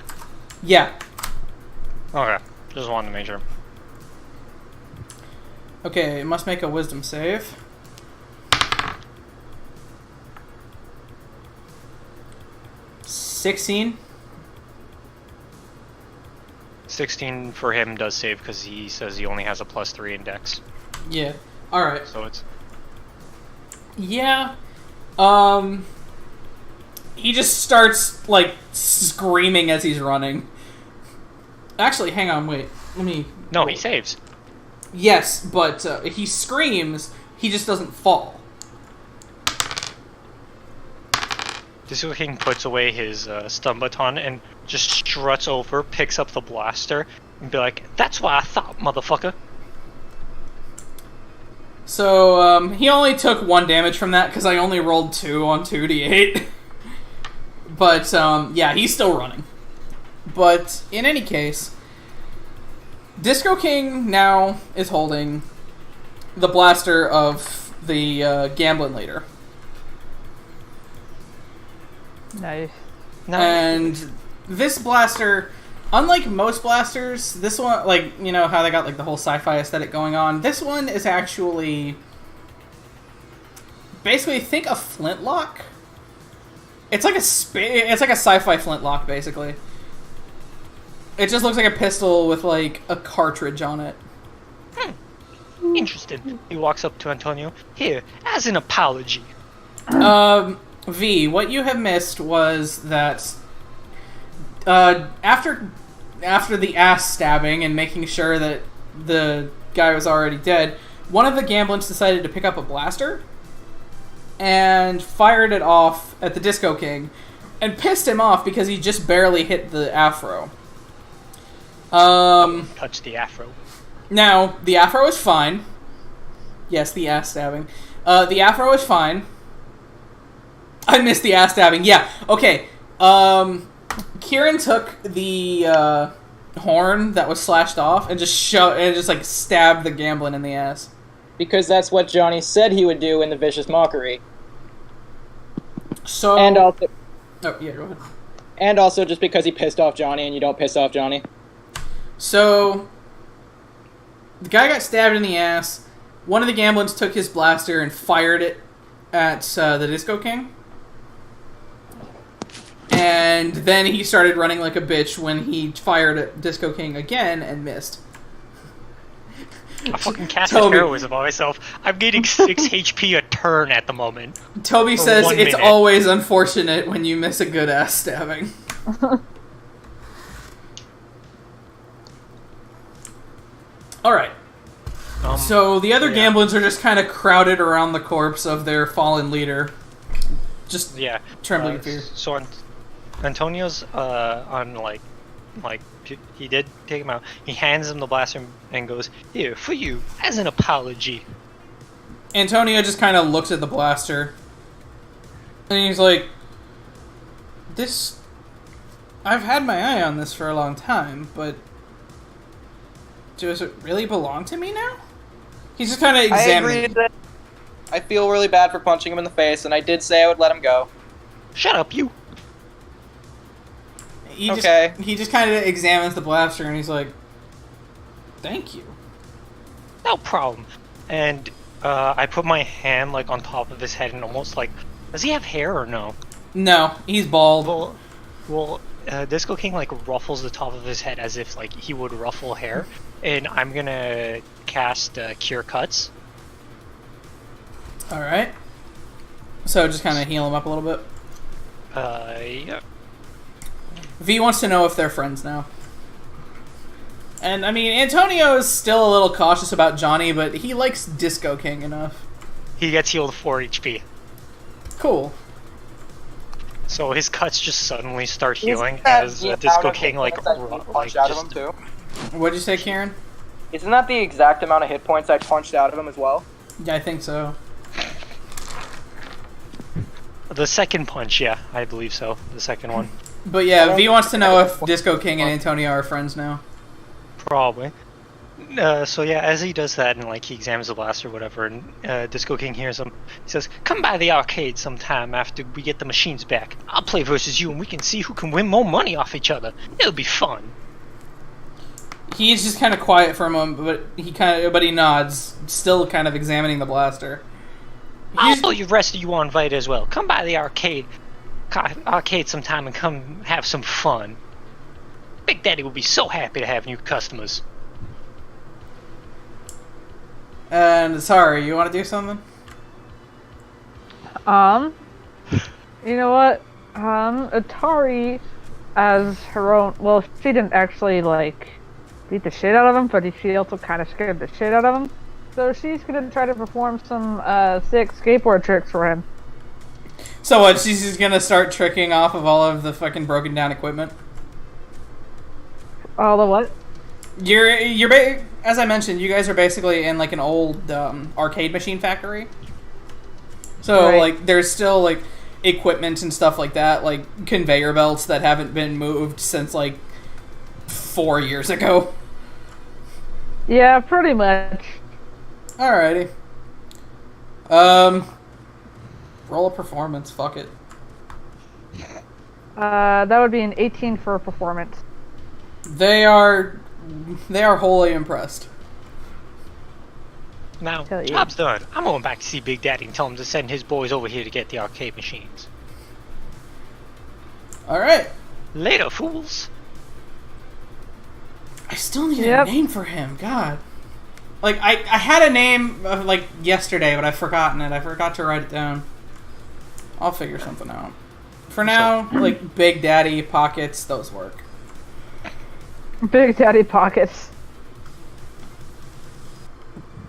Yeah. Okay, just wanted to make sure. Okay, it must make a wisdom save. $16. 16 for him does save because he says he only has a +3 in dex. Yeah. Alright. So it's... Yeah. He just starts, like, screaming as he's running. Actually, hang on, wait. Let me... No, he saves. Yes, but he screams, he just doesn't fall. Disco King puts away his stun baton and just struts over, picks up the blaster, and be like, "That's what I thought, motherfucker." So, he only took 1 damage from that, because I only rolled 2 on 2d8. But, yeah, he's still running. But, in any case, Disco King now is holding the blaster of the gambling leader. Nice. And this blaster, unlike most blasters, this one, like, you know how they got, like, the whole sci-fi aesthetic going on, this one is actually, basically, think a flintlock. It's like a sci-fi flintlock, basically. It just looks like a pistol with, like, a cartridge on it. Interesting. He walks up to Antonio. "Here, as an apology." V, what you have missed was that after the ass stabbing and making sure that the guy was already dead, one of the Gamblins decided to pick up a blaster and fired it off at the Disco King and pissed him off because he just barely hit the afro. Touch the afro. Now, the afro is fine. Yes, the ass stabbing. The afro is fine. I missed the ass stabbing. Yeah, okay. Kieran took the horn that was slashed off and just like stabbed the Gamblin in the ass. Because that's what Johnny said he would do in the Vicious Mockery. So And also, oh yeah, go ahead. and also just because he pissed off Johnny and you don't piss off Johnny. So the guy got stabbed in the ass. One of the Gamblins took his blaster and fired it at the Disco King. And then he started running like a bitch when he fired at Disco King again and missed. I fucking cast Toby. heroism on myself. I'm getting 6 HP a turn at the moment. Toby For says 1 it's minute. always unfortunate when you miss a good ass stabbing. Alright. So the other yeah. Gamblins are just kind of crowded around the corpse of their fallen leader. Just Yeah. trembling in fear. So Antonio's on like he did take him out. He hands him the blaster and goes, "Here for you as an apology." Antonio just kind of looks at the blaster. And he's like, this... I've had my eye on this for a long time, but... does it really belong to me now? He's just kind of I examining. agree that I feel really bad for punching him in the face, and I did say I would let him go. Shut up, you. Okay. He just kind of examines the blaster and he's like, thank you. No problem. And I put my hand like on top of his head and almost like, does he have hair or no? No, he's bald. Well, Disco King like ruffles the top of his head as if like he would ruffle hair, and I'm gonna cast Cure Cuts. Alright. So just kind of heal him up a little bit. Yeah. V wants to know if they're friends now. And, I mean, Antonio is still a little cautious about Johnny, but he likes Disco King enough. He gets healed 4 HP. Cool. So his cuts just suddenly start healing Isn't that as the Disco amount of King hit like, points I punched out of him too? What'd you say, Kieran? Isn't that the exact amount of hit points I punched out of him as well? Yeah, I think so. The second punch, yeah, I believe so. The second one. But yeah, V wants to know if Disco King and Antonio are friends now. Probably. So yeah, as he does that and like he examines the blaster or whatever, and Disco King hears him, he says, "Come by the arcade sometime after we get the machines back. I'll play versus you and we can see who can win more money off each other. It'll be fun." He's just kind of quiet for a moment, but he nods, still kind of examining the blaster. I'll tell you rest of you are invited as well. Come by the arcade sometime and come have some fun. Big Daddy will be so happy to have new customers. And sorry, you want to do something? You know what? Atari, as her own, well, she didn't actually, like, beat the shit out of him, but she also kind of scared the shit out of him. So she's gonna try to perform some, sick skateboard tricks for him. So what, she's just gonna start tricking off of all of the fucking broken down equipment? All the what? As I mentioned, you guys are basically in like an old arcade machine factory. So Right. like there's still like equipment and stuff like that, like conveyor belts that haven't been moved since like 4 years ago. Yeah, pretty much. Alrighty. Roll a performance, fuck it. That would be an 18 for performance. They are wholly impressed. Now, Hell yeah. job's done. I'm going back to see Big Daddy and tell him to send his boys over here to get the arcade machines. Alright. Later, fools. I still need Yep. a name for him, god. Like, I had a name, like, yesterday, but I've forgotten it. I forgot to write it down. I'll figure something out. For now, like, Big Daddy, Pockets, those work. Big Daddy Pockets.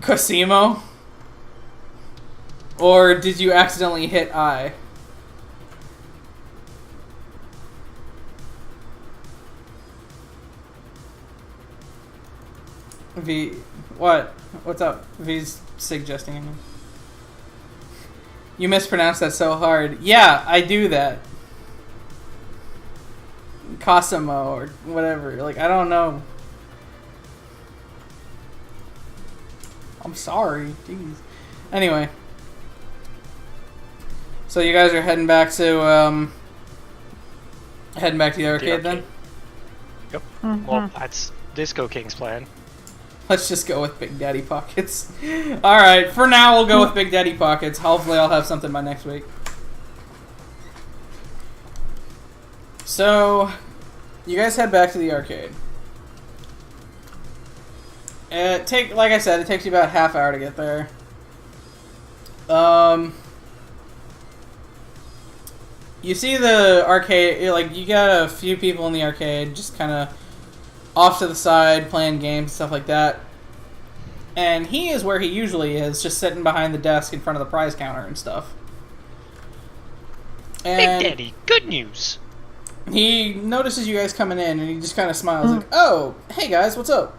Cosimo? Or did you accidentally hit I? V, what? What's up? V's suggesting it. You mispronounced that so hard. Yeah, I do that. Cosimo or whatever. Like, I don't know. I'm sorry. Jeez. Anyway. So you guys are heading back to the arcade then? Yep. Mhm. Well, that's Disco King's plan. Let's just go with Big Daddy Pockets. Alright, for now we'll go with Big Daddy Pockets. Hopefully I'll have something by next week. So, you guys head back to the arcade. Like I said, it takes you about a half hour to get there. You see the arcade, like, you got a few people in the arcade just kind of off to the side playing games and stuff like that. And he is where he usually is, just sitting behind the desk in front of the prize counter and stuff. And Big Daddy, good news. he notices you guys coming in and he just kind of smiles like, "Oh, hey guys, what's up?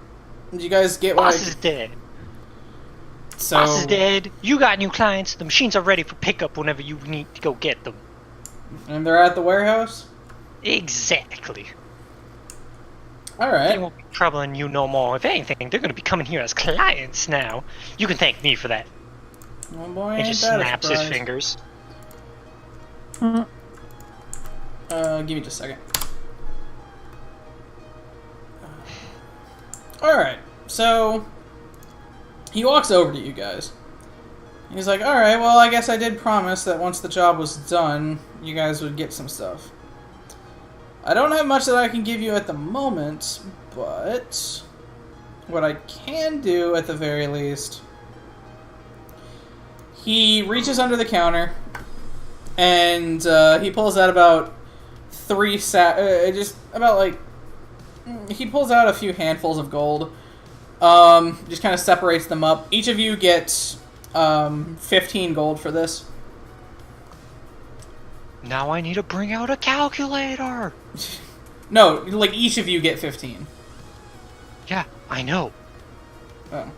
Did you guys get what Boss is dead. So, Boss is dead. You got new clients. The machines are ready for pickup whenever you need to go get them. and they're at the warehouse? Exactly. They Alright. won't be troubling you no more. If anything, they're gonna be coming here as clients now. You can thank me for that. Oh boy, He ain't just that a snaps his surprise. fingers. Give me just a second. Alright, so he walks over to you guys. He's like, alright, well, I guess I did promise that once the job was done, you guys would get some stuff. I don't have much that I can give you at the moment, but what I can do at the very least, he reaches under the counter and he pulls out about he pulls out a few handfuls of gold, just kind of separates them up. Each of you gets 15 gold for this. Now I need to bring out a calculator. No, like each of you get 15. Yeah, I know. Oh,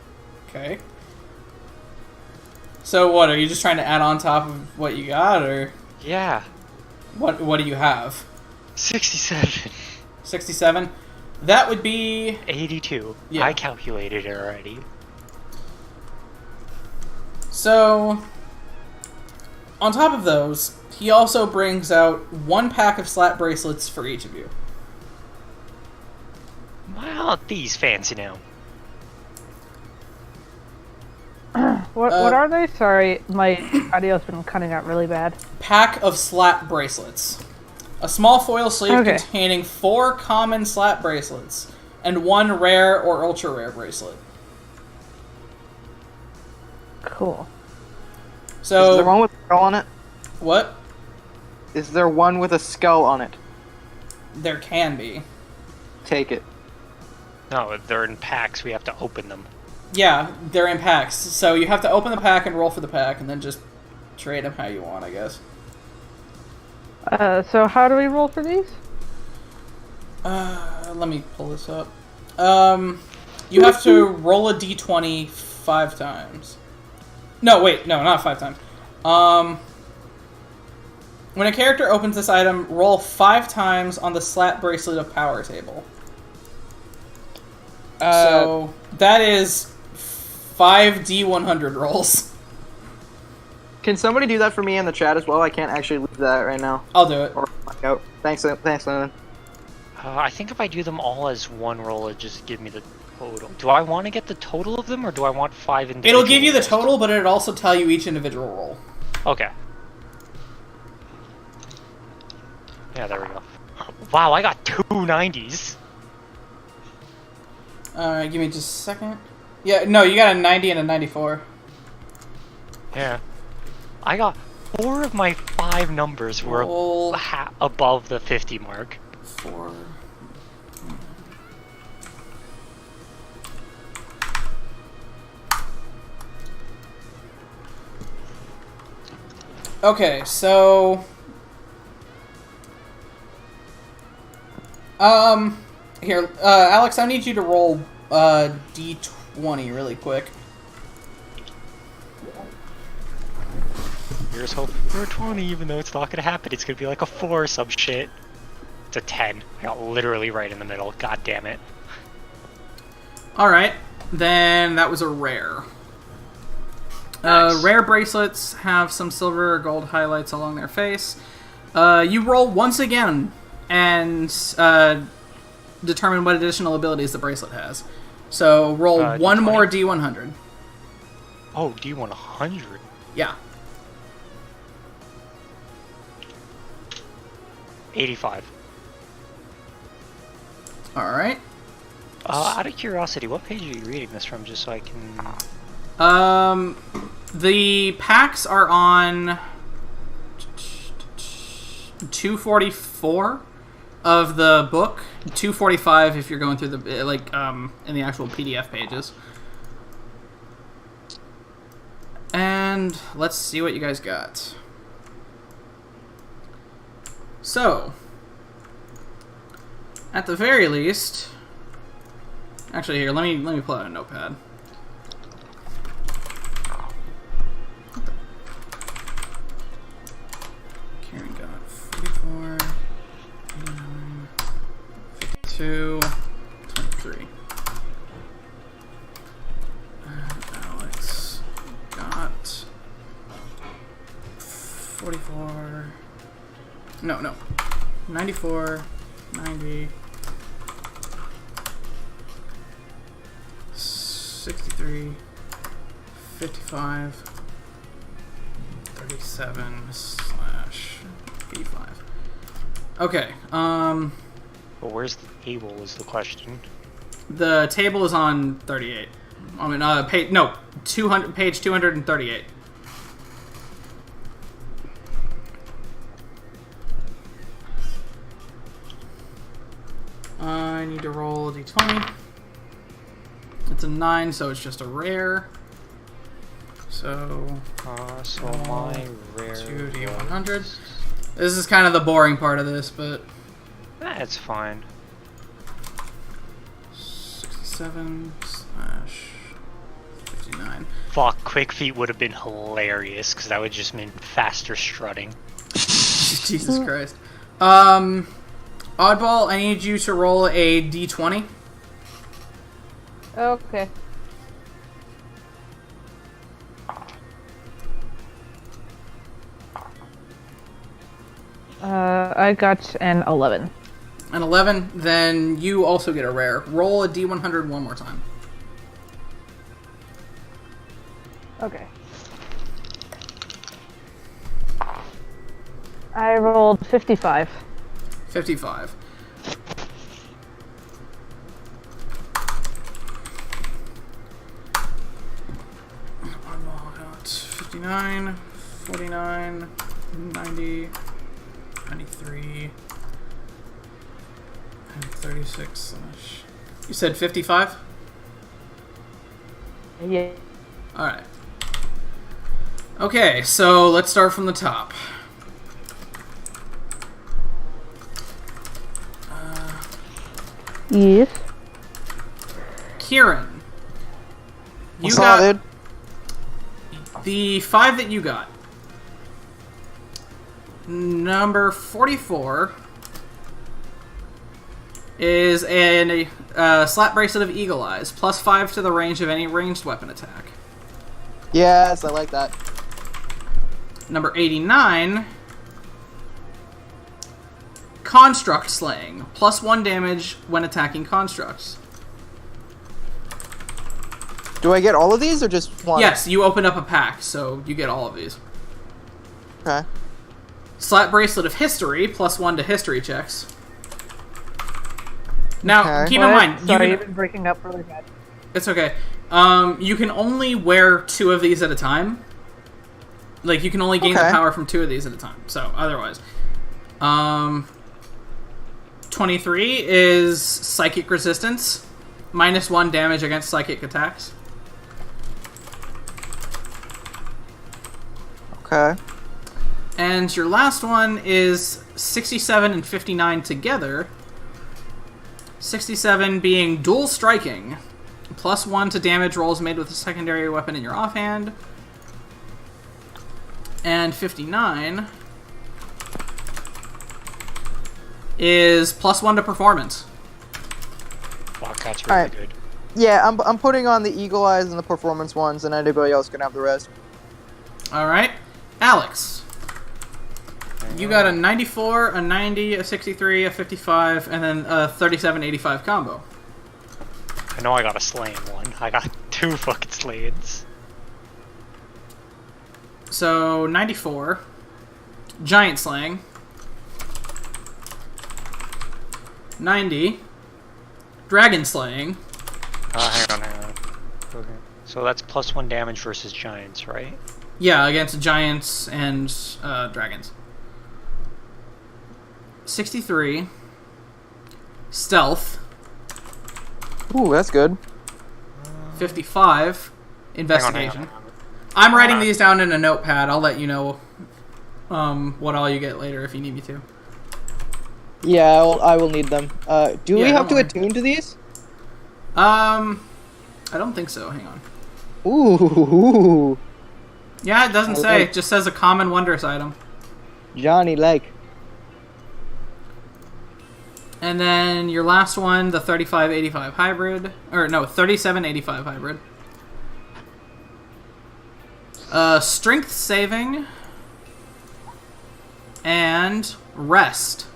okay. So what, are you just trying to add on top of what you got, or Yeah. what do you have? 67. 67? That would be... 82. Yeah. I calculated it already. So, on top of those, he also brings out 1 pack of slap bracelets for each of you. Well, these fancy now. What are they? Sorry, my audio's been cutting out really bad. Pack of slap bracelets. A small foil sleeve Okay. containing 4 common slap bracelets and 1 rare or ultra rare bracelet. Cool. So, Is there one with a skull on it? what? Is there one with a skull on it? There can be. Take it. No, they're in packs. We have to open them. Yeah, they're in packs. So you have to open the pack and roll for the pack, and then just trade them how you want, I guess. So how do we roll for these? Let me pull this up. You have to roll a d20 5 times. No, wait, no, not 5 times. When a character opens this item, roll 5 times on the slap bracelet of power table. So that is 5 d100 rolls. Can somebody do that for me in the chat as well? I can't actually leave that right now. I'll do it. Or black out. Thanks, Lennon. I think if I do them all as one roll, it just give me the total. Do I want to get the total of them, or do I want 5 individual? It'll give you the rolls? total, but it'll also tell you each individual roll. Okay. Yeah, there we go. Wow, I got 2 90s. Alright, give me just a second. Yeah, no, you got a 90 and a 94. Yeah. I got 4 of my 5 numbers were Roll above the 50 mark. 4. Okay, so... Here, Alex, I need you to roll, d20 really quick. Here's hoping for a 20, even though it's not gonna happen. It's gonna be like a 4 or some shit. It's a 10. I got literally right in the middle. God damn it. Alright, then that was a rare. Nice. Rare bracelets have some silver or gold highlights along their face. You roll once again and determine what additional abilities the bracelet has. So roll one D20. more D100. Oh, D100. Yeah. 85. Alright. Out of curiosity, what page are you reading this from, just so I can... The packs are on 244 of the book, 245 if you're going through the, in the actual PDF pages. And let's see what you guys got. So, at the very least, actually here, let me pull out a notepad. Karen got 44, 89, 52, 23. And Alex got 44. No. 94, 90, 63, 55, 37 slash 85. Okay, But where's the table is the question. the table is on 38. I mean, page 238. I need to roll a d20. It's a 9, so it's just a rare. So So my rare 2d100. This is kind of the boring part of this, but That's fine. 67 slash 59. Fuck, Quick Feet would have been hilarious, because that would just mean faster strutting. Jesus Christ. Oddball, I need you to roll a d20. Okay. I got an 11. An 11, then you also get a rare. Roll a d100 one more time. Okay. I rolled 55. 55. Oddball got 59, 49, 90, 93, and 36 slash... You said 55? Yeah. Alright. Okay, so let's start from the top. Yes. Kieran. You What's got up, dude? the 5 that you got. Number 44 is a slap bracelet of Eagle Eyes, plus 5 to the range of any ranged weapon attack. Yes, I like that. Number 89, Construct Slaying, plus 1 damage when attacking constructs. Do I get all of these or just one? Yes, you open up a pack, so you get all of these. Okay. Slap Bracelet of History, plus 1 to history checks. Now, Okay. keep in mind, Sorry, you you've can, been breaking up really bad. it's okay. You can only wear 2 of these at a time. Like, you can only gain the Okay. power from 2 of these at a time. So, otherwise. 23 is Psychic Resistance. Minus 1 damage against psychic attacks. Okay. And your last one is 67 and 59 together. 67 being Dual Striking. Plus 1 to damage rolls made with a secondary weapon in your offhand. And 59 is plus 1 to performance. Fuck, that's really Alright. good. Yeah, I'm putting on the Eagle Eyes and the performance ones, and anybody else can have the rest. Alright. Alex. You got a 94, a 90, a 63, a 55, and then a 37-85 combo. I know I got a slaying one. I got 2 fucking slayings. So, 94. Giant Slaying. 90. dragon slaying. Hang on. Okay. So that's +1 damage versus giants, right? Yeah, against giants and dragons. 63. Stealth. Ooh, that's good. 55. Investigation. Hang on. I'm writing these down in a notepad. I'll let you know what all you get later if you need me to. Yeah, I will need them. Do we Yeah, have to don't attune to these? I don't think so. Hang on. Ooh, Yeah, it doesn't I say. like- It just says a common wondrous item. Johnny like. And then your last one, the 3585 hybrid. Or no, 3785 hybrid. Strength saving. And rest.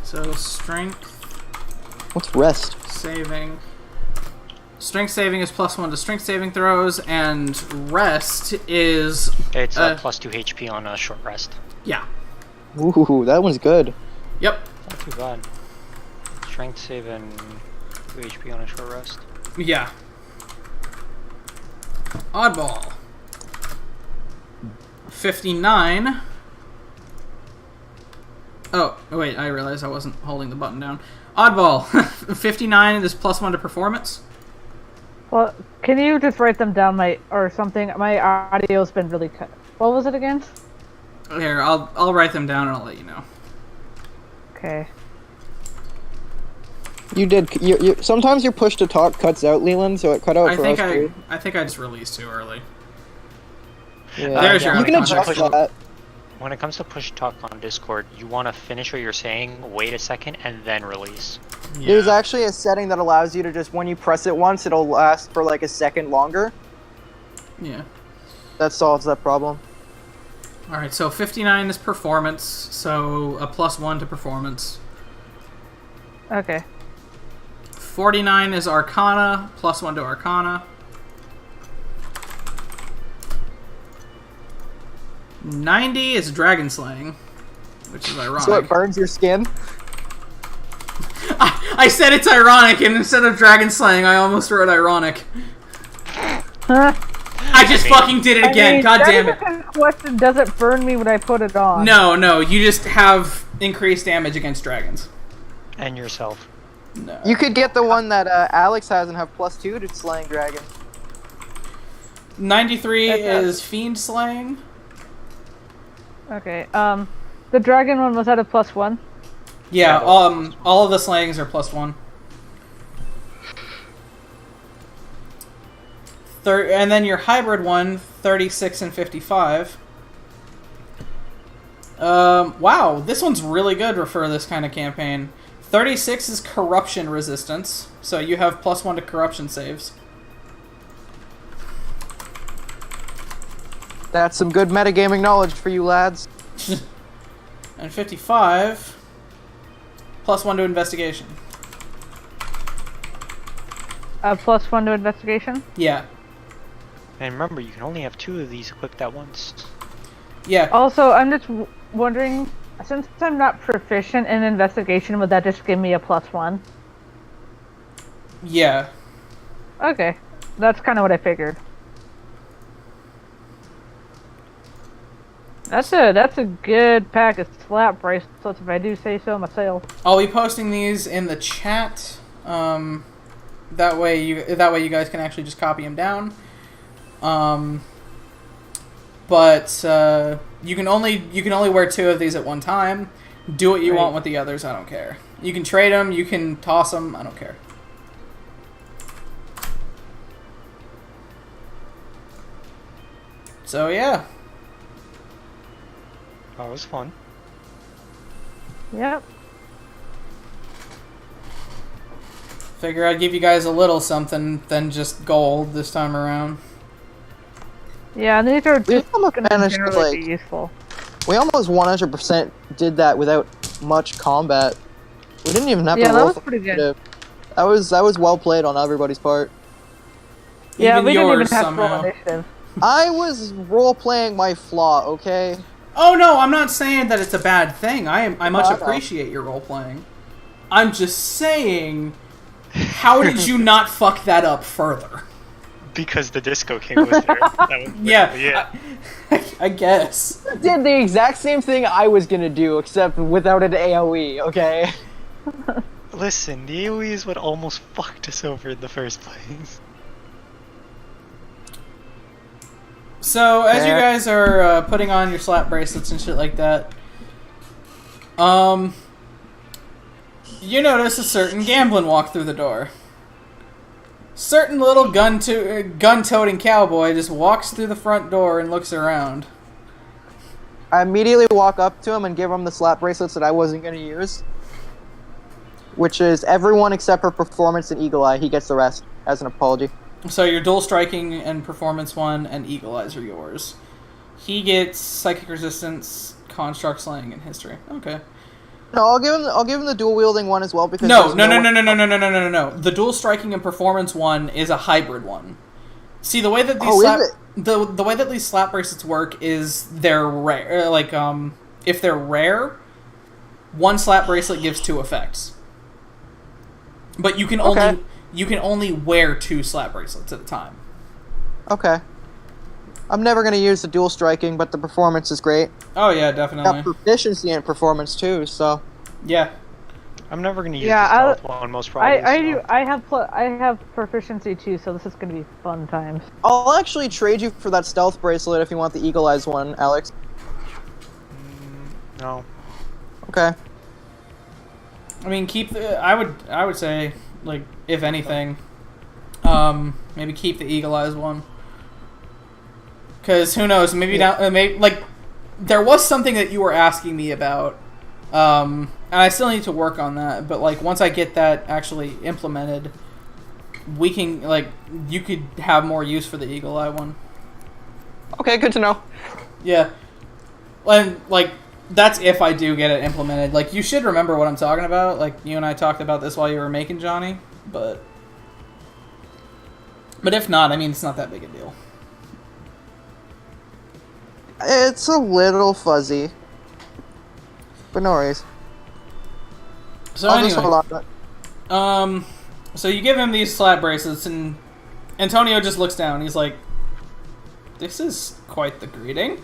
So strength What's rest? saving. Strength saving is +1 to strength saving throws, and rest is It's +2 HP on a short rest. yeah. Ooh, that one's good. Yep. Not too bad. Strength save and 2 HP on a short rest. Yeah. Oddball. 59. Oh, wait, I realized I wasn't holding the button down. Oddball. 59 is +1 to performance. Well, can you just write them down, or something? My audio's been really cut. What was it again? Here, I'll write them down and I'll let you know. Okay. You did. You sometimes your push to talk cuts out, Leland, so it cut out for us too. I think I just released too early. Yeah. There's your You can context. adjust that. When it comes to push talk on Discord, you want to finish what you're saying, wait a second, and then release. Yeah. There's actually a setting that allows you to just, when you press it once, it'll last for like a second longer. Yeah. That solves that problem. Alright, so 59 is performance, so a +1 to performance. Okay. 49 is Arcana, +1 to Arcana. 90 is Dragon Slaying, which is ironic. So it burns your skin. I said it's ironic, and instead of Dragon Slaying, I almost wrote ironic. I just fucking did it again. God damn it. The question, does it burn me when I put it on? No, you just have increased damage against dragons. And yourself. No. You could get the one that Alex has and have +2 to slaying dragon. 93 is Fiend Slaying. Okay. The dragon one was at a +1. Yeah, all of the slayings are +1. And then your hybrid one, 36 and 55. Wow, this one's really good for this kind of campaign. 36 is corruption resistance, so you have +1 to corruption saves. That's some good metagaming knowledge for you lads. And 55, +1 to investigation. +1 to investigation. Yeah. And remember, you can only have 2 of these equipped at once. Yeah. Also, I'm just wondering, since I'm not proficient in investigation, would that just give me a +1? Yeah. Okay. That's kind of what I figured. That's a good pack of slap bracelets, if I do say so myself. I'll be posting these in the chat. That way you guys can actually just copy them down. But you can only wear 2 of these at one time. Do what you want with the others. I don't care. You can trade them. You can toss them. I don't care. So yeah. That was fun. Yep. Figure I'd give you guys a little something than just gold this time around. Yeah, and these are just almost gonna managed to, generally like- be useful. We almost 100% did that without much combat. We didn't even have Yeah, to that roll was for pretty good. initiative. That was well played on everybody's part. Yeah, Even we didn't even yours, have to somehow. roll initiative. I was role playing my flaw, okay? Oh no, I'm not saying that it's a bad thing. I much I know. appreciate your role playing. I'm just saying, how did you not fuck that up further? Because the Disco King was there. That was Yeah, I guess. Did the exact same thing I was gonna do, except without an AoE, okay? Listen, the AoE is what almost fucked us over in the first place. So, as you guys are putting on your slap bracelets and shit like that, you notice a certain Gamblin walk through the door. Certain little gun-toting cowboy just walks through the front door and looks around. I immediately walk up to him and give him the slap bracelets that I wasn't gonna use. Which is everyone except for Performance and Eagle Eye. He gets the rest as an apology. So your Dual Striking and Performance 1 and Eagle Eyes are yours. He gets Psychic Resistance, Construct Slaying, and History. Okay. No, I'll give him the dual wielding one as well because No. The Dual Striking and Performance 1 is a hybrid one. See, the way that these the way that these slap bracelets work is they're rare. If they're rare, one slap bracelet gives 2 effects. But you can only wear 2 slap bracelets at a time. Okay. I'm never going to use the dual striking, but the performance is great. Oh yeah, definitely. Got proficiency in performance too, so. Yeah. I'm never going to use the stealth one, most probably. I have proficiency too, so this is going to be fun times. I'll actually trade you for that stealth bracelet if you want the Eagle Eyes one, Alex. No. Okay. I mean, keep the. I would say, like, if anything, maybe keep the Eagle Eyes one. Because who knows? Maybe there was something that you were asking me about, and I still need to work on that. But like, once I get that actually implemented, we can you could have more use for the Eagle Eye one. Okay, good to know. Yeah, and that's if I do get it implemented. Like, you should remember what I'm talking about. Like, you and I talked about this while you were making Johnny, but if not, I mean, it's not that big a deal. It's a little fuzzy, but no worries. So so you give him these slap bracelets, and Antonio just looks down. He's like, "This is quite the greeting."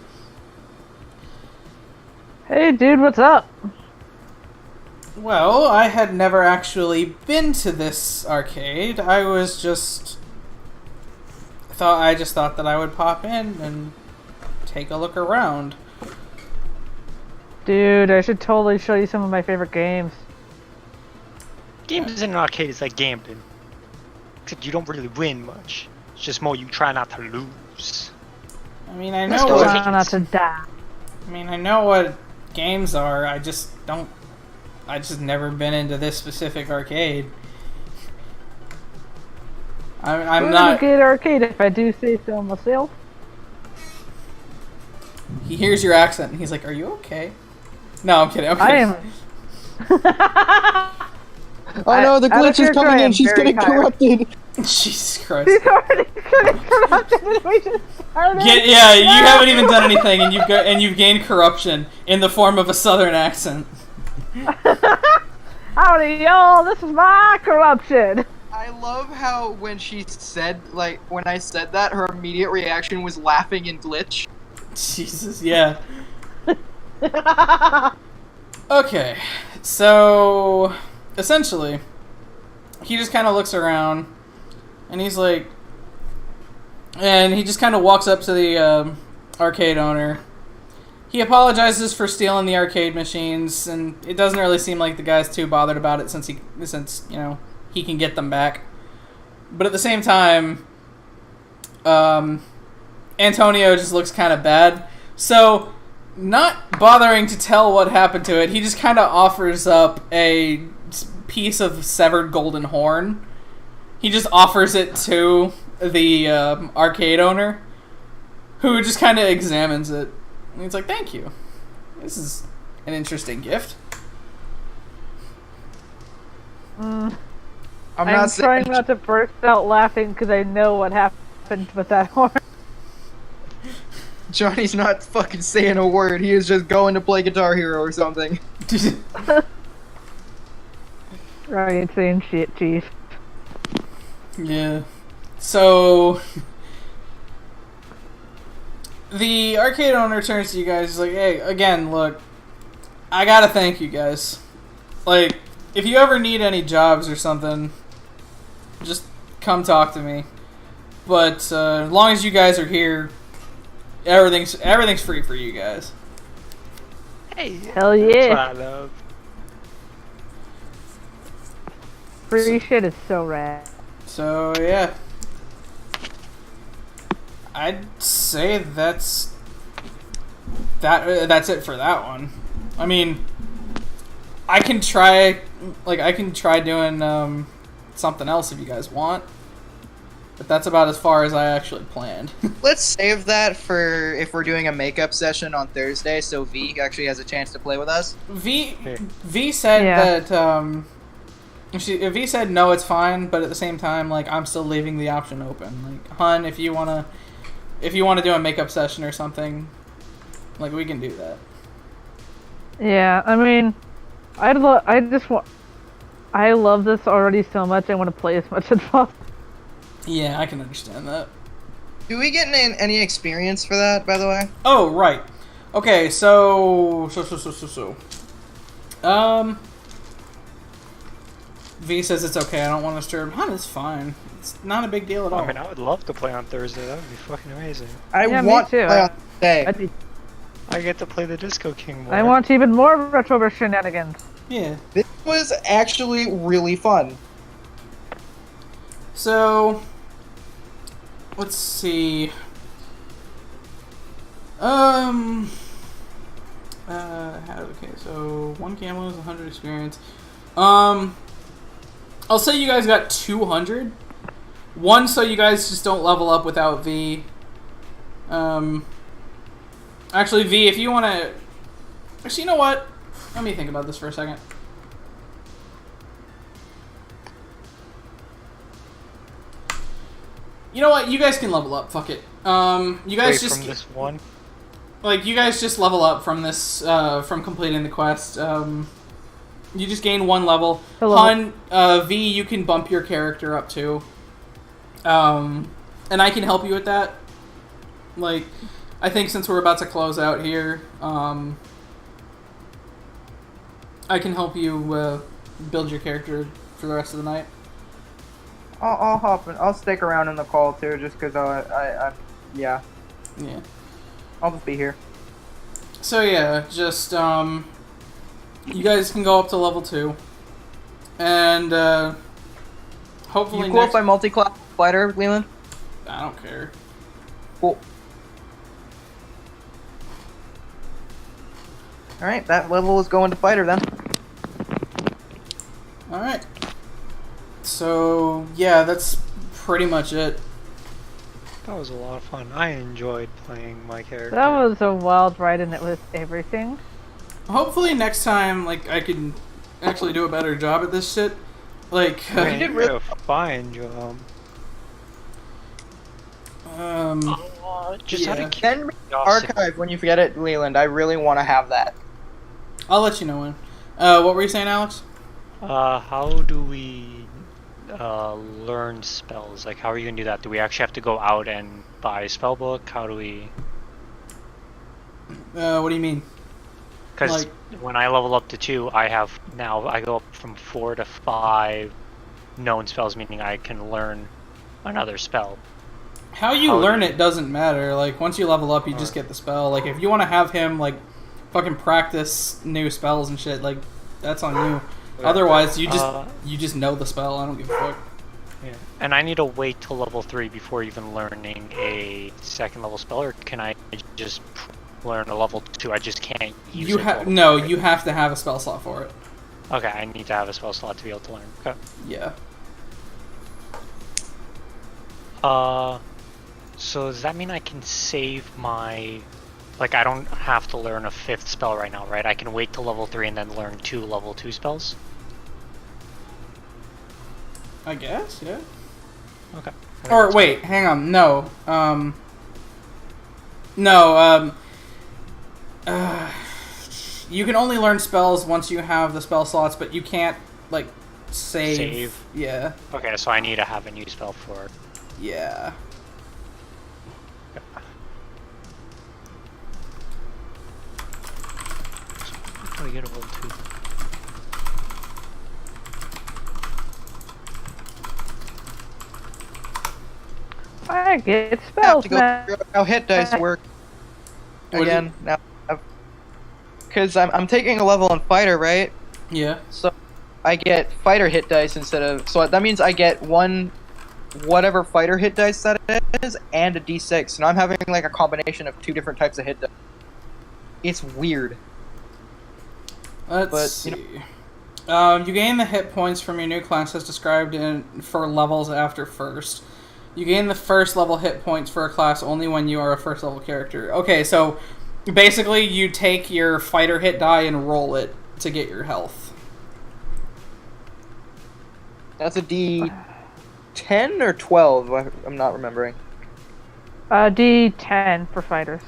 Hey, dude, what's up? Well, I had never actually been to this arcade. I just thought that I would pop in and take a look around. Dude, I should totally show you some of my favorite games. Games in an arcade is like gambling. Except you don't really win much. It's just more you try not to lose. I mean, I know what... Try not to die. I mean, I know what games are. I just never been into this specific arcade. I'm not... a good arcade if I do say so myself. He hears your accent and he's like, "Are you okay?" No, I'm kidding. I am. Oh no, the glitch is coming in. She's getting corrupted. Jesus Christ. She's already getting corrupted and we just started. Yeah, you haven't even done anything, and you've gained corruption in the form of a southern accent. Howdy, y'all. This is my corruption. I love how when I said that, her immediate reaction was laughing and glitch. Jesus, yeah. Okay, so essentially, he just kind of looks around, and he's like, and he just kind of walks up to the arcade owner. He apologizes for stealing the arcade machines, and it doesn't really seem like the guy's too bothered about it since he can get them back. But at the same time, Antonio just looks kind of bad. So, not bothering to tell what happened to it, he just kind of offers up a piece of severed golden horn. He just offers it to the arcade owner, who just kind of examines it. And he's like, "Thank you. This is an interesting gift." I'm trying not to burst out laughing because I know what happened with that horn. Johnny's not fucking saying a word. He is just going to play Guitar Hero or something. Right, saying shit, chief. Yeah. So the arcade owner turns to you guys. He's like, "Hey, again, look, I gotta thank you guys. Like, if you ever need any jobs or something, just come talk to me. But as long as you guys are here, everything's free for you guys." Hey, Hell that's yeah. what I love. Free shit is so rad. So yeah, I'd say that's it for that one. I mean, I can try doing something else if you guys want, but that's about as far as I actually planned. Let's save that for if we're doing a makeup session on Thursday, so V actually has a chance to play with us. V said Yeah. that V said no, it's fine, but at the same time, like, I'm still leaving the option open. Like, Hun, if you wanna do a makeup session or something, like, we can do that. Yeah, I mean, I love this already so much. I want to play as much as possible. Yeah, I can understand that. Do we get any experience for that, by the way? Oh, right. Okay, so V says it's okay. I don't want to disturb. Hun, it's fine. It's not a big deal at all. I mean, I would love to play on Thursday. That would be fucking amazing. I Yeah, me want too. to play on Thursday. I'd be- I get to play the Disco King more. I want even more Retroverse shenanigans. Yeah. This was actually really fun. So, let's see. Okay, so 1 camo is 100 experience. I'll say you guys got 200. One, so you guys just don't level up without V. Actually, V, if you want to... Actually, you know what? Let me think about this for a second. You know what? You guys can level up. Fuck it. You guys Wait, just... from this one. Like, you guys just level up from this, from completing the quest. You just gain 1 level. Hello. Hun, V, you can bump your character up too. And I can help you with that. Like, I think since we're about to close out here, I can help you build your character for the rest of the night. I'll hop in. I'll stick around in the call too, just because yeah, Yeah. I'll just be here. So yeah, just you guys can go up to level 2, and hopefully You cool next. if I multi-class fighter, Leland? I don't care. Cool. Alright, that level is going to fighter then. All right. So yeah, that's pretty much it. That was a lot of fun. I enjoyed playing my character. That was a wild ride, and it was everything. Hopefully next time, like, I can actually do a better job at this shit. Like, I mean, you did a fine job. Just out yeah. of Send me curiosity. archive when you forget it, Leland. I really want to have that. I'll let you know when. What were you saying, Alex? How do we learn spells? Like, how are you gonna do that? Do we actually have to go out and buy a spell book? How do we? What do you mean? Because Like- when I level up to 2, I go up from 4 to 5 known spells, meaning I can learn another spell. How you How learn do- it doesn't matter. Like, once you level up, you just get the spell. Like, if you want to have him, like, fucking practice new spells and shit, like, that's on you. Otherwise, you just know the spell. I don't give a fuck. Yeah. And I need to wait till level 3 before even learning a second level spell, or can I just learn a level 2? I just can't use You it. have level no. 3. You have to have a spell slot for it. Okay, I need to have a spell slot to be able to learn. Okay. Yeah. So does that mean I can save my... Like, I don't have to learn a 5th spell right now, right? I can wait till level 3 and then learn 2 level 2 spells? I guess. Yeah. Okay. Or wait, hang on. No. No. You can only learn spells once you have the spell slots, but you can't, like, save. Yeah. Okay, so I need to have a new spell for it. Yeah. How do we get a level 2? I get I have spells to go now. figure out how hit dice work What is again now, because I'm taking a level on fighter, right? Yeah. So I get fighter hit dice instead of, so that means I get one whatever fighter hit dice that is and a d6. So now I'm having like a combination of 2 different types of hit dice. It's weird. Let's But, see. you You gain the hit points from your new class as described for levels after first. You gain the first level hit points for a class only when you are a first level character. Okay, so basically you take your fighter hit die and roll it to get your health. That's a d10 or 12. I'm not remembering. D10 for fighters.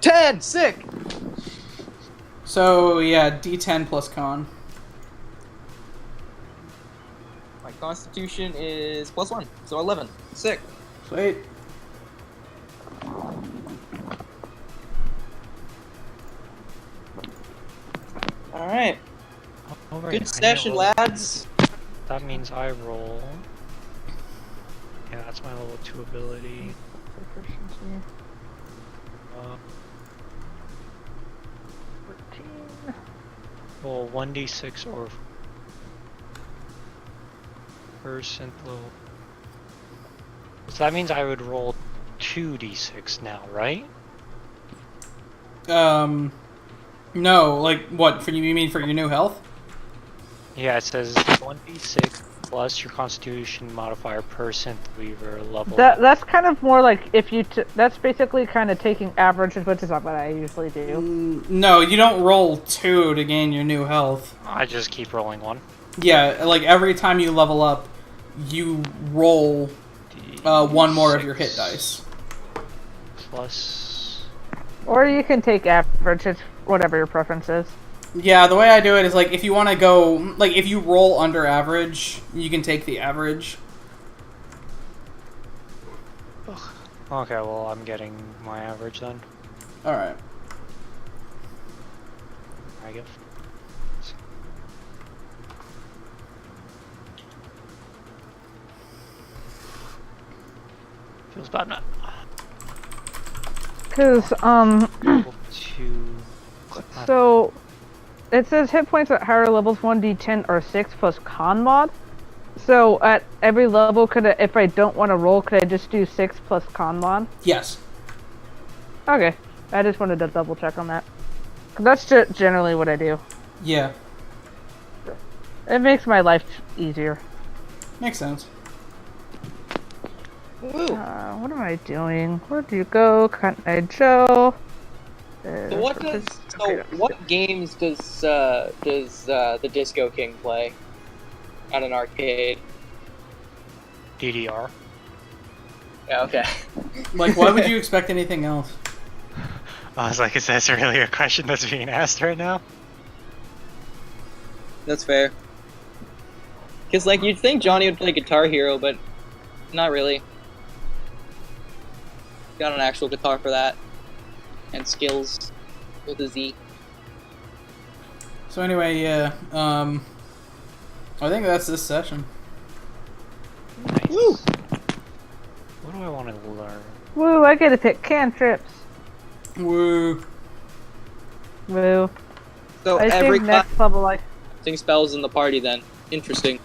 10! Sick! So yeah, D10 plus con. My constitution is +1, so 11. Sick. Sweet. Alright. Oh, right, I Good need a session, level- lads. That means I roll. Yeah, that's my level 2 ability. Uh, 14. roll 1d6 or percent low. So that means I would roll 2d6 now, right? No, like what? You mean for your new health? Yeah, it says 1d6 plus your constitution modifier percent lever level. That's kind of more like if you. That's basically kind of taking averages, which is not what I usually do. No, you don't roll 2 to gain your new health. I just keep rolling 1. Yeah, like every time you level up, you roll 1 more of your hit dice. Plus. Or you can take average, it's whatever your preference is. Yeah, the way I do it is like if you want to go, like if you roll under average, you can take the average. Okay, well, I'm getting my average then, Alright. I guess. Feels bad now. Because, Level 2. so it says hit points at higher levels 1d10 or 6 plus con mod. So at every level, if I don't want to roll, could I just do 6 plus con mod? Yes. Okay, I just wanted to double check on that. 'Cause that's generally what I do. Yeah. It makes my life easier. Makes sense. Woo. What am I doing? Where'd you go, Cunt-Eyed Joe? So what games does the Disco King play at an arcade? DDR. Yeah, okay. Like, why would you expect anything else? I was like, is that really a question that's being asked right now? That's fair. Cause like you'd think Johnny would play Guitar Hero, but not really. Got an actual guitar for that, and skills with a Z. So anyway, yeah. I think that's this session. Nice. Woo! What do I want to learn? Woo, I get to pick cantrips. Woo. Woo. So I every think class next level I... using spells in the party then. Interesting.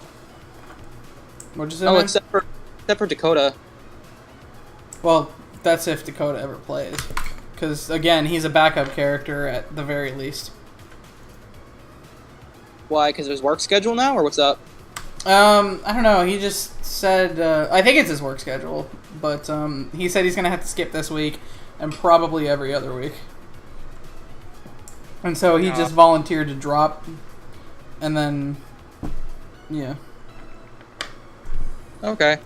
What'd you say? Oh, man? except for Dakota. Well, that's if Dakota ever plays. Because, again, he's a backup character at the very least. Why? Because of his work schedule now, or what's up? I don't know. He just said, I think it's his work schedule, but he said he's going to have to skip this week and probably every other week. And so he just volunteered to drop, and then, yeah. Okay.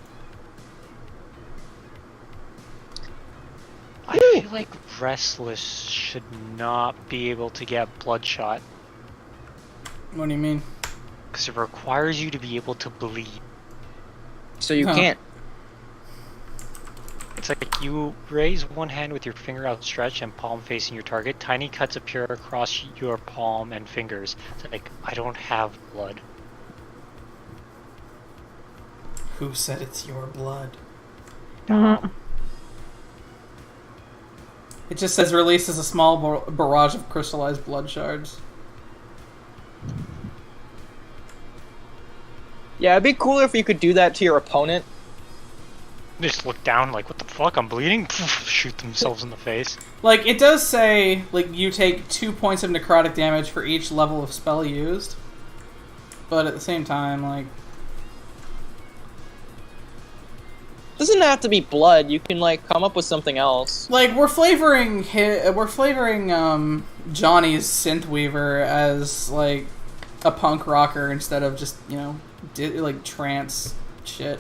I feel like Restless should not be able to get Bloodshot. What do you mean? Because it requires you to be able to bleed. So you Huh. can't. It's like you raise one hand with your finger outstretched and palm facing your target. Tiny cuts appear across your palm and fingers. It's like, I don't have blood. Who said it's your blood? Mhm. It just says releases a small barrage of crystallized blood shards. Yeah, it'd be cooler if you could do that to your opponent. They just look down like, what the fuck, I'm bleeding? Shoot themselves in the face. Like, it does say, like, you take 2 points of necrotic damage for each level of spell used. But at the same time, like... Doesn't have to be blood. You can like come up with something else. Like, we're flavoring Johnny's Synthweaver as, like, a punk rocker instead of just, you know, like, trance shit.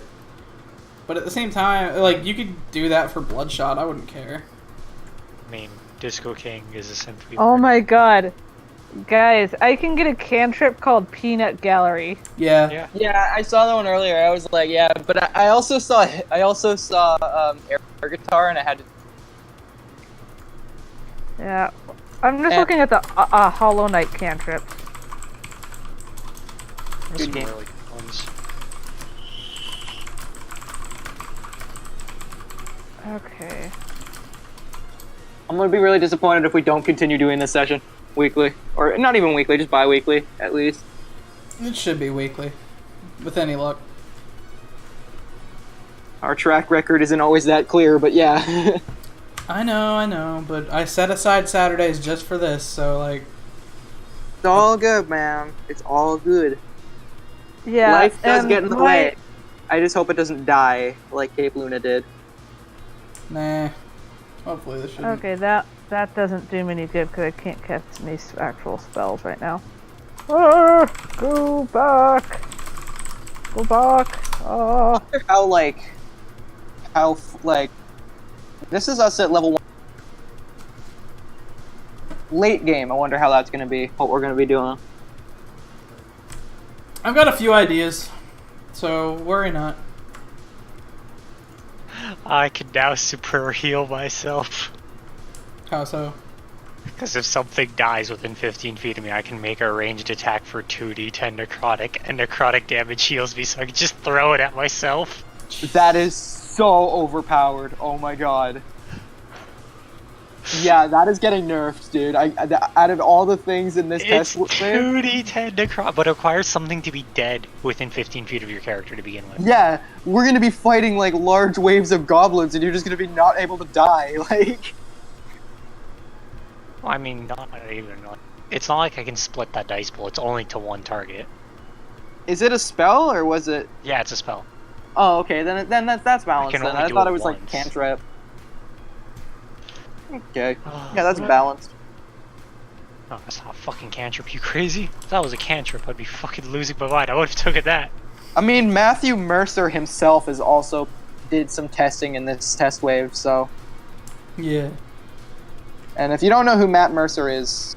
But at the same time, like, you could do that for Bloodshot, I wouldn't care. I mean, Disco King is a synth. Oh my god. Guys, I can get a cantrip called Peanut Gallery. Yeah. Yeah. Yeah, I saw that one earlier. I was like, yeah, but I also saw air guitar, and I had to. Yeah. I'm just Eh. looking at the Hollow Knight cantrip. There's some game. really good ones. Okay. I'm gonna be really disappointed if we don't continue doing this session weekly, or not even weekly, just bi-weekly at least. It should be weekly. With any luck. Our track record isn't always that clear, but yeah. I know, but I set aside Saturdays just for this, so, like... It's all good, man. It's all good. Yeah. Life does and get in the my- way. I just hope it doesn't die like Cape Luna did. Nah. Hopefully this shouldn't. Okay, that doesn't do me any good because I can't cast any actual spells right now. Ah, go back. Go back. Ah. How this is us at level 1. Late game, I wonder how that's gonna be. What we're gonna be doing. I've got a few ideas, so worry not. I can now super heal myself. How so? Because if something dies within 15 feet of me, I can make a ranged attack for 2d10 necrotic, and necrotic damage heals me, so I can just throw it at myself. That is so overpowered. Oh my god. Yeah, that is getting nerfed, dude. Out of all the things in this It's test, 2d10 necrotic, but it requires something to be dead within 15 feet of your character to begin with. yeah, we're gonna be fighting like large waves of goblins, and you're just gonna be not able to die. Like, Well, I mean, not even. It's not like I can split that dice pool. It's only to one target. is it a spell or was it? Yeah, it's a spell. Oh, okay. Then that's balanced. can Then only I do thought it it was like once. cantrip. Okay. Yeah, that's balanced. Oh, that's not a fucking cantrip, you crazy? If that was a cantrip, I'd be fucking losing my mind. I would have took it that. I mean, Matthew Mercer himself is also did some testing in this test wave, so. Yeah. And if you don't know who Matt Mercer is,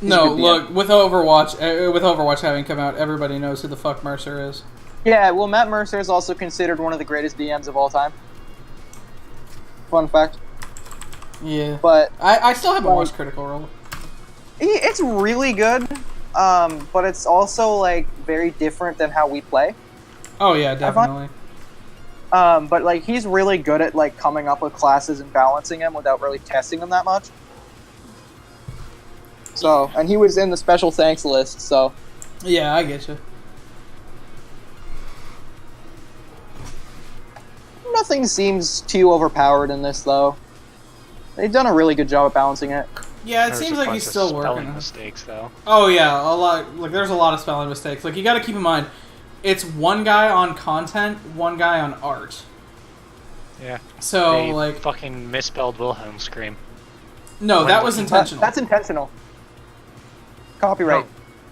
No, a good look, with Overwatch having come out, everybody knows who the fuck Mercer is. yeah, well, Matt Mercer is also considered one of the greatest DMs of all time. Fun fact. Yeah. But I still haven't Like- watched Critical Role. it's really good, but it's also like very different than how we play. Oh yeah, definitely. But like he's really good at like coming up with classes and balancing them without really testing them that much. So, and he was in the special thanks list, so Yeah, I get you. nothing seems too overpowered in this though. They've done a really good job at balancing it. Yeah, it There's seems a like bunch he's of still spelling working on it. mistakes, though. Oh yeah, a lot. Like there's a lot of spelling mistakes. Like you got to keep in mind, it's one guy on content, one guy on art. Yeah. So They like, fucking misspelled Wilhelm scream. no, that was intentional. That's intentional. Copyright.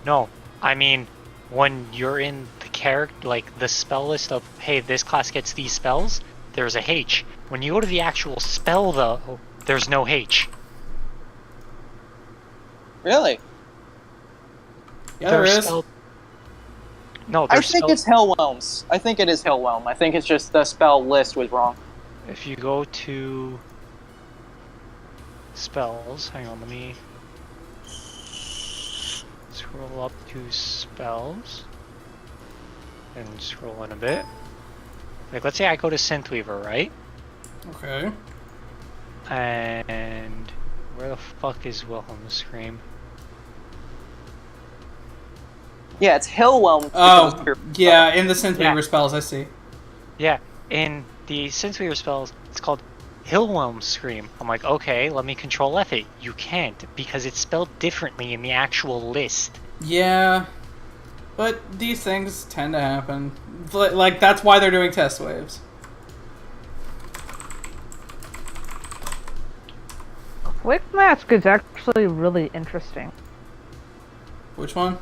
No, I mean, when you're in the character, like the spell list of, hey, this class gets these spells, there's a H. When you go to the actual spell, though, there's no H. Really? Yeah, there They're is. spelled- No, I they're think spelled... it's Hellwhelms. I think it is Hellwhelm. I think it's just the spell list was wrong. If you go to spells, hang on, let me scroll up to spells and scroll in a bit. Like, let's say I go to Synthweaver, right? Okay. And where the fuck is Wilhelm Scream? Yeah, it's Hellwhelm. Oh, yeah, in the Synthweaver Yeah. spells, I see. Yeah, in the Synthweaver spells, it's called Hillwhelm Scream. I'm like, okay, let me control F it. You can't, because it's spelled differently in the actual list. Yeah, but these things tend to happen. Like, that's why they're doing test waves. Wick Mask is actually really interesting. Which one?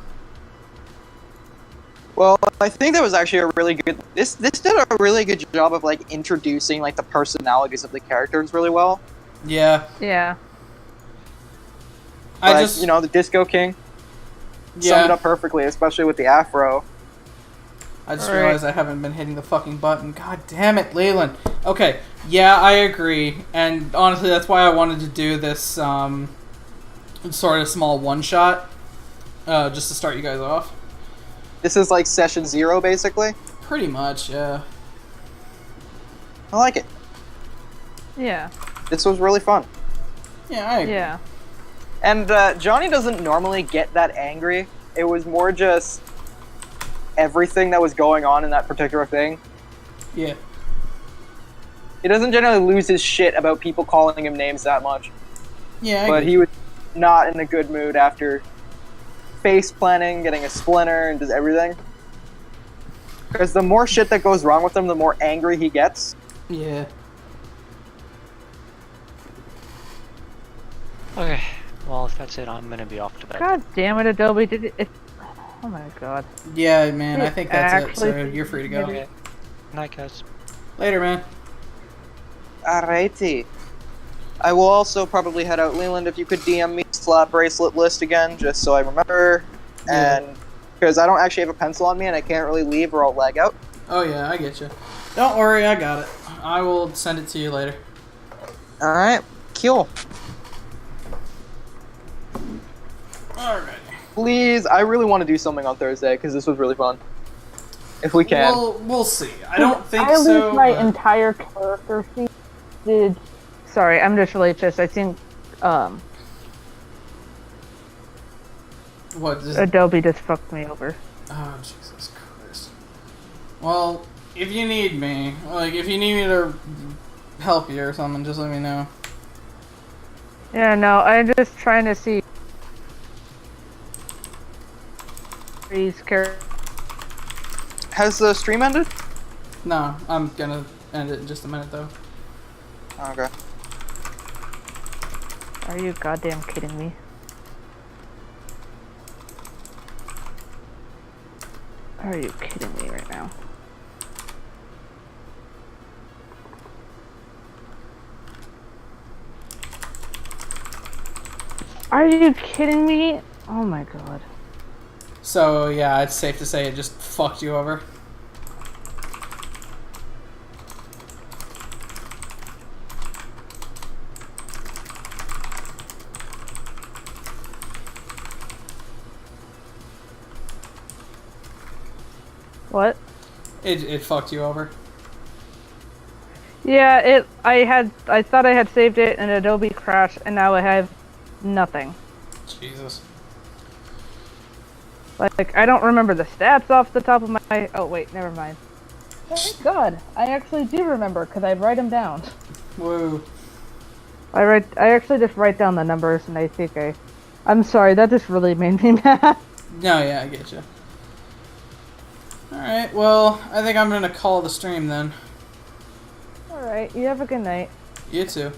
Well, I think that was actually a really good. This did a really good job of like introducing like the personalities of the characters really well. Yeah. Yeah. I Like, just, you know, the Disco King summed it yeah, up perfectly, especially with the afro. I just Alright. realized I haven't been hitting the fucking button. God damn it, Leland. Okay, yeah, I agree. And honestly, that's why I wanted to do this, sort of small one-shot, just to start you guys off. This is like session 0, basically. Pretty much, yeah. I like it. Yeah. This was really fun. Yeah, I agree. Yeah. And Johnny doesn't normally get that angry. It was more just everything that was going on in that particular thing. Yeah. He doesn't generally lose his shit about people calling him names that much. Yeah, I But agree. he was not in a good mood after face planning, getting a splinter, and just everything. Because the more shit that goes wrong with him, the more angry he gets. Yeah. Okay, well, if that's it, I'm gonna be off to bed. God damn it, Adobe! Did it? Oh my god. Yeah, man, I think that's it, so Actually, you're free to go. Okay. Night, guys. Later, man. Alrighty. I will also probably head out. Leland, if you could DM me slap bracelet list again, just so I remember. Yeah. And because I don't actually have a pencil on me and I can't really leave or I'll lag out. Oh, yeah, I get you. Don't worry, I got it. I will send it to you later. Alright, cool. Alright. Please, I really want to do something on Thursday because this was really fun. If we can. We'll see. I don't think I so. lose my but- entire character sheet. Did sorry, I'm just really pissed. I think What? Just... Adobe just fucked me over. Oh, Jesus Christ. Well, if you need me, like, if you need me to help you or something, just let me know. Yeah, no, I'm just trying to see these characters. Has the stream ended? No, I'm gonna end it in just a minute, though. Okay. Are you goddamn kidding me? Are you kidding me right now? Are you kidding me? Oh my god. So, yeah, it's safe to say it just fucked you over. What? It fucked you over. Yeah, I thought I had saved it and Adobe crashed and now I have nothing. Jesus. Like, I don't remember the stats off the top of my... Oh, wait, never mind. Oh my god, I actually do remember, because I write them down. Woo. I actually just write down the numbers, and I think I'm sorry, that just really made me mad. No, yeah, I get you. Alright, well, I think I'm gonna call the stream then. Alright, you have a good night. You too.